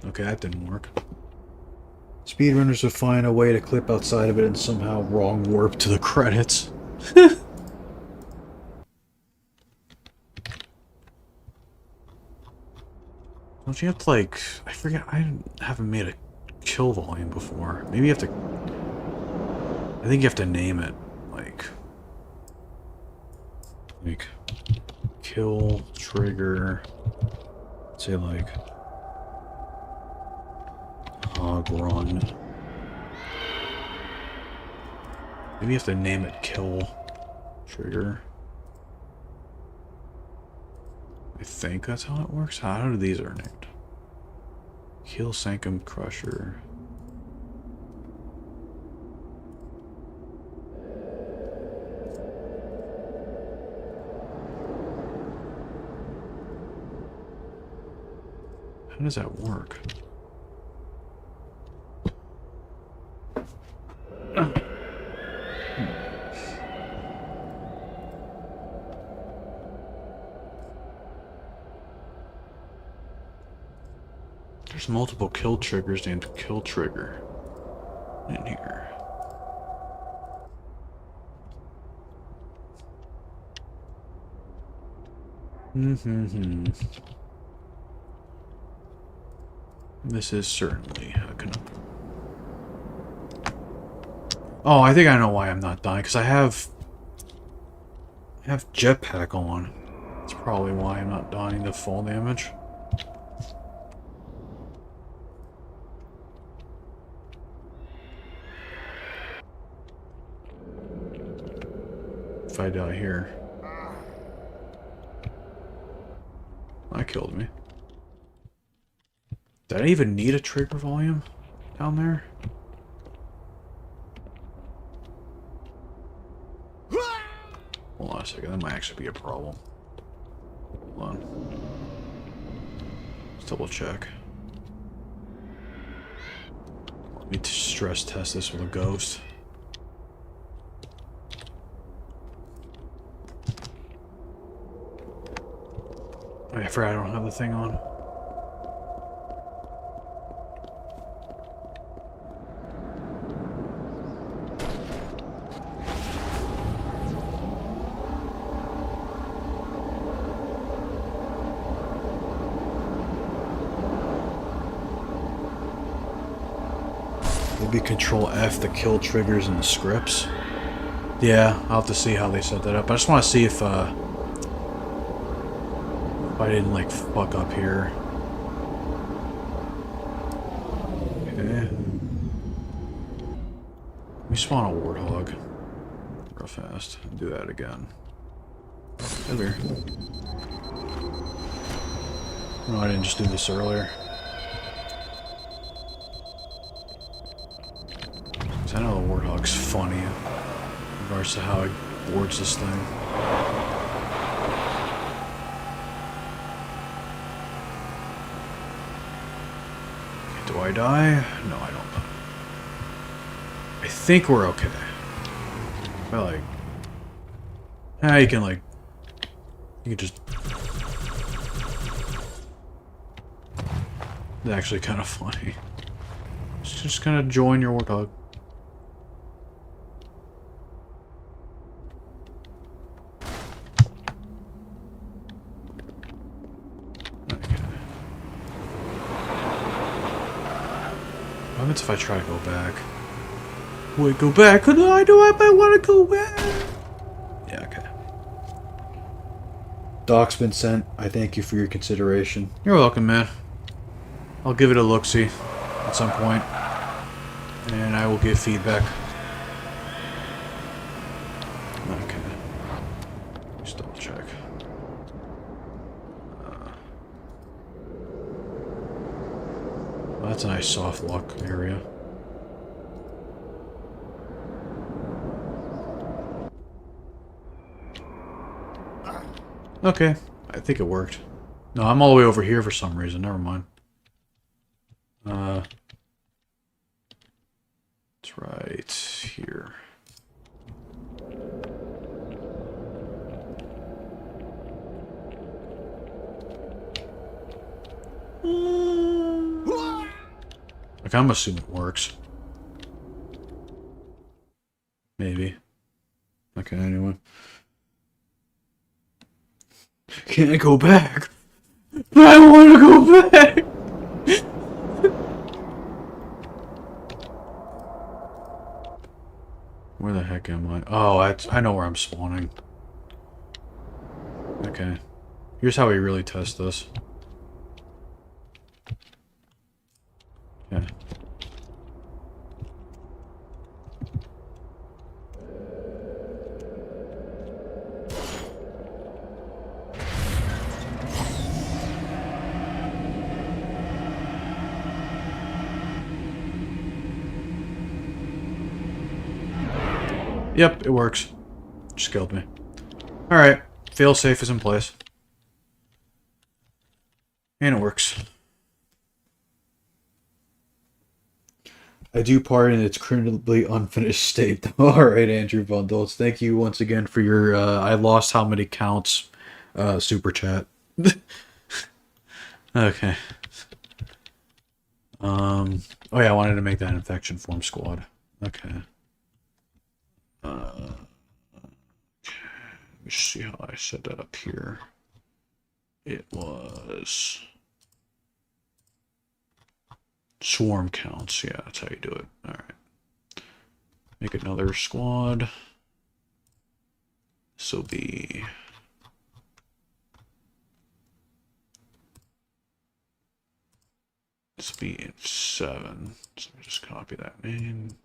Okay, that didn't work. Speedrunners would find a way to clip outside of it and somehow wrong warp to the credits. Don't you have to, like... I forget, I haven't made a kill volume before. Maybe you have to... I think you have to name it, like... kill trigger... Say, like... hog run. Maybe you have to name it kill trigger. I think that's how it works. How do these are named? Kill Sankum Crusher. How does that work? There's multiple kill triggers named kill trigger in here. This is certainly a conundrum. Oh, I think I know why I'm not dying, because I have jetpack on. That's probably why I'm not dying to fall damage. If I die here. That killed me. Did I even need a trigger volume down there? Hold on a second, that might actually be a problem. Hold on. Let's double check. Let me stress test this with a ghost. I forgot I don't have the thing on. Maybe Control F the kill triggers in the scripts. Yeah, I'll have to see how they set that up. I just want to see if I didn't like fuck up here. Okay. Let me spawn a Warthog real fast and do that again. Come here. No, I didn't just do this earlier. I know the Warthog's funny in regards to how boards this thing. Do I die? No, I don't die. I think we're okay. But like, you can like, you can just. It's actually kind of funny. Just kind of join your Warthog. Okay. What happens if I try to go back? Wait, go back? Could I do it? I want to go back. Yeah, okay. Doc's been sent. I thank you for your consideration. You're welcome, man. I'll give it a look-see at some point, and I will give feedback. Okay. Just double check. Well, that's a nice soft lock area. Okay, I think it worked. No, I'm all the way over here for some reason. Never mind. It's right here. Like, I'm assuming it works. Maybe. Okay, anyway. Can't I go back? I want to go back! Where the heck am I? Oh, I know where I'm spawning. Okay. Here's how we really test this. Okay. Yep, it works. Just killed me. Alright. Failsafe is in place. And it works. I do pardon its criminally unfinished state. Alright, Andrew Bundles. Thank you once again for your, I lost how many counts, super chat. Okay. Oh yeah, I wanted to make that infection form squad. Okay. Let me see how I set that up here. It was swarm counts. Yeah, that's how you do it. All right. Make another squad. This will be in 7. So let me just copy that name.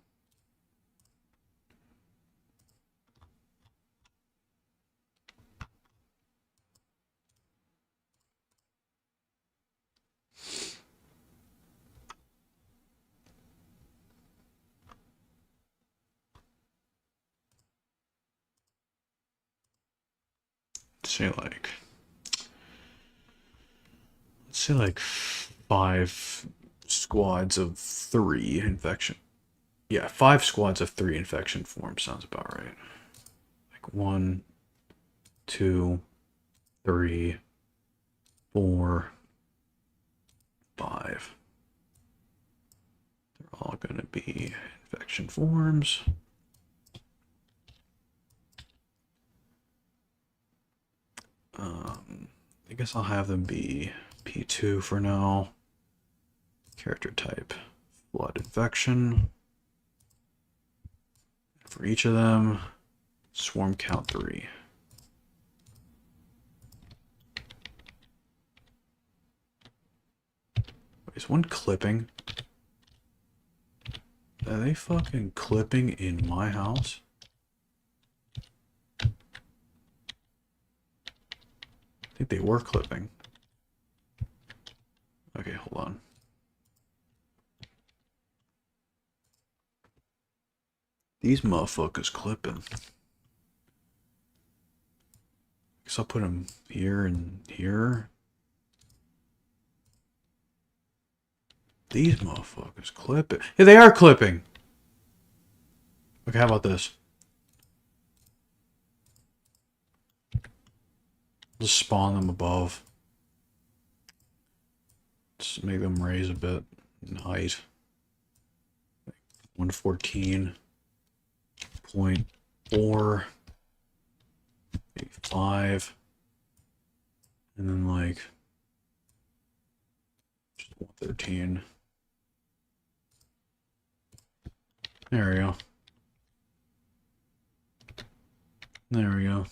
Let's say like 5 squads of 3 infection. Yeah, 5 squads of 3 infection forms sounds about right. Like 1, 2, 3, 4, 5. They're all gonna be infection forms. I guess I'll have them be P2 for now. Character type, blood infection. For each of them, swarm count 3. Wait, is one clipping? Are they fucking clipping in my house? I think they were clipping. Okay, hold on. These motherfuckers clipping. Guess I'll put them here and here. These motherfuckers clip it. Yeah, they are clipping. Okay, how about this? Just spawn them above. Just make them raise a bit in height. 114.4. Maybe 5. And then like just 113. There we go. There we go.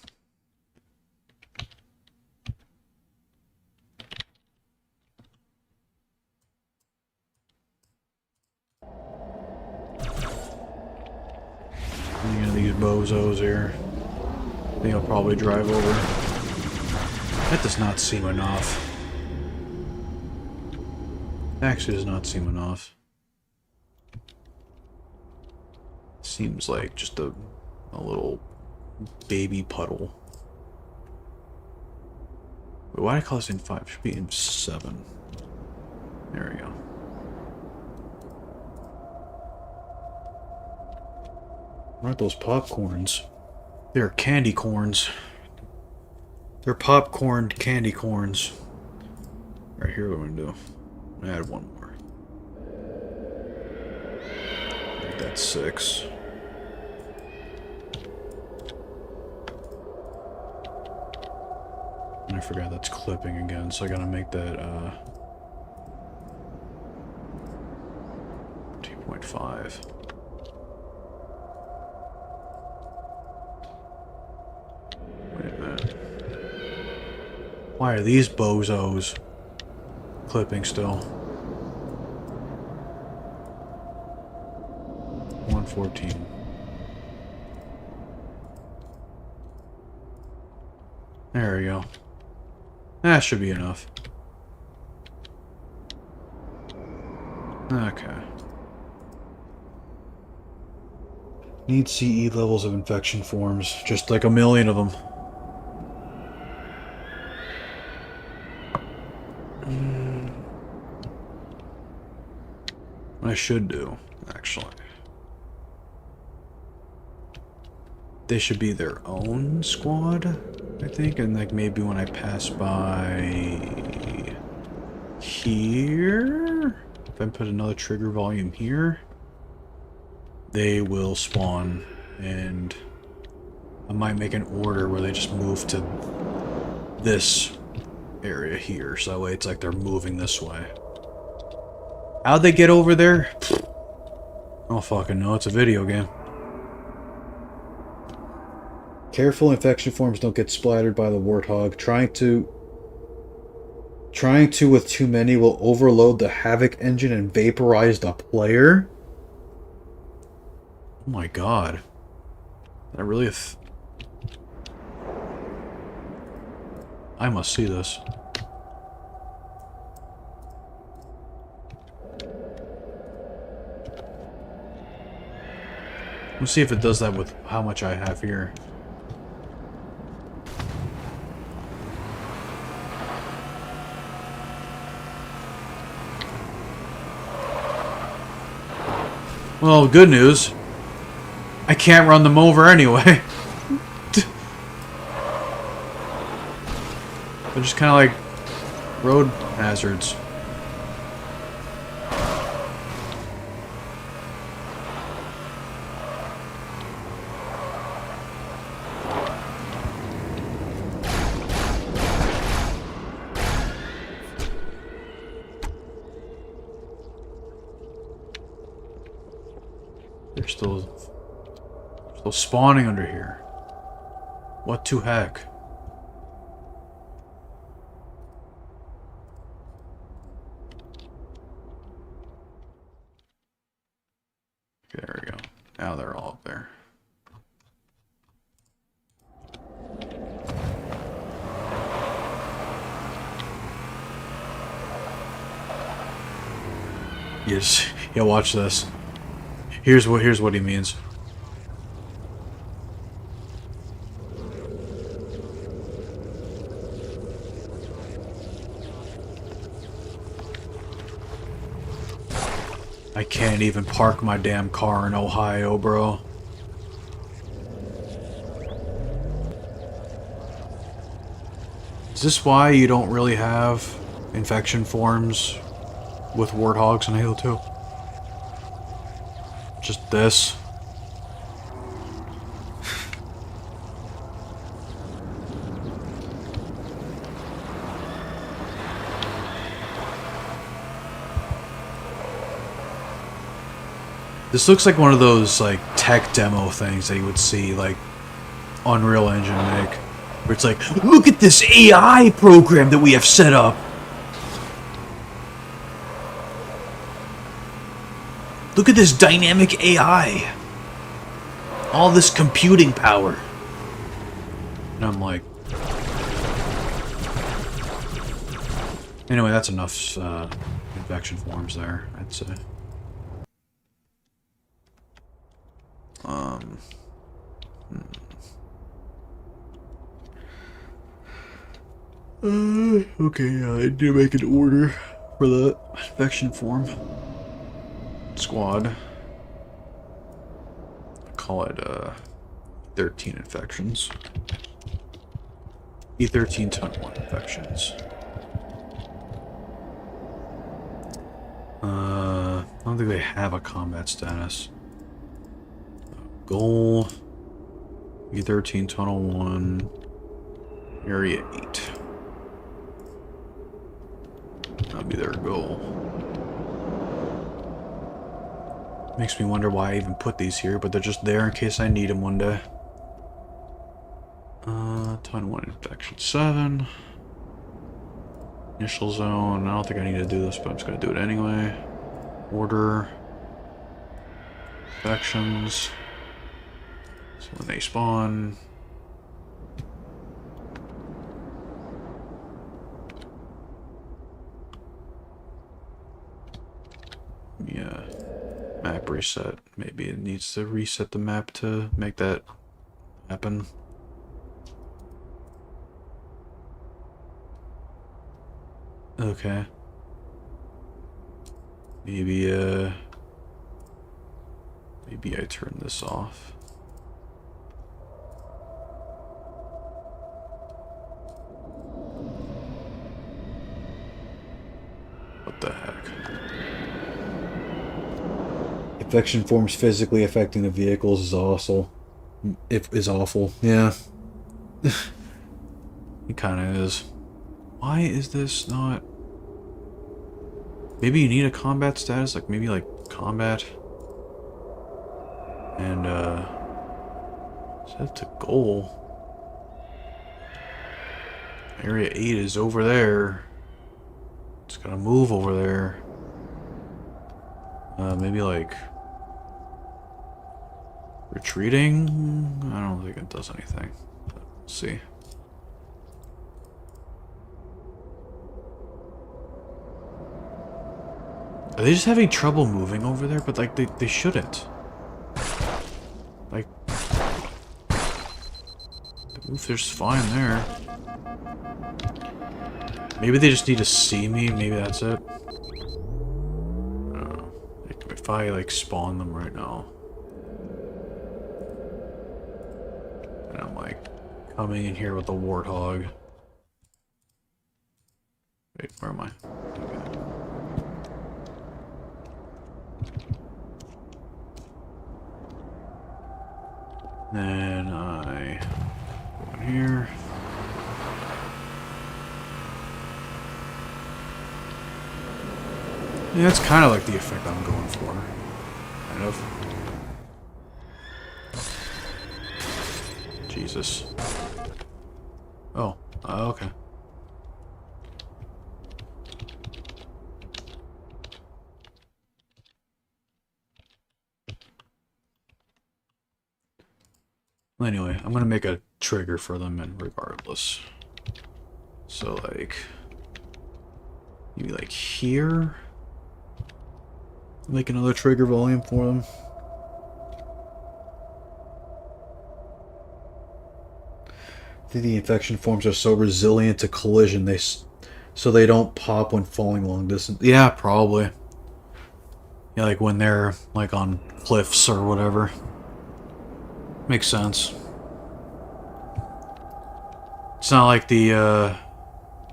These bozos here. I think I'll probably drive over. That does not seem enough. Actually does not seem enough. Seems like just a little baby puddle. Wait, why did I call this in 5? It should be in 7. There we go. What are those popcorns? They're candy corns. They're popcorned candy corns. Right here, what I'm gonna do. I'm gonna add one more. I think that's 6. And I forgot that's clipping again, so I gotta make that 2.5. Wait a minute. Why are these bozos clipping still? 114. There we go. That should be enough. Okay. Need CE levels of infection forms. Just like a million of them. What I should do, actually. They should be their own squad, I think, and like maybe when I pass by here, if I put another trigger volume here, they will spawn, and I might make an order where they just move to this area here, so that way it's like they're moving this way. How'd they get over there? I don't fucking know, it's a video game. Careful, infection forms don't get splattered by the Warthog. Trying to with too many will overload the Havoc engine and vaporize the player. Oh my god. Is that really I must see this. Let's see if it does that with how much I have here. Well, good news. I can't run them over anyway. They're just kind of like road hazards. They're still spawning under here. What to heck? There we go. Now they're all up there. Yes. Yeah, watch this. Here's what he means. I can't even park my damn car in Ohio, bro. Is this why you don't really have infection forms with Warthogs in Halo 2? Just this? This looks like one of those, like, tech demo things that you would see, like, Unreal Engine make. Where it's like, look at this AI program that we have set up! Look at this dynamic AI! All this computing power! And I'm like... Anyway, that's enough, infection forms there, I'd say. Okay, I do make an order for the infection form. Squad. I call it, 13 infections. E13 ton 1 infections. I don't think they have a combat status. Goal. E13 Tunnel 1. Area 8. That'll be their goal. Makes me wonder why I even put these here, but they're just there in case I need them one day. Ton 1 infection 7. Initial zone. I don't think I need to do this, but I'm just gonna do it anyway. Order. Infections. So when they spawn. Yeah. Map reset. Maybe it needs to reset the map to make that happen. Okay. Maybe I turn this off. What the heck? Infection forms physically affecting the vehicles is awful. Is awful. Yeah. It kind of is. Why is this not... Maybe you need a combat status, like maybe like combat. And set to goal. Area 8 is over there. It's gotta move over there. Maybe like retreating? I don't think it does anything. But we'll see. Are they just having trouble moving over there? But like they shouldn't. Like the roof is fine there. Maybe they just need to see me, maybe that's it. I don't know. Like, if I like spawn them right now. And I'm like coming in here with the Warthog. Wait, where am I? Okay. Then I go in here. Yeah, that's kind of like the effect I'm going for. Kind of. Jesus. Oh, okay. Well, anyway, I'm gonna make a trigger for them and regardless. So like maybe like here. Make another trigger volume for them. I think the infection forms are so resilient to collision, so they don't pop when falling long distance. Yeah, probably. Yeah, like when they're like on cliffs or whatever. Makes sense. It's not like the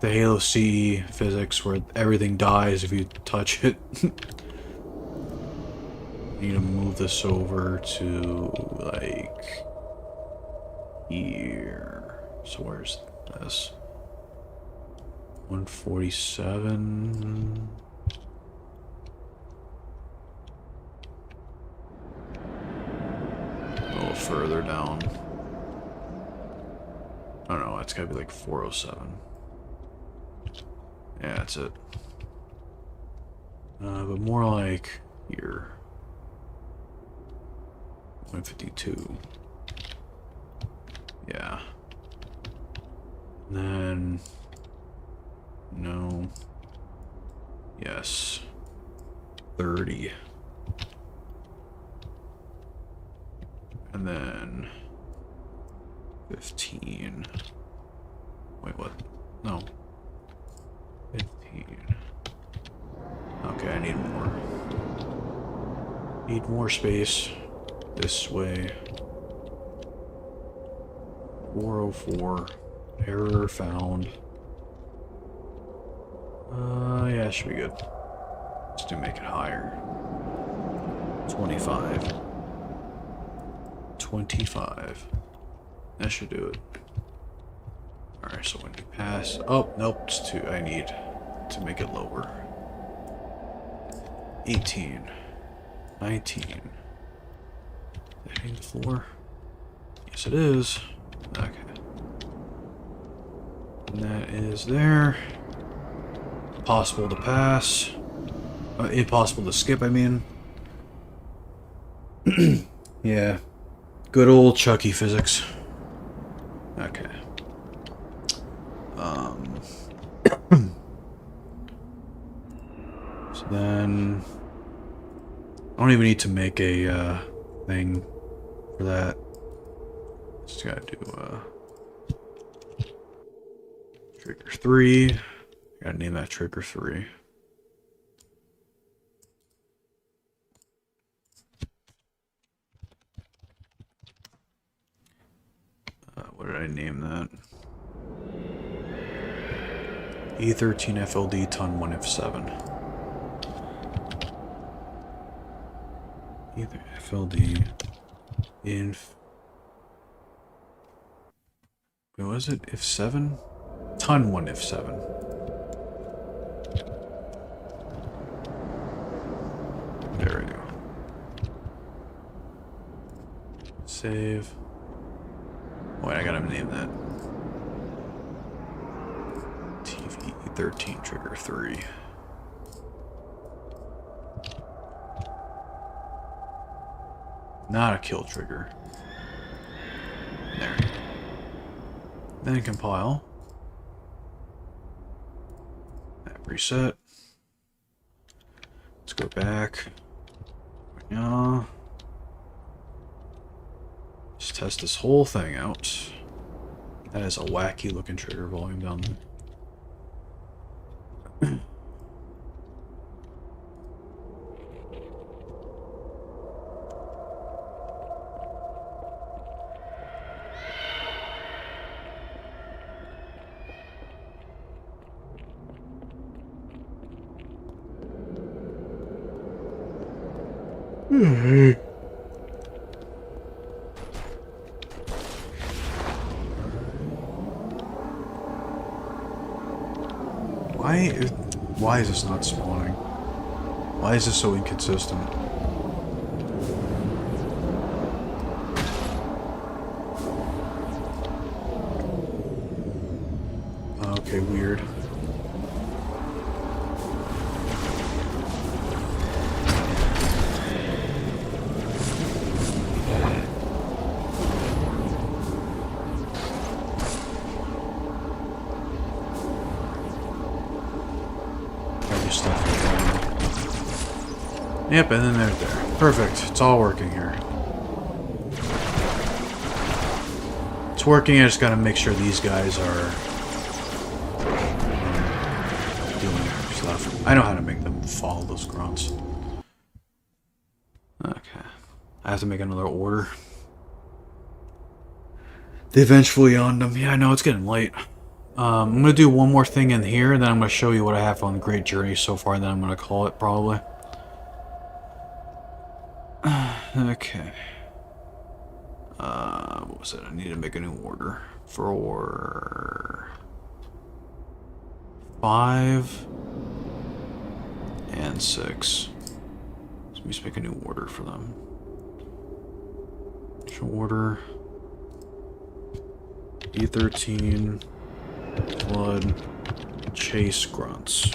Halo CE physics where everything dies if you touch it. Need to move this over to like here. So where's this? 147. A little further down. I don't know, it's gotta be like 407. Yeah, that's it. But more like here. 152. Yeah. And then... No. Yes. 30. And then... 15. Wait, what? No. 15. Okay, I need more. Need more space. This way. 404. Error found. Yeah, should be good. Just to make it higher. 25. 25. That should do it. Alright, so when you pass... Oh, nope, it's too... I need to make it lower. 18. 19. Is that hitting the floor? Yes, it is. Okay. And that is there. Possible to pass. Impossible to skip, I mean. Yeah. Good old Chucky physics. Okay. So then... I don't even need to make a, thing for that. Just gotta do, trigger 3. Gotta name that trigger 3. What did I name that? E13 FLD ton 1F7. Either FLD inf. What was it? If 7? Ton 1 if 7. There we go. Save. Wait, I gotta name that. TV 13 trigger 3. Not a kill trigger. There. Then compile. That reset. Let's go back. Yeah. Let's test this whole thing out. That is a wacky looking trigger volume down there. Why is this not spawning? Why is this so inconsistent? Okay, weird. Yep, and then they're there. Perfect. It's all working here. It's working. I just gotta make sure these guys are doing stuff. I know how to make them follow those grunts. I have to make another order. The Vengeful Yondam. Yeah, I know, it's getting late. I'm going to do one more thing in here, and then I'm going to show you what I have on the Great Journey so far, and then I'm going to call it, probably. Okay. What was it? I need to make a new order for 5 and 6. So let me just make a new order for them. Order E13 Blood Chase Grunts.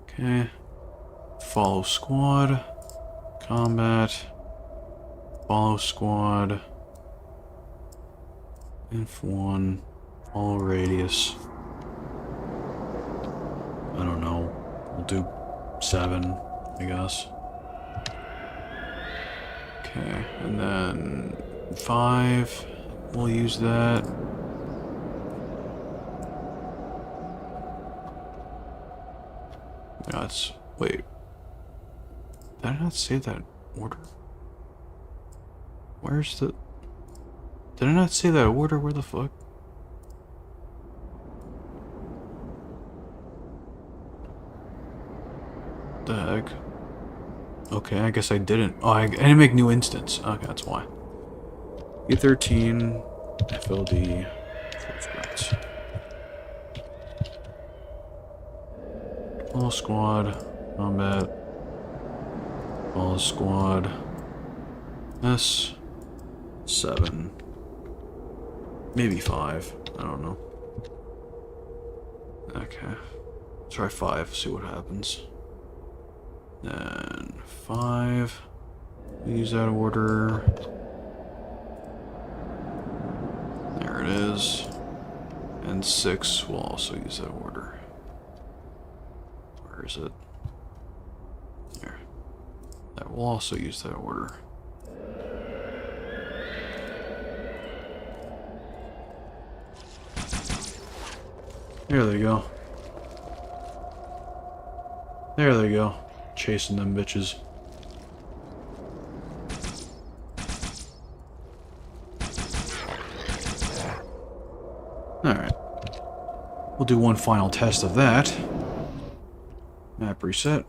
Okay. Follow squad. Combat. Follow squad. F1. Follow radius. I don't know. We'll do 7, I guess. Okay, and then 5. We'll use that. That's... Wait. Did I not say that order? Where's the... Did I not say that order? Where the fuck? The heck? Okay, I guess I didn't. Oh, I didn't make new instance. Okay, that's why. E13, FLD, Footprints. All squad, combat, all squad, S7, maybe 5, I don't know. Okay, try 5, see what happens. Then 5, use that order. There it is. And 6 will also use that order. Where is it? There. That will also use that order. There they go. There they go. Chasing them bitches. Alright. We'll do one final test of that. Map reset.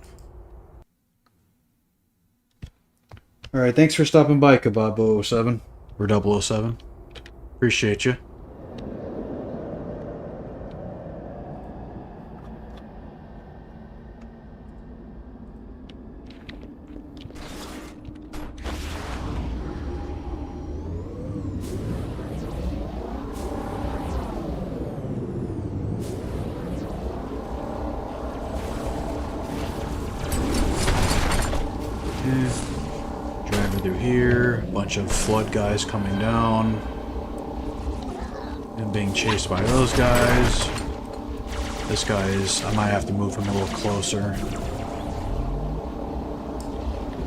Alright, thanks for stopping by, Kebab 007. Or 007. Appreciate you. Driving through here, bunch of flood guys coming down, and being chased by those guys. This guy is, I might have to move him a little closer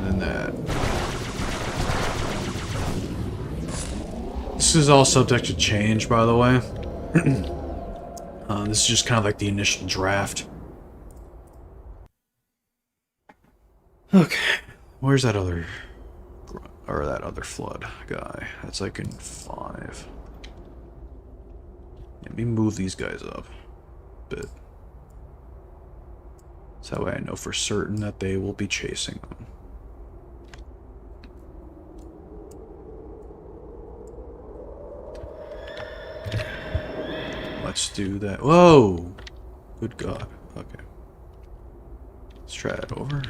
than that. This is all subject to change, by the way. This is just kind of like the initial draft. Okay. Where's that other, or that other flood guy? That's like in 5. Let me move these guys up a bit. So that way I know for certain that they will be chasing them. Let's do that. Whoa! Good God. Okay. Let's try that over.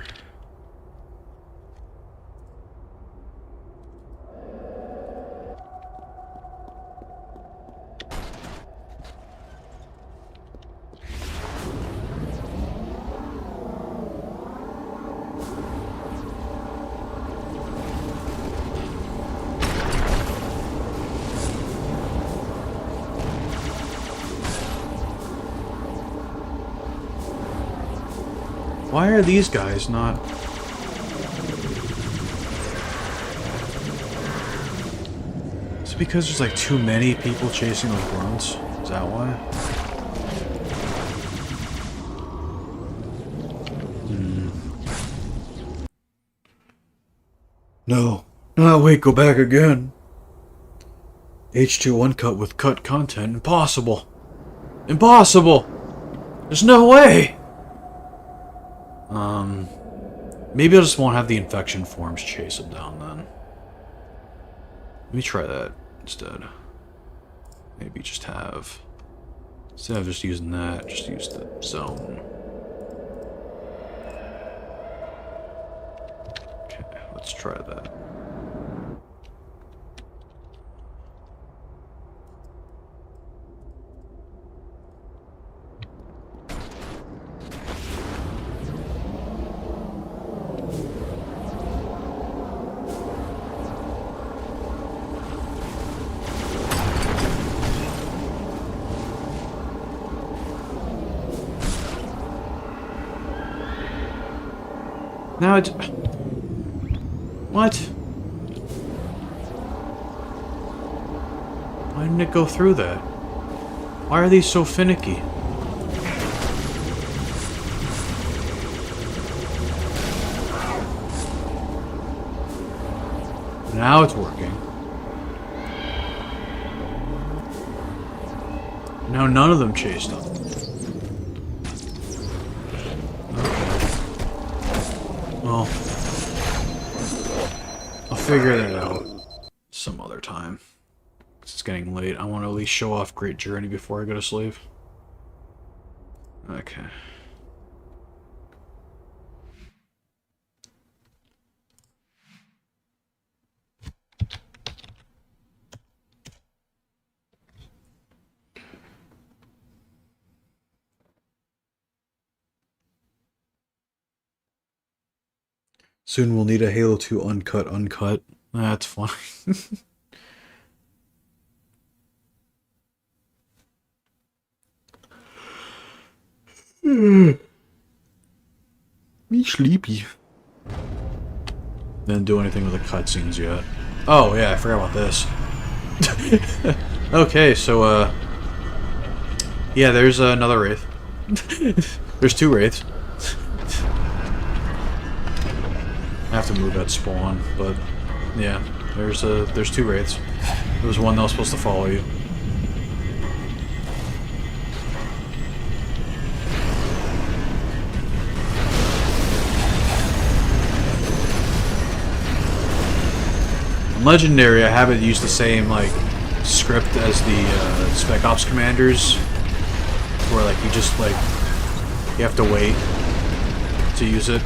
Why are these guys not... Is it because there's like too many people chasing those grunts? Is that why? No. No, wait, go back again. H2 Uncut with cut content. Impossible. Impossible! There's no way! Maybe I just won't have the infection forms chase him down then. Let me try that instead. Maybe just have... Instead of just using that, just use the zone. Okay, let's try that. Now it... What? Why didn't it go through that? Why are these so finicky? Now it's working. Now none of them chased him. Well, I'll figure that out some other time. It's getting late. I want to at least show off Great Journey before I go to sleep. Okay. Soon we'll need a Halo 2 Uncut. That's funny. Me sleepy. Didn't do anything with the cutscenes yet. Oh yeah, I forgot about this. Okay, so yeah, there's another wraith. There's two wraiths. I have to move that spawn, but yeah, there's two wraiths. There was one that was supposed to follow you. On Legendary, I haven't used the same like script as the Spec Ops commanders, where like you just like you have to wait to use it.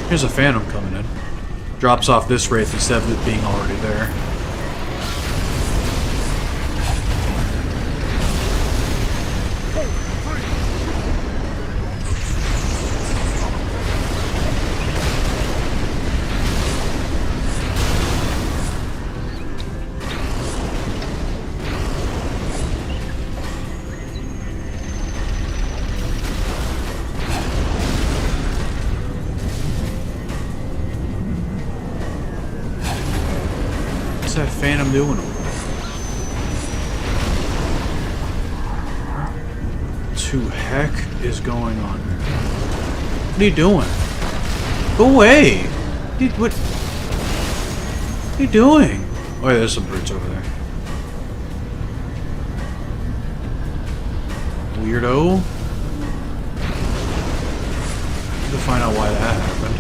Here's a Phantom coming in. Drops off this wraith instead of it being already there. What's that Phantom doing over there? What the heck is going on here? What are you doing? Go away! What are you doing? Oh yeah, there's some brutes over there. Weirdo. Need to find out why that happened.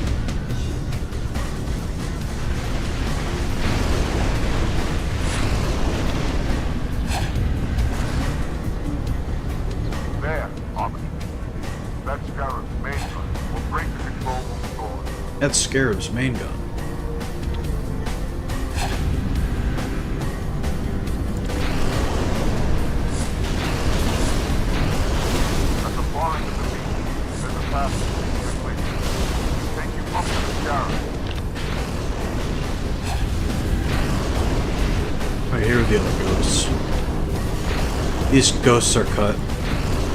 There, Officer. That's Scarab's main gun. We'll break the control room door. That's Scarab's main gun. At the far end of the beach, there's a passage quickly. Take you up to the Scarab. Right, here are the other ghosts. These ghosts are cut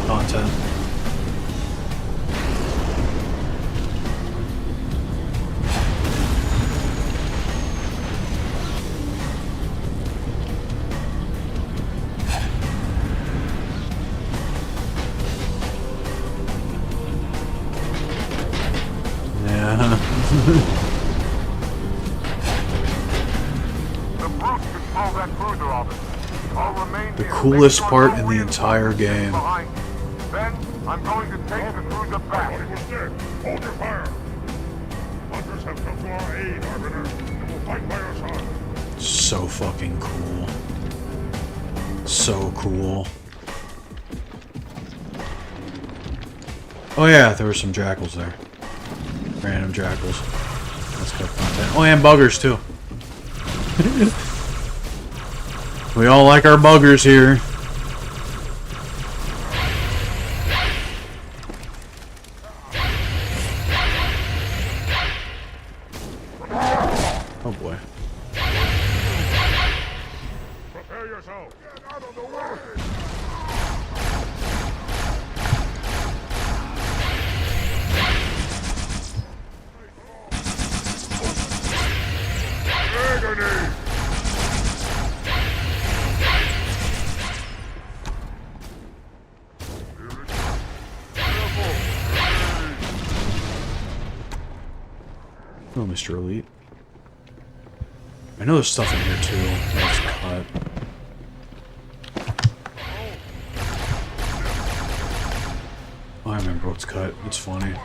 content. The brutes control that cruiser, officer. I'll remain The here. coolest Make part sure in no the reinforcements entire get game. behind you. Then, I'm going to take the cruiser back. Nobody was dead. Hold your fire. Hunters have come to our aid, Arbiter, and will fight by our side. So fucking cool. So cool. Oh yeah, there were some jackals there. Random jackals. Let's go find that. Oh, and buggers too. We all like our buggers here. Oh boy. Prepare yourself. Get out of the way. Agony. Oh, Mr. Elite. I know there's stuff in here too. That's cut. Oh, I remember what's cut. It's funny.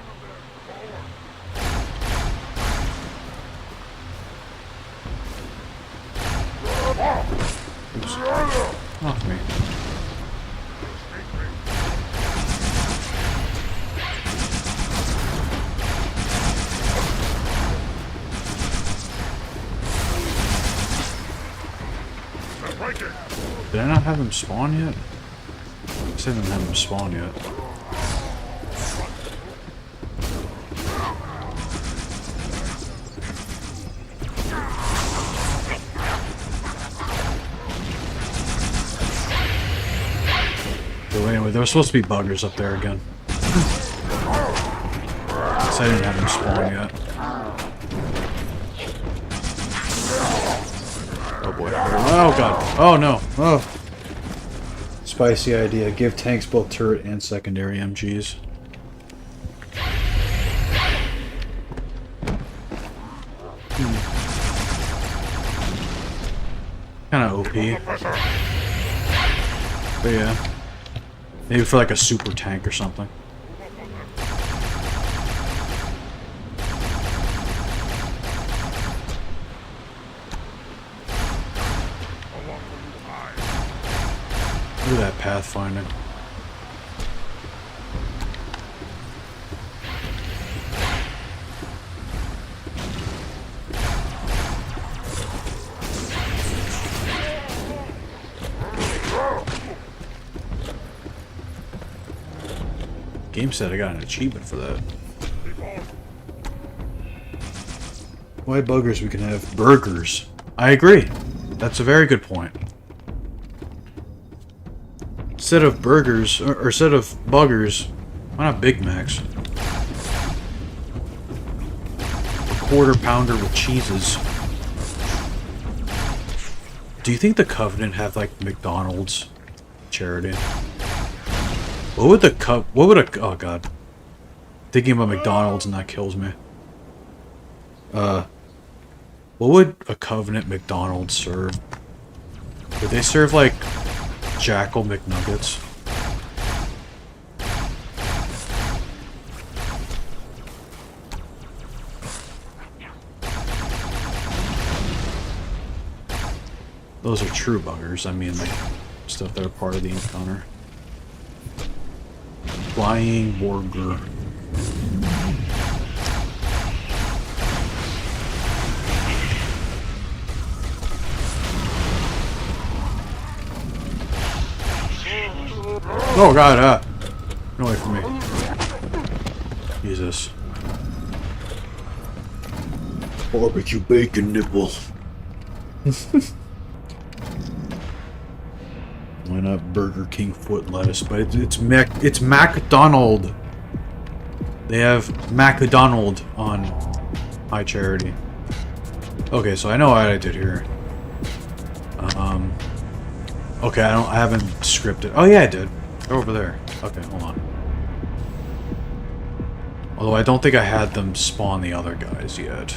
Oops. Off me. Did I not have him spawn yet? I guess I didn't have him spawn yet. So anyway, there was supposed to be buggers up there again. Guess I didn't have him spawn yet. Oh boy. Oh god. Oh no. Oh. Spicy idea. Give tanks both turret and secondary MGs. Kinda OP. But yeah. Maybe for like a super tank or something. Look at that pathfinding. Game said I got an achievement for that. Why buggers? We can have burgers. I agree. That's a very good point. Instead of burgers, or instead of buggers, why not Big Macs? A quarter pounder with cheeses. Do you think the Covenant have like McDonald's charity? What would the oh god. Thinking about McDonald's and that kills me. What would a Covenant McDonald's serve? Would they serve like Jackal McNuggets? Those are true buggers. I mean, like, stuff that are part of the encounter. Flying burger. Oh god, get away from me. Jesus. Barbecue bacon nipple. Why not Burger King foot lettuce? But it's McDonald. They have McDonald on High Charity. Okay, so I know what I did here. Okay, I haven't scripted. Oh yeah, I did. They're over there. Okay, hold on. Although I don't think I had them spawn the other guys yet.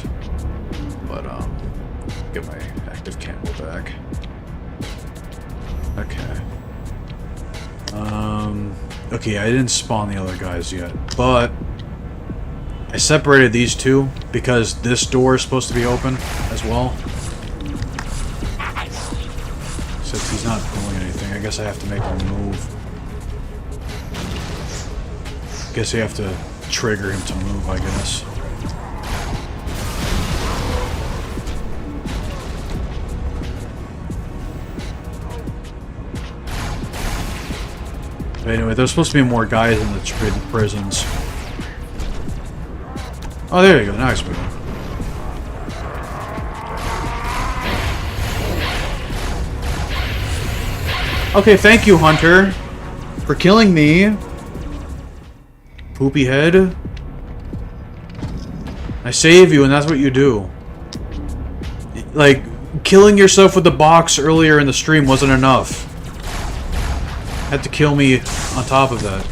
But, get my active camo back. Okay. Okay, I didn't spawn the other guys yet, but I separated these two because this door is supposed to be open as well. Since he's not doing anything, I guess I have to make him move. Guess you have to trigger him to move, I guess. But anyway, there's supposed to be more guys in the prisons. Oh, there you go. Now it's moving. Okay, thank you, Hunter, for killing me. Poopy head. I save you, and that's what you do. Like, killing yourself with the box earlier in the stream wasn't enough. Had to kill me on top of that.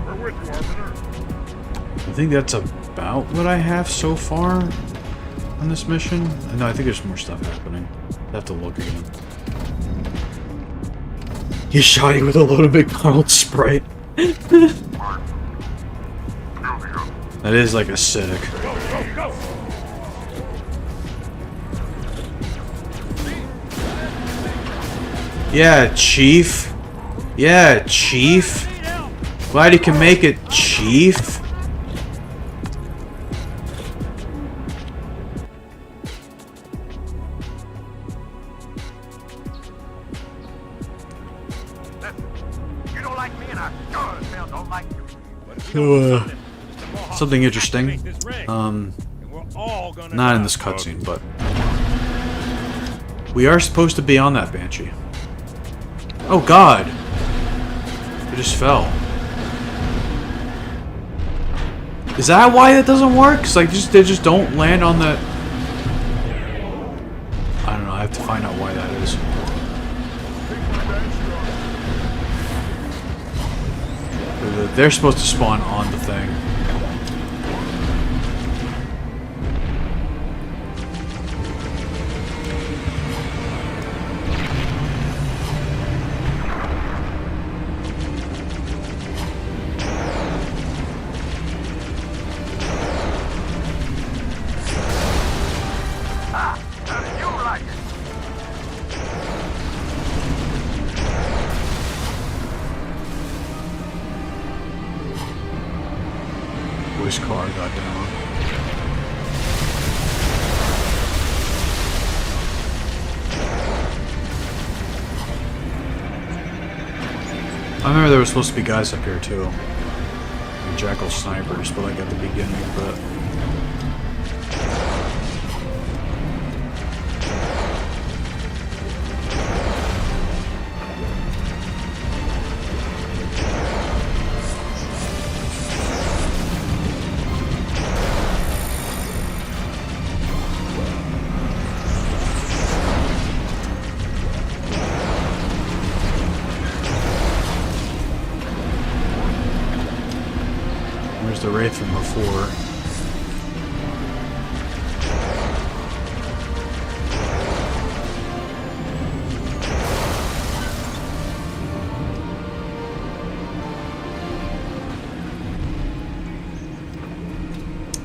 We're with you, Arbiter. I think that's about what I have so far on this mission. No, I think there's more stuff happening. I have to look again. He shot you with a load of McDonald's Sprite. That is like acidic. Go, go, go! Yeah, Chief. Yeah, Chief. Glad you can make it, Chief. You don't like me, and I sure as hell don't like you. So, something interesting. Not in this cutscene, cutscene, but we are supposed to be on that Banshee. Oh God! It just fell. Is that why it doesn't work? Cause like they just don't land on the. I don't know. I have to find out why that is. They're supposed to spawn on the thing. How do you like it? Which car got down? I remember there were supposed to be guys up here too. And Jackal snipers, but like at the beginning of it. Where's the Wraith from before?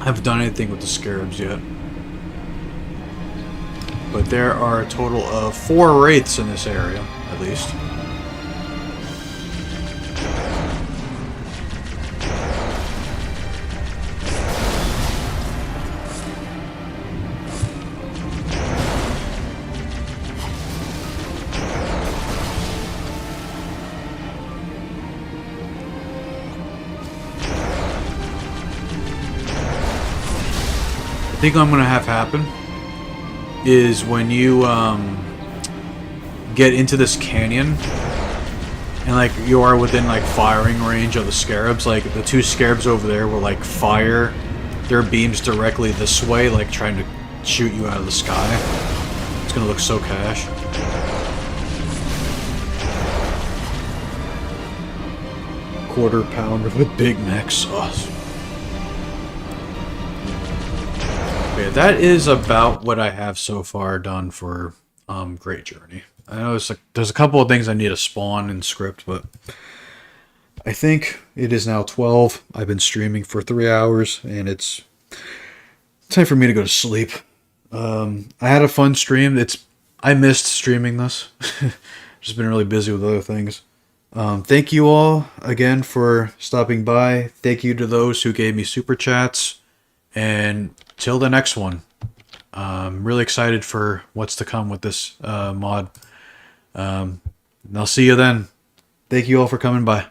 I haven't done anything with the Scarabs yet. But there are a total of 4 Wraiths in this area, at least. I think I'm gonna have happen is when you get into this canyon and like you are within like firing range of the scarabs. Like the two scarabs over there will like fire their beams directly this way, like trying to shoot you out of the sky. It's gonna look so cash. Quarter pounder with Big Mac sauce. Okay, that is about what I have so far done for Great Journey. I know there's a couple of things I need to spawn in script, but I think it is now 12. I've been streaming for 3 hours, and it's time for me to go to sleep. I had a fun stream. I missed streaming this. Just been really busy with other things. Thank you all again for stopping by. Thank you to those who gave me super chats. And till the next one. I'm really excited for what's to come with this mod. And I'll see you then. Thank you all for coming by.